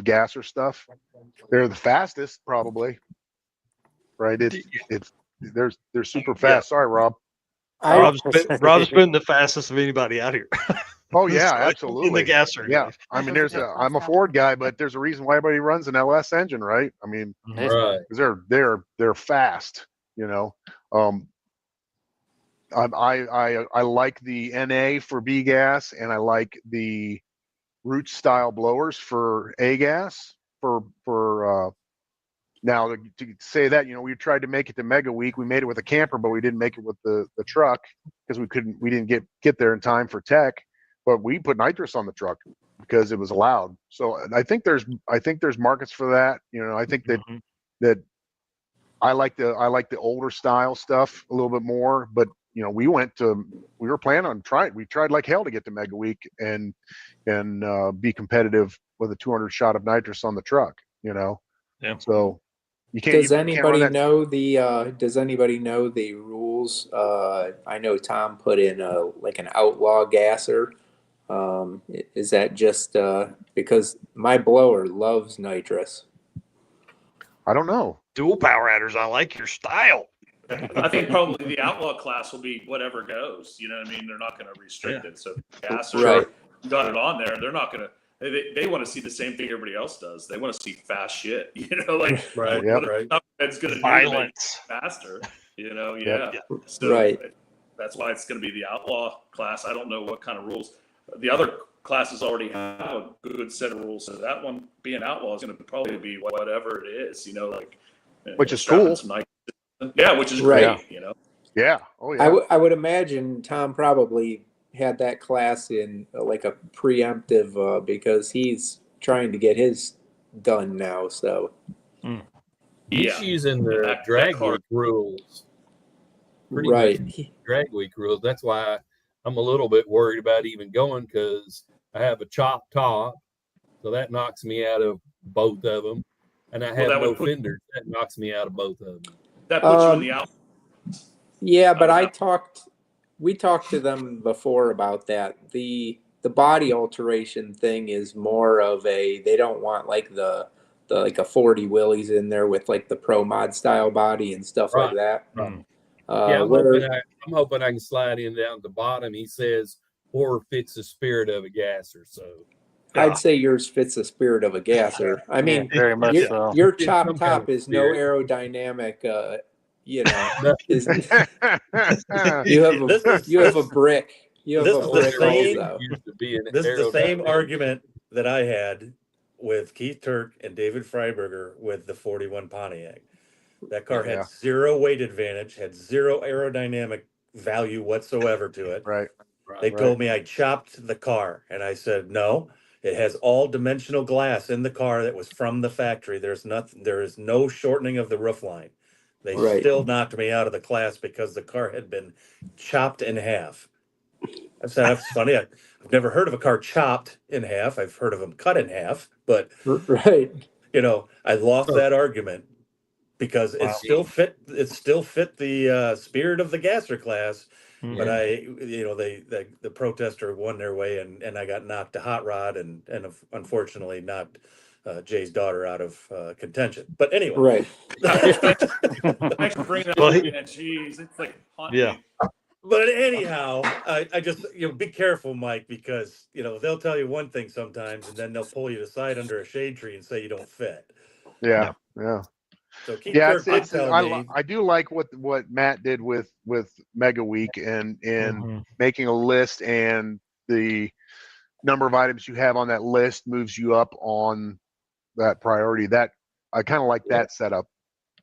gasser stuff. They're the fastest, probably. Right? They're super fast. Sorry, Rob. Rob's been the fastest of anybody out here. Oh yeah, absolutely. In the gasser. Yeah. I mean, I'm a Ford guy, but there's a reason why everybody runs an LS engine, right? I mean, because they're fast, I like the NA for B gas, and I like the root style blowers for A gas for now to say that, we tried to make it to Mega Week. We made it with a camper, but we didn't make it with the truck because we didn't get there in time for tech, but we put nitrous on the truck because it was allowed. So I think there's markets for that. I think that I like the older style stuff a little bit more, but we were planning on we tried like hell to get to Mega Week and be competitive with a 200 shot of nitrous on the truck, Yeah. So you can't. Does anybody know the rules? I know Tom put in like an outlaw gasser. Is that just because my blower loves nitrous? I don't know. dual power adders. I like your style. I think probably the outlaw class will be whatever goes. You know what I mean? They're not going to restrict it. So GASSER got it on there. They're not going to. They want to see the same thing everybody else does. They want to see fast shit. You know, like it's going to violence faster. You know, So that's why it's going to be the outlaw class. I don't know what kind of rules. The other classes already have a good set of rules. So that one being outlaw is going to probably be whatever it is. You know, like which is cool. Yeah, which is great. You know. Yeah. Oh yeah. I would imagine Tom probably had that class in like a preemptive because he's trying to get his done now. So he's using the drag week rules. Pretty much drag week rules. That's why I'm a little bit worried about even going, because I have a chopped top, so that knocks me out of both of them, and I have no fenders. That knocks me out of both of them. That puts you in the out. Yeah, but we talked to them before about that. The body alteration thing is more of they don't want like the like a 40 Willys in there with like the pro mod style body and stuff like that. I'm hoping I can slide in down at the bottom. He says horror fits the spirit of a gasser, so I'd say yours fits the spirit of a gasser. I mean, very much so. Your chop top is no aerodynamic. You know, you have a brick. You have a brick also. This is the same argument that I had with Keith Turk and David Freiberger with the 41 Pontiac. That car had zero weight advantage, had zero aerodynamic value whatsoever to it. They told me I chopped the car, and I said no. It has all dimensional glass in the car that was from the factory. There is no shortening of the roof line. They still knocked me out of the class because the car had been chopped in half. I said, that's funny. I've never heard of a car chopped in half. I've heard of them cut in half, but you know, I lost that argument because it still fit. It still fit the spirit of the gasser class. But the protester won their way, and I got knocked to hot rod, and unfortunately knocked Jay's daughter out of contention. But anyway, thanks for bringing that up. Jeez, it's like me. But anyhow, I just be careful, Mike, because they'll tell you one thing sometimes, and then they'll pull you aside under a shade tree and say you don't fit. Yeah. So I do like what Matt did with Mega Week and making a list, and the number of items you have on that list moves you up on that priority. That I kind of like that setup.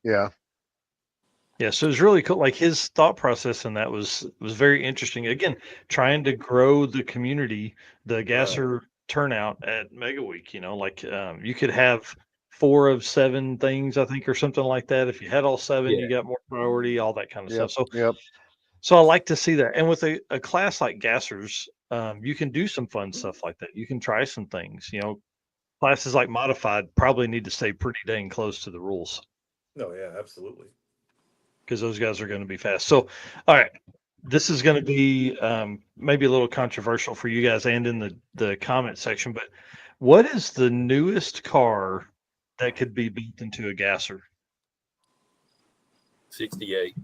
Yeah, so it was really cool. Like his thought process in that was very interesting. Again, trying to grow the community, the gasser turnout at Mega Week. You could have 4 of 7 things, I think, or something like that. If you had all 7, you got more priority, all that kind of stuff. So I like to see that. And with a class like Gassers, you can do some fun stuff like that. You can try some things. Classes like Modified probably need to stay pretty dang close to the rules. Oh yeah, absolutely. Because those guys are going to be fast. So, all right, this is going to be maybe a little controversial for you guys and in the comment section, but what is the newest car that could be built into a gasser? 68.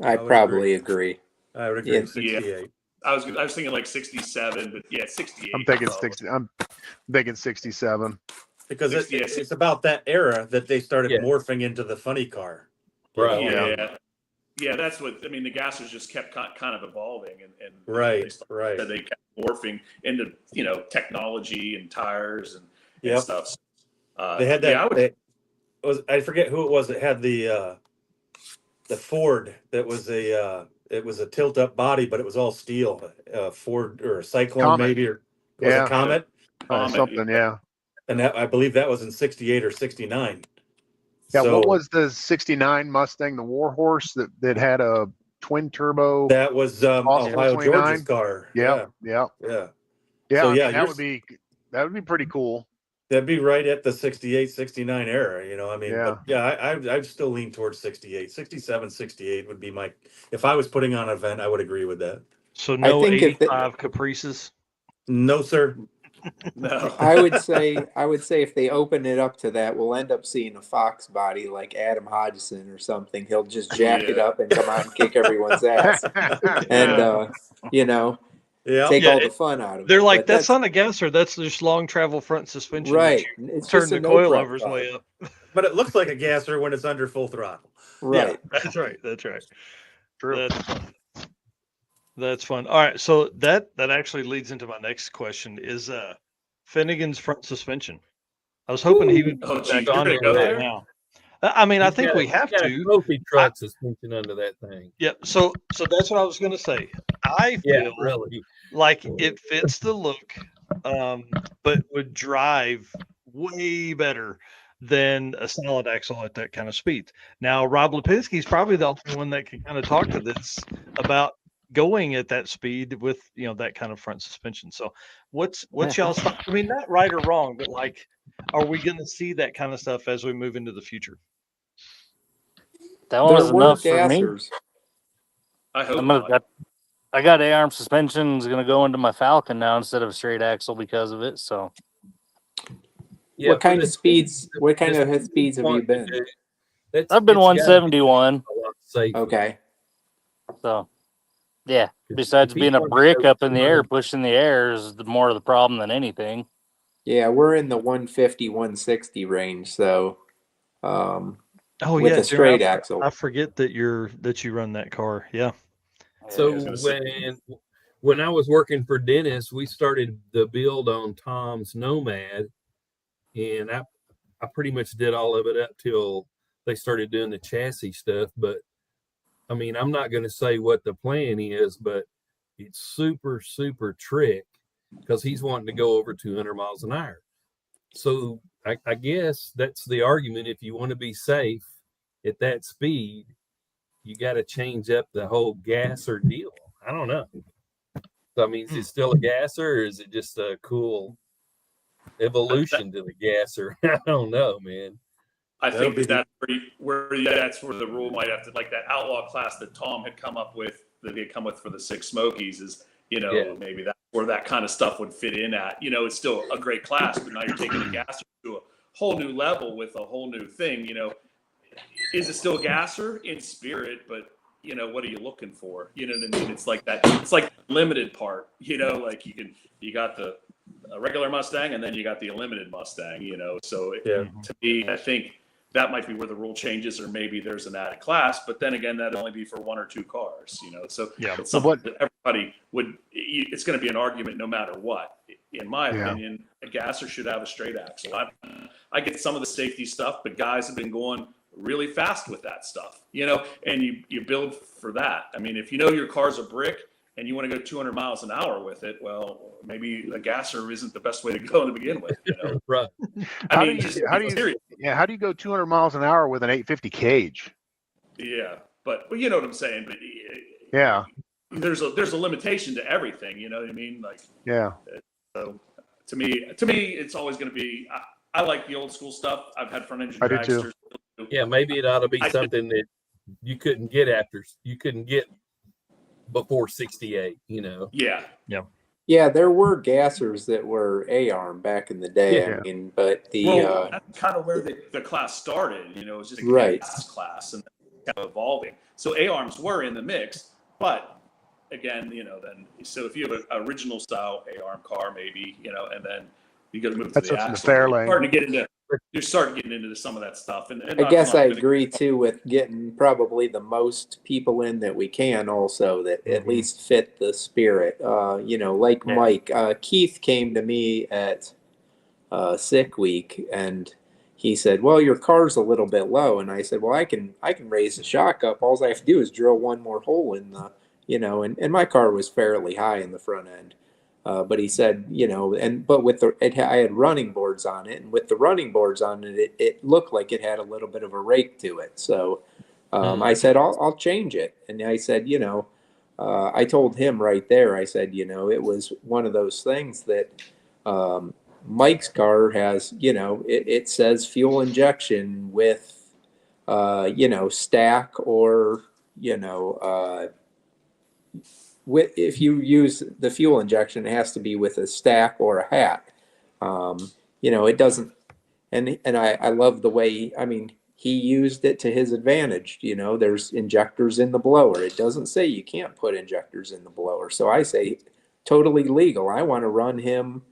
I probably agree. I would agree. 68. Yeah. I was thinking like 67, but 68. I'm thinking 60. I'm thinking 67. Because it's about that era that they started morphing into the funny car. Right. Yeah, that's what the gassers just kept kind of evolving, and they kept morphing into technology and tires and stuff. They had that. I forget who it was that had the Ford that was it was a tilt up body, but it was all steel. Ford or a Cyclone Comet. Maybe, or was it Comet? Something, And that, I believe that was in 68 or 69. Yeah, what was the 69 Mustang, the Warhorse that had a twin turbo? That was Ohio George's car. Yeah. So, that would be pretty cool. That'd be right at the 68, 69 era, But I'd still lean towards 68. 67, 68 would be my, if I was putting on an event, I would agree with that. So no 85 Caprices? No, sir. No. I would say if they open it up to that, we'll end up seeing a Fox body like Adam Hodgson or something. He'll just jack it up and come out and kick everyone's ass, and take all the fun out of it. They're like, that's not a gasser. That's just long travel front suspension. Right. It's turn just the a no-prep coilovers car. way up. But it looks like a gasser when it's under full throttle. Right. Yeah, that's right. That's right. True. That's fun. All right. So that actually leads into my next question is Finnegan's front suspension. I was hoping he would Oh, back geez, on you're here gonna go right there? now. I mean, I He's think got we a- have he's got to. a trophy truck suspension under that thing. Yeah. So that's what I was going to say. I feel really. like it fits the look, but would drive way better than a solid axle at that kind of speed. Now, Rob Lepenske is probably the only one that can kind of talk to this about going at that speed with that kind of front suspension. So, what's y'all's thoughts? I mean, not right or wrong, but like, are we going to see that kind of stuff as we move into the future? That one was enough for me. I hope not. I got A-arm suspension. Is going to go into my Falcon now instead of a straight axle because of it. So, what kind of speeds? What kind of speeds have you been? I've been 171. Okay. So, yeah. Besides being a brick up in the air, pushing the air is more of the problem than anything. Yeah, we're in the 150, 160 range. So, with a straight axle. I forget that you run that car. Yeah. So when I was working for Dennis, we started the build on Tom's Nomad, and I pretty much did all of it up till they started doing the chassis stuff. But I mean, I'm not going to say what the plan is, but it's super, super trick because he's wanting to go over 200 miles an hour. So I guess that's the argument. If you want to be safe at that speed, you got to change up the whole gasser deal. I don't know. So, I mean, is it still a gasser, or is it just a cool evolution to the gasser? I don't know, man. I think that's where the rule might have to, like that outlaw class that Tom had come up with, that he had come with for the Six Smokies, is maybe that's where that kind of stuff would fit in at. It's still a great class, but now you're taking a gasser to a whole new level with a whole new thing. Is it still a gasser in spirit? But what are you looking for? You know what I mean? It's like that. It's like the limited part. Like you got the regular Mustang, and then you got the limited Mustang. So to me, I think that might be where the rule changes, or maybe there's an added class. But then again, that'd only be for one or two cars. So it's something that everybody would. It's going to be an argument no matter what. In my opinion, a gasser should have a straight axle. I get some of the safety stuff, but guys have been going really fast with that stuff, and you build for that. I mean, if your car's a brick and you want to go 200 miles an hour with it, well, maybe a gasser isn't the best way to go to begin with. Right. How do you go 200 miles an hour with an 850 cage? Yeah, but you know what I'm saying. But yeah, there's a limitation to everything. You know what I mean? Like, yeah. So to me, it's always going to be. I like the old school stuff. I've had front engine dragsters. Yeah, maybe it ought to be something that you couldn't get before 68, Yeah, there were gassers that were A-arm back in the day. I mean, but that's kind of where the class started. It was just a gas class and kind of evolving. So A-arms were in the mix, but again, so if you have an original style A-arm car, maybe, and then you got to move to the axle. You're starting getting into some of that stuff. And I guess I agree too with getting probably the most people in that we can also that at least fit the spirit. Like Mike, Keith came to me at sick week and he said, well, your car's a little bit low. And I said, well, I can raise the shock up. All I have to do is drill one more hole in the, and my car was fairly high in the front end. But he said, but with I had running boards on it, and with the running boards on it, it looked like it had a little bit of a rake to it. So I said, I'll change it. And I said, I told him right there, I said, it was one of those things that Mike's car has, it says fuel injection with, stack or, if you use the fuel injection, it has to be with a stack or a hat. It doesn't. And I love the way he used it to his advantage. There's injectors in the blower. It doesn't say you can't put injectors in the blower. So I say totally legal. I want to run him.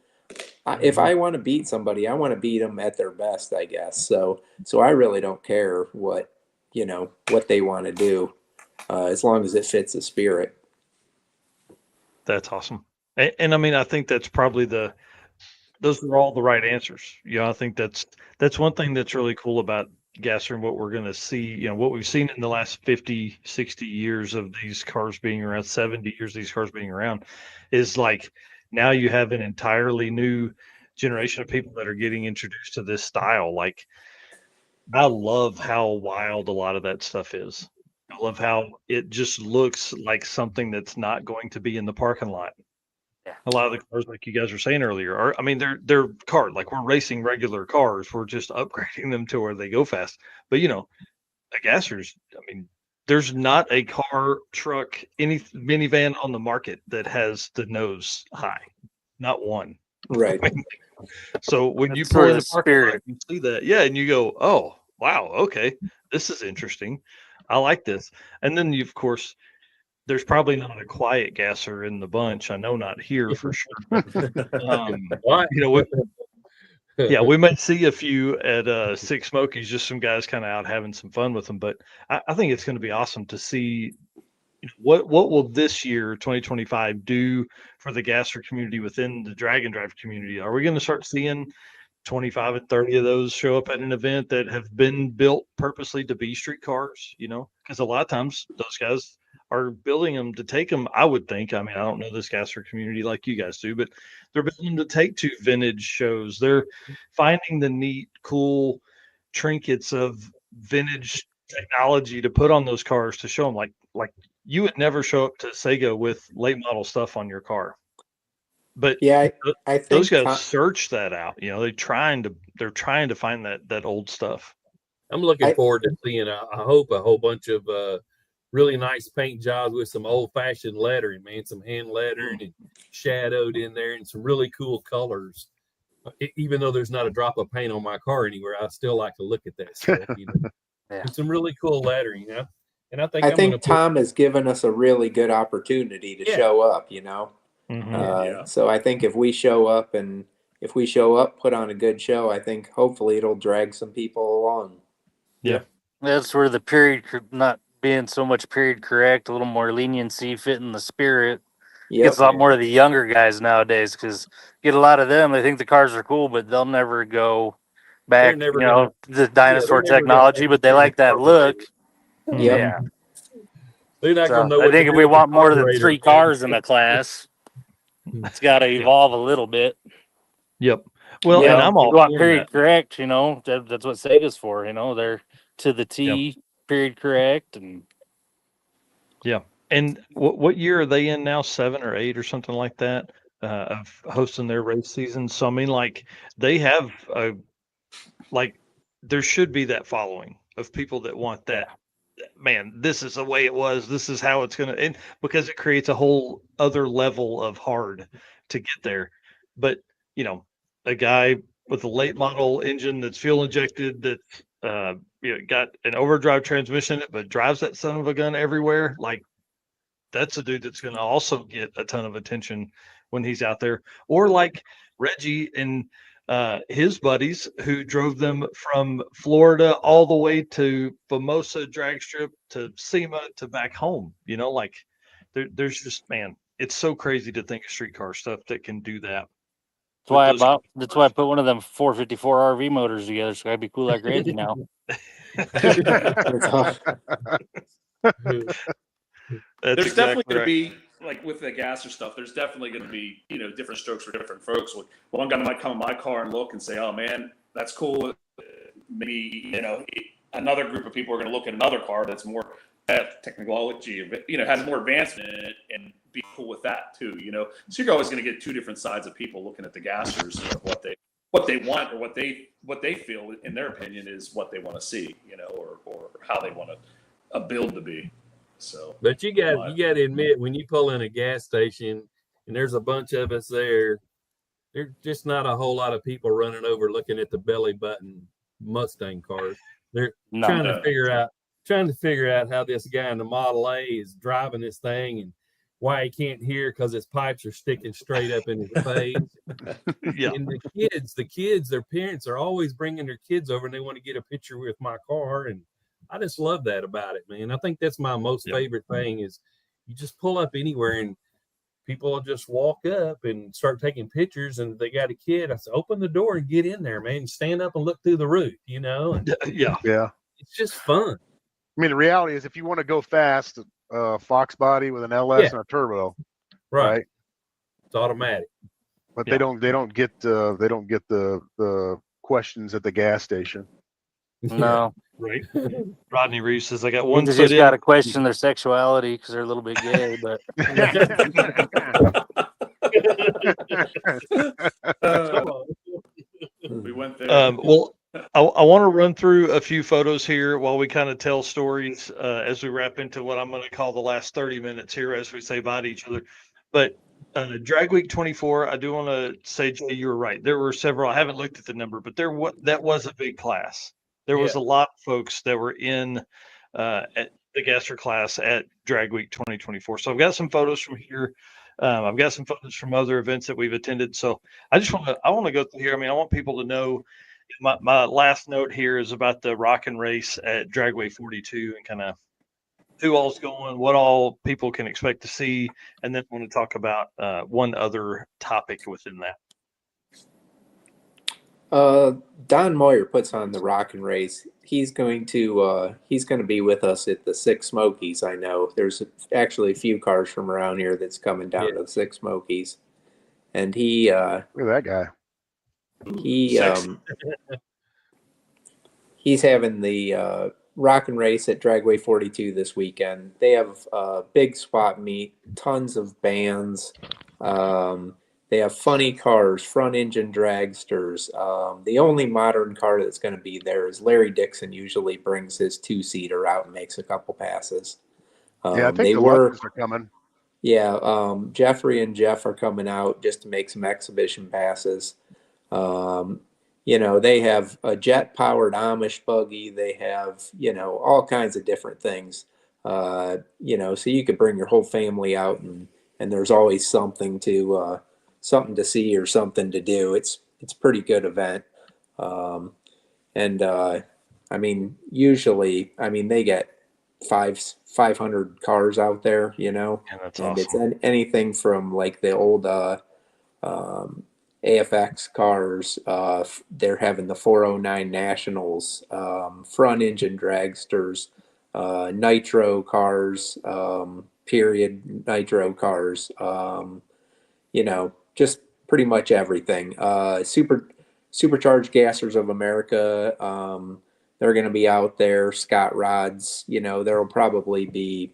If I want to beat somebody, I want to beat them at their best, I guess. So I really don't care what they want to do, as long as it fits the spirit. That's awesome. And I mean, I think that's probably those are all the right answers. I think that's one thing that's really cool about Gasser and what we're going to see, what we've seen in the last 50, 60 years of these cars being around, 70 years of these cars being around, is like now you have an entirely new generation of people that are getting introduced to this style. Like, I love how wild a lot of that stuff is. I love how it just looks like something that's not going to be in the parking lot. A lot of the cars, like you guys were saying earlier, they're cars. Like, we're racing regular cars. We're just upgrading them to where they go fast. But a Gasser's, there's not a car, truck, any minivan on the market that has the nose high. Not one. Right. So when you pull in the parking lot, you see that, and you go, "Oh, wow, okay, this is interesting. I like this." And then of course, there's probably not a quiet Gasser in the bunch. I know not here for sure. We might see a few at Six Smokies, just some guys kind of out having some fun with them. But I think it's going to be awesome to see what will this year, 2025, do for the Gasser community within the drag and drive community. Are we going to start seeing 25 and 30 of those show up at an event that have been built purposely to be street cars? Because a lot of times those guys are building them to take them, I would think. I don't know this Gasser community like you guys do, but they're building them to take to vintage shows. They're finding the neat, cool trinkets of vintage technology to put on those cars to show them. Like you would never show up to Sega with late model stuff on your car. But I think those guys search that out. They're trying to find that old stuff. I'm looking forward to seeing, I hope, a whole bunch of really nice paint jobs with some old-fashioned lettering, man, some hand lettered and shadowed in there, and some really cool colors. Even though there's not a drop of paint on my car anywhere, I still like to look at that stuff. And some really cool lettering, And I think Tom has given us a really good opportunity to show up. So I think if we show up, put on a good show, I think hopefully it'll drag some people along. Yeah. That's where the period not being so much period correct, a little more leniency, fitting the spirit. Gets a lot more of the younger guys nowadays, because get a lot of them. They think the cars are cool, but they'll never go back. The dinosaur technology, but they like that look. Yeah. They're not gonna know I think if we want more than 3 cars in a class, it's got to evolve a little bit. Yep. Well, and I'm all want period correct. That's what Sega's for. They're to the T, period correct, and And what year are they in now? 7 or 8 or something like that, of hosting their race season. So they have there should be that following of people that want that. Man, this is the way it was. This is how it's gonna, and because it creates a whole other level of hard to get there. But a guy with a late model engine that's fuel injected, that got an overdrive transmission in it, but drives that son of a gun everywhere. That's a dude that's going to also get a ton of attention when he's out there. Or like Reggie and his buddies who drove them from Florida all the way to Famosa drag strip to SEMA to back home. There's just, man, it's so crazy to think of streetcar stuff that can do that. That's why I put one of them 454 RV motors together, so I'd be cool like Reggie now. There's definitely going to be, like with the Gasser stuff, there's definitely going to be, different strokes for different folks. One guy might come in my car and look and say, "Oh man, that's cool." Maybe, another group of people are going to look at another car that's more technology, has more advancement in it, and be cool with that too. So you're always going to get 2 different sides of people looking at the Gassers, what they want, or what they feel in their opinion is what they want to see, or how they want a build to be. So, But you got to admit, when you pull in a gas station and there's a bunch of us there, there's just not a whole lot of people running over looking at the belly button Mustang cars. They're trying to figure out how this guy in the Model A is driving this thing and why he can't hear because his pipes are sticking straight up in his face. Yeah. And the kids, their parents are always bringing their kids over and they want to get a picture with my car. And I just love that about it, man. I think that's my most favorite thing is you just pull up anywhere and people will just walk up and start taking pictures. And if they got a kid, I say, open the door and get in there, man. Stand up and look through the roof, you know? And yeah. It's just fun. I mean, the reality is if you want to go fast, Fox body with an LS and a turbo, right? It's automatic. But they don't get the questions at the gas station. No. Right. Rodney Reeves says I got You one just foot in. got to question their sexuality because they're a little bit gay, but we went there. Well, I want to run through a few photos here while we kind of tell stories as we wrap into what I'm going to call the last 30 minutes here as we say bye to each other. But Drag Week 24, I do want to say, Jay, you were right. There were several. I haven't looked at the number, but that was a big class. There was a lot of folks that were in at the GASSER class at Drag Week 2024. So I've got some photos from here. I've got some photos from other events that we've attended. So I want to go through here. I mean, I want people to know. My last note here is about the rockin' race at Dragway 42 and kind of who all's going, what all people can expect to see, and then I want to talk about one other topic within that. Don Moyer puts on the Rockin' Race. He's going to be with us at the Six Smokies. I know there's actually a few cars from around here that's coming down to the Six Smokies, and he look at that guy. He's having the Rockin' Race at Dragway 42 this weekend. They have big swap meet, tons of bands. They have funny cars, front engine dragsters. The only modern car that's going to be there is Larry Dixon usually brings his two-seater out and makes a couple passes. I think the Lepens are coming. Yeah, Jeffrey and Jeff are coming out just to make some exhibition passes. They have a jet-powered Amish buggy. They have, all kinds of different things. So you could bring your whole family out and there's always something to see or something to do. It's a pretty good event. Usually, they get 500 cars out there, And that's awesome. It's anything from like the old AFX cars. They're having the 409 Nationals, front engine dragsters, nitro cars, period nitro cars, just pretty much everything. Supercharged Gassers of America, they're going to be out there. Scott Rods, there will probably be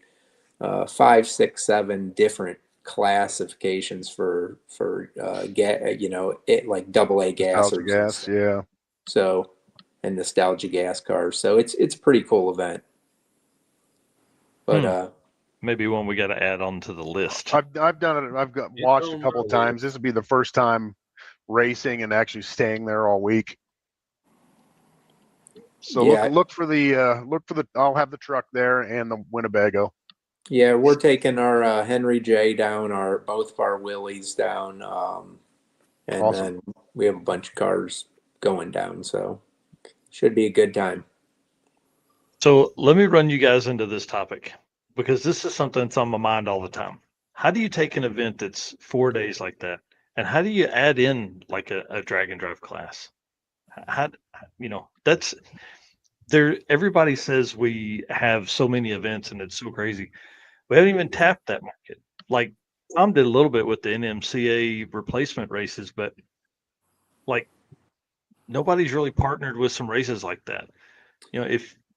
5, 6, 7 different classifications for like AA gassers. Gas, yeah. So, and nostalgia gas cars. So it's a pretty cool event. But maybe one we got to add on to the list. I've done it. I've watched a couple of times. This will be the first time racing and actually staying there all week. So look for the I'll have the truck there and the Winnebago. Yeah, we're taking our Henry J down, both of our Willies down, and awesome. Then we have a bunch of cars going down, so should be a good time. So let me run you guys into this topic because this is something that's on my mind all the time. How do you take an event that's 4 days like that, and how do you add in like a drag and drive class? That's there. Everybody says we have so many events and it's so crazy. We haven't even tapped that market. Like Tom did a little bit with the NMCA replacement races, but like nobody's really partnered with some races like that.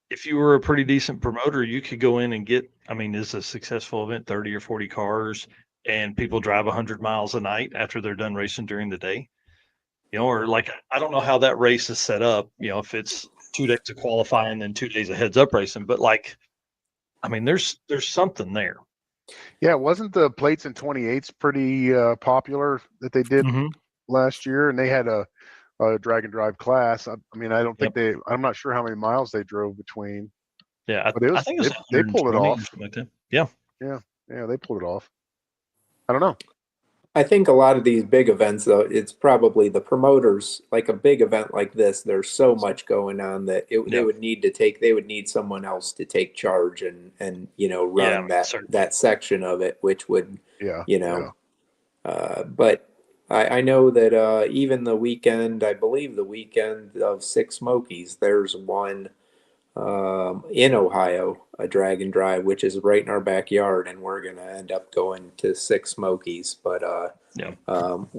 If you were a pretty decent promoter, you could go in and get, is a successful event 30 or 40 cars and people drive 100 miles a night after they're done racing during the day. Or like, I don't know how that race is set up, if it's 2 days of qualifying and 2 days of heads up racing, but like I mean, there's something there. Yeah, wasn't the plates in 28s pretty popular that they did last year? And they had a drag and drive class. I mean, I don't think I'm not sure how many miles they drove between. Yeah, but I think it was they pulled it off. Or something like that. Yeah, they pulled it off. I don't know. I think a lot of these big events, though, it's probably the promoters. Like a big event like this, there's so much going on that they would need someone else to take charge and run that section of it, which would but I know that even the weekend, I believe the weekend of Six Smokies, there's one in Ohio, a drag and drive, which is right in our backyard, and we're gonna end up going to Six Smokies. But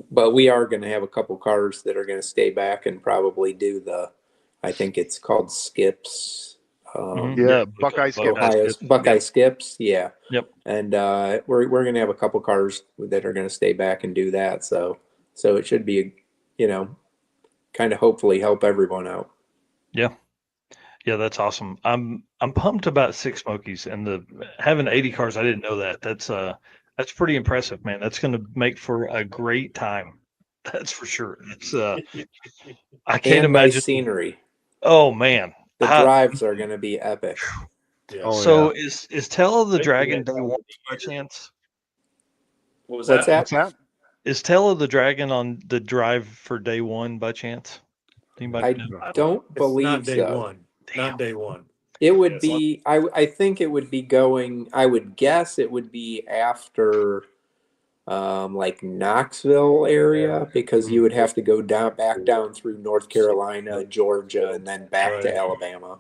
but we are gonna have a couple cars that are gonna stay back and probably do I think it's called Skips. Buckeye Skips. Buckeye Skips, yeah. Yep. And we're gonna have a couple cars that are gonna stay back and do that. So it should be, kind of hopefully help everyone out. Yeah. Yeah, that's awesome. I'm pumped about Six Smokies and having 80 cars. I didn't know that. That's pretty impressive, man. That's going to make for a great time. That's for sure. It's I can't imagine nice scenery. Oh man, the drives are going to be epic. Yeah. So is Tale of the Dragon day one by chance? What was What's that? that? Is Tale of the Dragon on the drive for day one by chance? Anybody know? I don't believe not day so. one. Not day one. It would be. I think it would be going. I would guess it would be after, like Knoxville area, because you would have to go back down through North Carolina, Georgia, and then back to Alabama.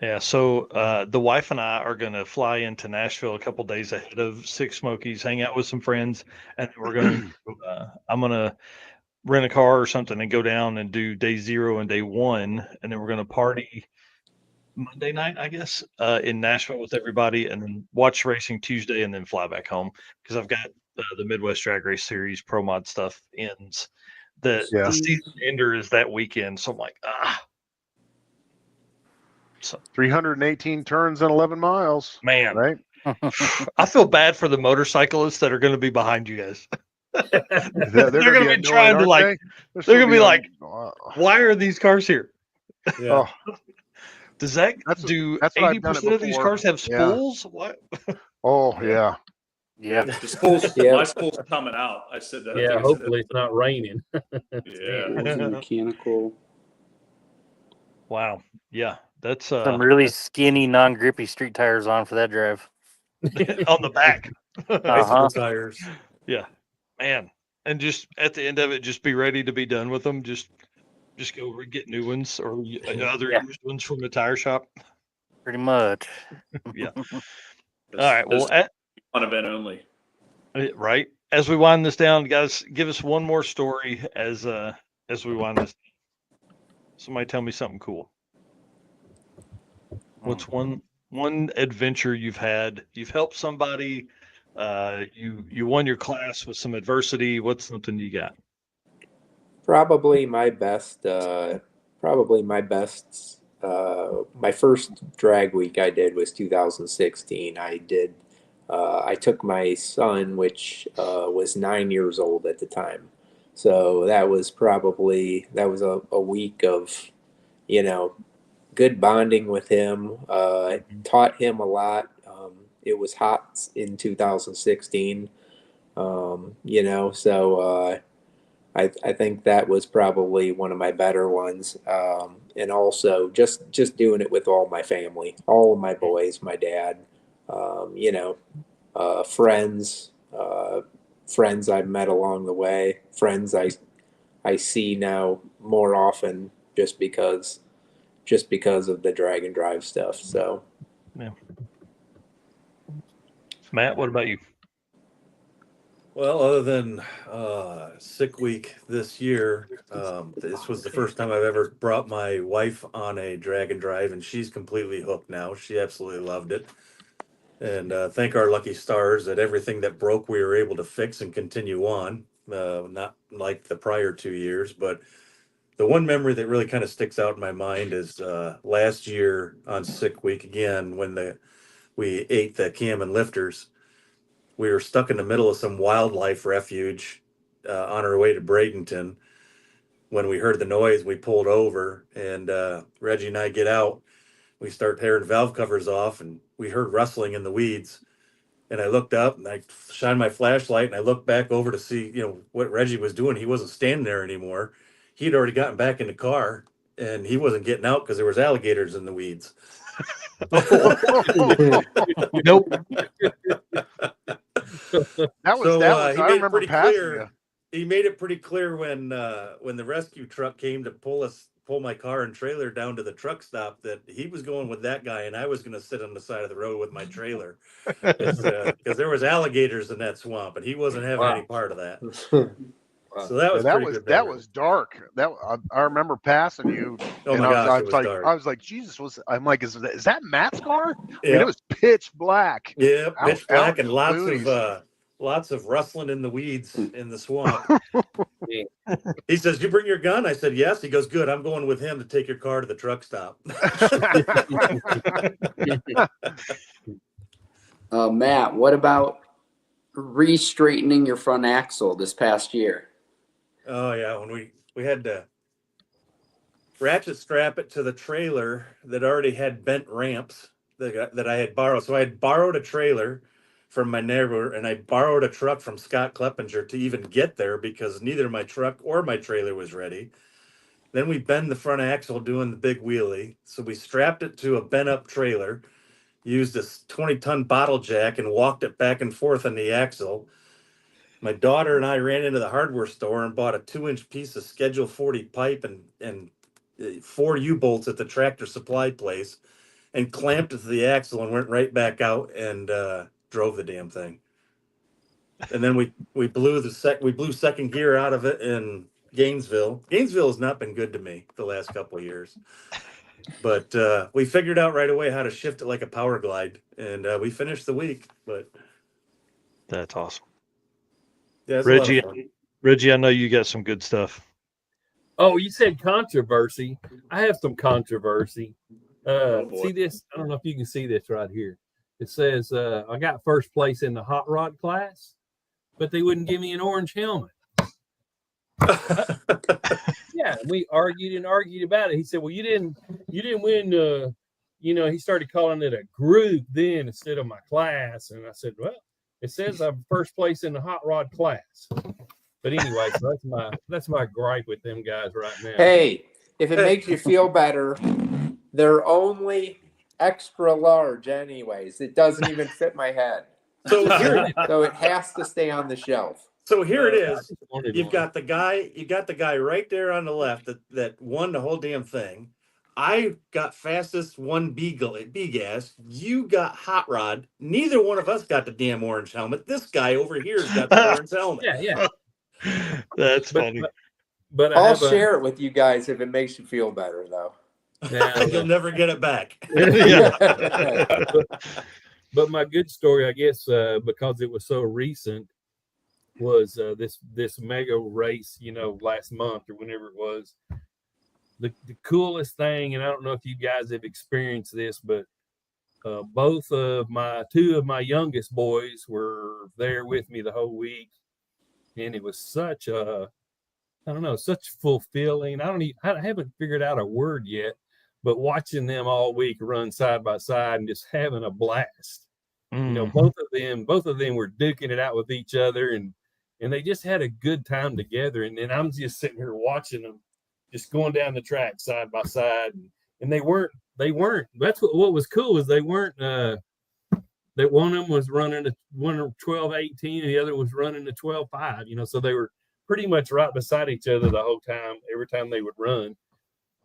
Yeah, so the wife and I are going to fly into Nashville a couple days ahead of Six Smokies, hang out with some friends, and we're going to. I'm going to rent a car or something and go down and do day 0 and day 1, and then we're going to party Monday night, I guess, in Nashville with everybody, and then watch racing Tuesday, and then fly back home because I've got the Midwest Drag Race Series Pro Mod stuff ends. The season ender is that weekend, so I'm like, So 318 turns and 11 miles. Man, right? I feel bad for the motorcyclists that are going to be behind you guys. they're going to be trying to like. They're going to be like, why are these cars here? Yeah. Does that do 80% of these cars have spools? Yeah. What? Oh yeah. Yeah, the spools. My spool's coming out. I said that. Yeah, hopefully it's not raining. Mechanical. Wow. Yeah, that's some really skinny, non-grippy street tires on for that drive. on the back. Bicycle tires. Yeah, man. And just at the end of it, just be ready to be done with them. Just go get new ones or other used ones from the tire shop. Pretty much. Yeah. All right. Well, one event only. Right. As we wind this down, guys, give us one more story as we wind this down. Somebody tell me something cool. What's one adventure you've had? You've helped somebody. You won your class with some adversity. What's something you got? Probably my best. My first drag week I did was 2016. I took my son, which was 9 years old at the time. So that was a week of, good bonding with him. Taught him a lot. It was hot in 2016. So I think that was probably one of my better ones. And also just doing it with all my family, all of my boys, my dad, friends I've met along the way, friends I see now more often just because of the drag and drive stuff. So, yeah. Matt, what about you? Well, other than sick week this year, this was the first time I've ever brought my wife on a drag and drive, and she's completely hooked now. She absolutely loved it. And thank our lucky stars that everything that broke we were able to fix and continue on. Not like the prior 2 years, but the one memory that really kind of sticks out in my mind is last year on sick week again when the we ate the cam and lifters. We were stuck in the middle of some wildlife refuge on our way to Bradenton. When we heard the noise, we pulled over, and Reggie and I get out. We start tearing valve covers off, and we heard rustling in the weeds. And I looked up, and I shined my flashlight, and I looked back over to see, what Reggie was doing. He wasn't standing there anymore. He'd already gotten back in the car, and he wasn't getting out because there was alligators in the weeds. Nope. I remember passing you. He made it pretty clear when the rescue truck came to pull my car and trailer down to the truck stop that he was going with that guy and I was going to sit on the side of the road with my trailer because there was alligators in that swamp and he wasn't having any part of that. So that was that was dark. I remember passing you. Oh my gosh, it was dark. I was like, Jesus, I'm like, is that Matt's car? Yep. I mean, it was pitch black. Yeah, pitch black and lots of rustling in the weeds in the swamp. He says, "You bring your gun?" I said, "Yes." He goes, "Good. I'm going with him to take your car to the truck stop." Matt, what about re-straightening your front axle this past year? Oh yeah, when we had to ratchet strap it to the trailer that already had bent ramps that I had borrowed. So I had borrowed a trailer from my neighbor, and I borrowed a truck from Scott Lepenske to even get there because neither my truck or my trailer was ready. Then we bend the front axle doing the big wheelie. So we strapped it to a bent up trailer, used a 20-ton bottle jack and walked it back and forth on the axle. My daughter and I ran into the hardware store and bought a 2-inch piece of Schedule 40 pipe and 4 U-bolts at the Tractor Supply place and clamped it to the axle and went right back out and drove the damn thing. And then we blew second gear out of it in Gainesville. Gainesville has not been good to me the last couple of years. But we figured out right away how to shift it like a power glide, and we finished the week. But that's awesome. Yeah, Reggie, I know you got some good stuff. Oh, you said controversy. I have some controversy. See this? I don't know if you can see this right here. It says I got first place in the hot rod class, but they wouldn't give me an orange helmet. Yeah, we argued about it. He said, "Well, you didn't win." He started calling it a group then instead of my class, and I said, "Well, it says I'm first place in the hot rod class." But anyway, so that's my gripe with them guys right now. Hey, if it makes you feel better, they're only extra large anyways. It doesn't even fit my head. So it has to stay on the shelf. So here it is. You've got the guy right there on the left that won the whole damn thing. I got fastest, won B gas. You got hot rod. Neither one of us got the damn orange helmet. This guy over here's got the orange helmet. Yeah. That's funny. But I'll share it with you guys if it makes you feel better, though. You'll never get it back. But my good story, I guess, because it was so recent, was this mega race, last month or whenever it was. The coolest thing, and I don't know if you guys have experienced this, but two of my youngest boys were there with me the whole week, and it was such fulfilling. I haven't figured out a word yet, but watching them all week run side by side and just having a blast. Both of them were duking it out with each other, and they just had a good time together. And then I'm just sitting here watching them just going down the track side by side, and they weren't. That's what was cool is they weren't. That one of them was running a 12:18, and the other was running a 12:5. So they were pretty much right beside each other the whole time. Every time they would run.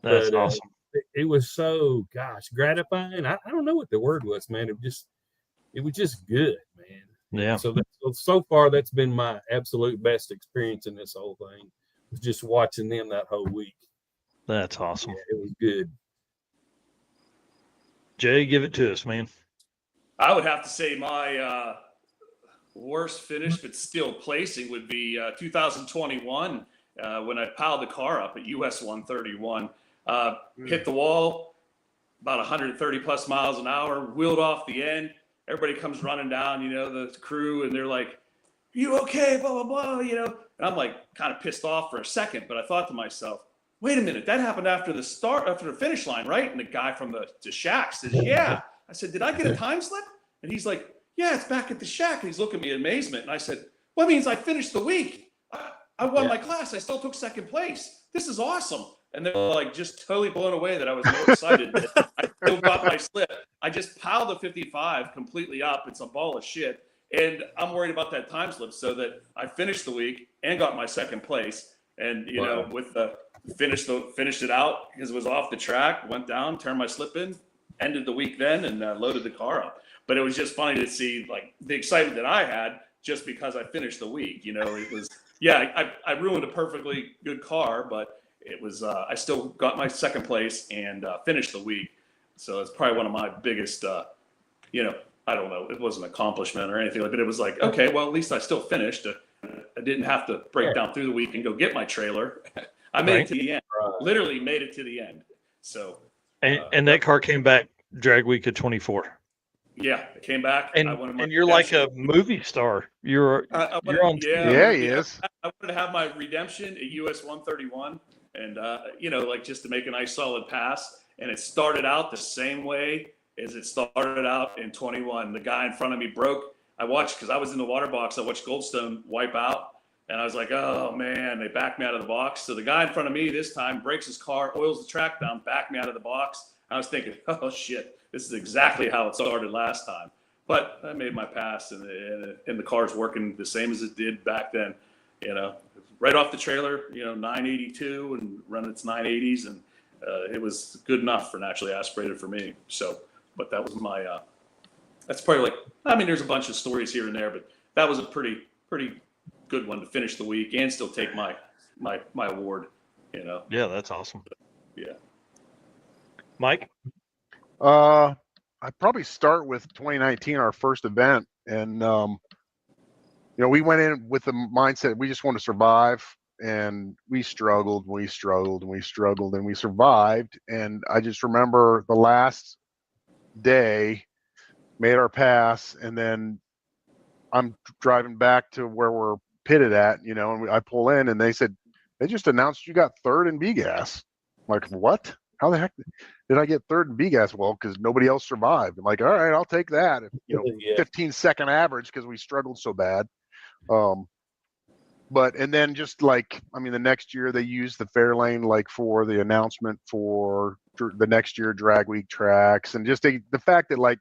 That's awesome. It was so gratifying. I don't know what the word was, man. It was just good, man. Yeah. So far, that's been my absolute best experience in this whole thing. Was just watching them that whole week. That's awesome. Yeah, it was good. Jay, give it to us, man. I would have to say my worst finish, but still placing, would be 2021 when I piled the car up at US 131. Hit the wall, about 130 plus miles an hour, wheeled off the end. Everybody comes running down, you know, the crew, and they're like, "You okay?" Blah, blah, blah, you know. And I'm like kind of pissed off for a second, but I thought to myself, wait a minute, that happened after the finish line, right? And the guy from the shack says, yeah. I said, did I get a time slip? And he's like, yeah, it's back at the shack. And he's looking at me in amazement. And I said, well, that means I finished the week. I won my class. I still took second place. This is awesome. And they were like just totally blown away that I was more excited. I still got my slip. I just piled the 55 completely up. It's a ball of shit. And I'm worried about that time slip so that I finished the week and got my second place. And, you know, with the finished it out because it was off the track, went down, turned my slip in, ended the week then, and loaded the car up. But it was just funny to see like the excitement that I had just because I finished the week. You know, it was, yeah, I ruined a perfectly good car, but it was, I still got my second place and finished the week. So it's probably one of my biggest, you know, I don't know, it wasn't an accomplishment or anything like that. It was like, okay, well, at least I still finished. I didn't have to break down through the week and go get my trailer. I made it to the end, literally made it to the end. So, and that car came back drag week of 24. Yeah, it came back. And you're like a movie star. You're on. Yeah, he is. I wanted to have my redemption at US 131, and you know, like just to make a nice solid pass. And it started out the same way as it started out in 21. The guy in front of me broke. I watched because I was in the water box. I watched Goldstone wipe out, and I was like, oh man, they backed me out of the box. So the guy in front of me this time breaks his car, oils the track down, backed me out of the box. I was thinking, oh shit, this is exactly how it started last time. But I made my pass, and the car's working the same as it did back then. You know, right off the trailer, you know, 982 and running its 980s, and it was good enough for naturally aspirated for me. So, but that was my, that's probably like, I mean, there's a bunch of stories here and there, but that was a pretty good one to finish the week and still take my award, you know? Yeah, that's awesome. Yeah. Mike? I'd probably start with 2019, our first event. And, you know, we went in with the mindset, we just want to survive. And we struggled, and we survived. And I just remember the last day, made our pass, and then I'm driving back to where we're pitted at, you know, and I pull in, and they said, they just announced you got third in B-gas. I'm like, what? How the heck did I get third in B-gas? Well, because nobody else survived. I'm like, all right, I'll take that. You know, 15-second average because we struggled so bad. But, and then just like, I mean, the next year they used the Fairlane, like for the announcement for the next year drag week tracks, and just the fact that like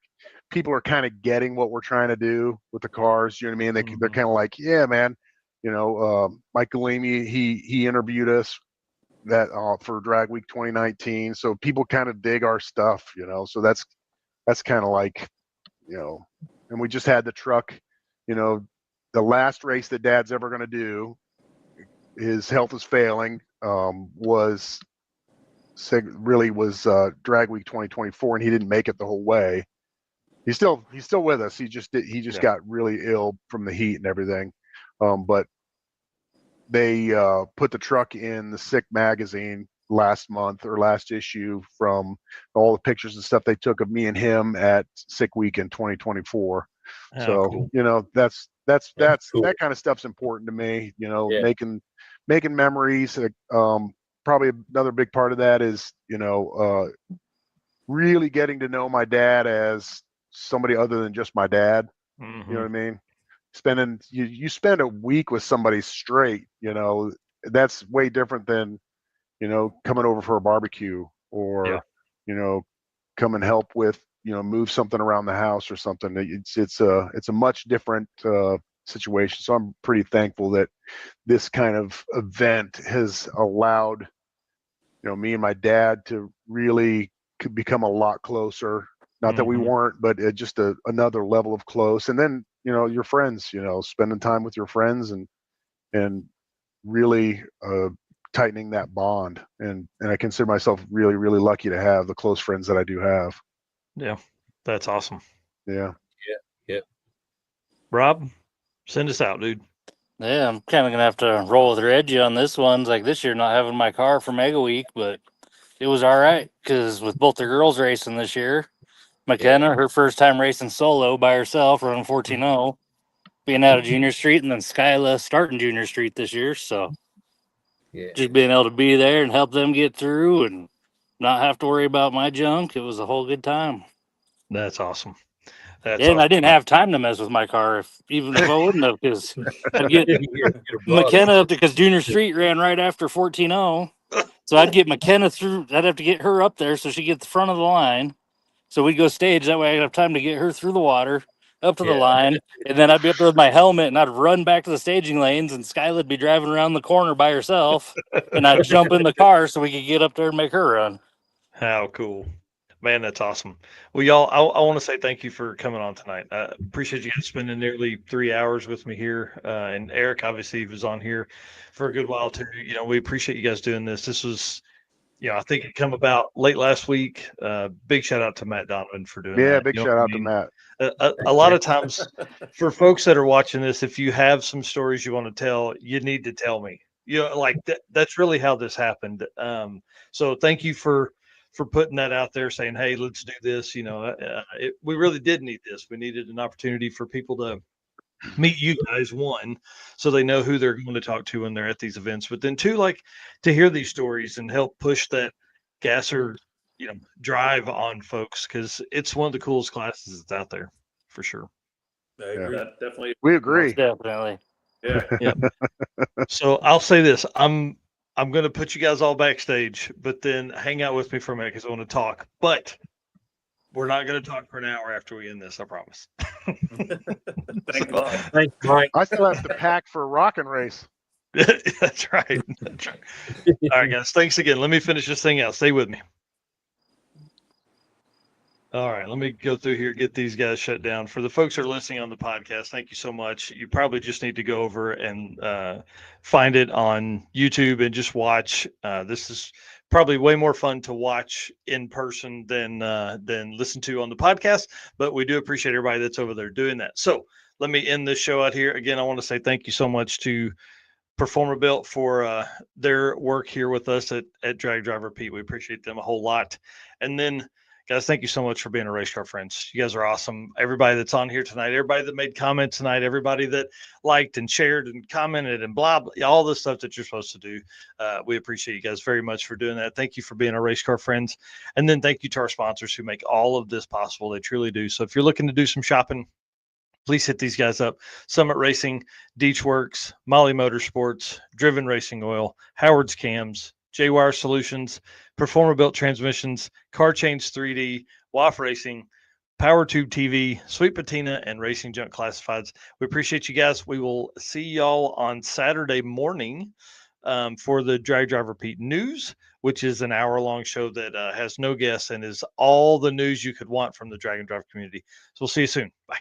people are kind of getting what we're trying to do with the cars, you know what I mean? They're kind of like, yeah, man, you know, Mike Galimi, he interviewed us that for drag week 2019. So people kind of dig our stuff, you know, so that's kind of like, you know, and we just had the truck, you know, the last race that Dad's ever going to do, his health is failing, was drag week 2024, and he didn't make it the whole way. He's still with us. He just got really ill from the heat and everything. But they put the truck in the Sick magazine last month or last issue from all the pictures and stuff they took of me and him at Sick Week in 2024. So cool. You know, that's cool. That kind of stuff's important to me, you know, making memories. Probably another big part of that is, you know, really getting to know my dad as somebody other than just my dad. You know what I mean? You spend a week with somebody straight, you know, that's way different than, you know, coming over for a barbecue or, you know, come and help with, you know, move something around the house or something. It's a much different situation. So I'm pretty thankful that this kind of event has allowed, you know, me and my dad to really become a lot closer. Not that we weren't, but just another level of close. And then, you know, your friends, you know, spending time with your friends and really tightening that bond. And I consider myself really, really lucky to have the close friends that I do have. Yeah, that's awesome. Yeah. Rob, send us out, dude. Yeah, I'm kind of gonna have to roll with Reggie on this one. Like this year, not having my car for Mega Week, but it was all right because with both the girls racing this year, McKenna, her first time racing solo by herself, running 14-0, being out of Junior Street, and then Skyla starting Junior Street this year. So just being able to be there and help them get through and not have to worry about my junk, it was a whole good time. That's awesome. And I didn't have time to mess with my car, even if I wouldn't have, because I'd get McKenna up because Junior Street ran right after 14-0. So I'd get McKenna through. I'd have to get her up there so she gets the front of the line. So we'd go stage. That way I'd have time to get her through the water, up to the line. And then I'd be up there with my helmet and I'd run back to the staging lanes and Skyla'd be driving around the corner by herself. And I'd jump in the car so we could get up there and make her run. How cool. Man, that's awesome. Well, y'all, I want to say thank you for coming on tonight. I appreciate you guys spending nearly 3 hours with me here. And Eric, obviously, was on here for a good while, too. You know, we appreciate you guys doing this. This was, you know, I think it come about late last week. Big shout out to Matt Donovan for doing that. Yeah, big shout out to Matt. A lot of times for folks that are watching this, if you have some stories you want to tell, you need to tell me. You know, like that's really how this happened. So thank you for putting that out there, saying, hey, let's do this. You know, we really did need this. We needed an opportunity for people to meet you guys, one, so they know who they're going to talk to when they're at these events, but then two, like to hear these stories and help push that GASSER, you know, drive on folks, because it's one of the coolest classes that's out there for sure. I agree. That definitely. We agree. Most definitely. Yeah. Yeah. So I'll say this: I'm going to put you guys all backstage, but then hang out with me for a minute because I want to talk. But we're not going to talk for an hour after we end this. I promise. Thanks, Mike. I still have to pack for a rockin' race. That's right. That's right. All right, guys. Thanks again. Let me finish this thing out. Stay with me. All right, let me go through here, get these guys shut down. For the folks that are listening on the podcast, thank you so much. You probably just need to go over and find it on YouTube and just watch. This is probably way more fun to watch in person than listen to on the podcast, but we do appreciate everybody that's over there doing that. So let me end this show out here. Again, I want to say thank you so much to Performabuilt for their work here with us at Drag Driver Pete. We appreciate them a whole lot. And then, guys, thank you so much for being a race car friends. You guys are awesome. Everybody that's on here tonight, everybody that made comments tonight, everybody that liked and shared and commented and blah, blah, all the stuff that you're supposed to do. We appreciate you guys very much for doing that. Thank you for being our race car friends. And then thank you to our sponsors who make all of this possible. They truly do. So if you're looking to do some shopping, please hit these guys up. Summit Racing, Deech Works, Molly Motorsports, Driven Racing Oil, Howard's Cams, J-Wire Solutions, Performabuilt Transmissions, Car Change 3D, WAF Racing, Power Tube TV, Sweet Patina, and Racing Junk Classifieds. We appreciate you guys. We will see y'all on Saturday morning for the Drag Driver Pete News, which is an hour-long show that has no guests and is all the news you could want from the Drag and Drive community. So we'll see you soon. Bye.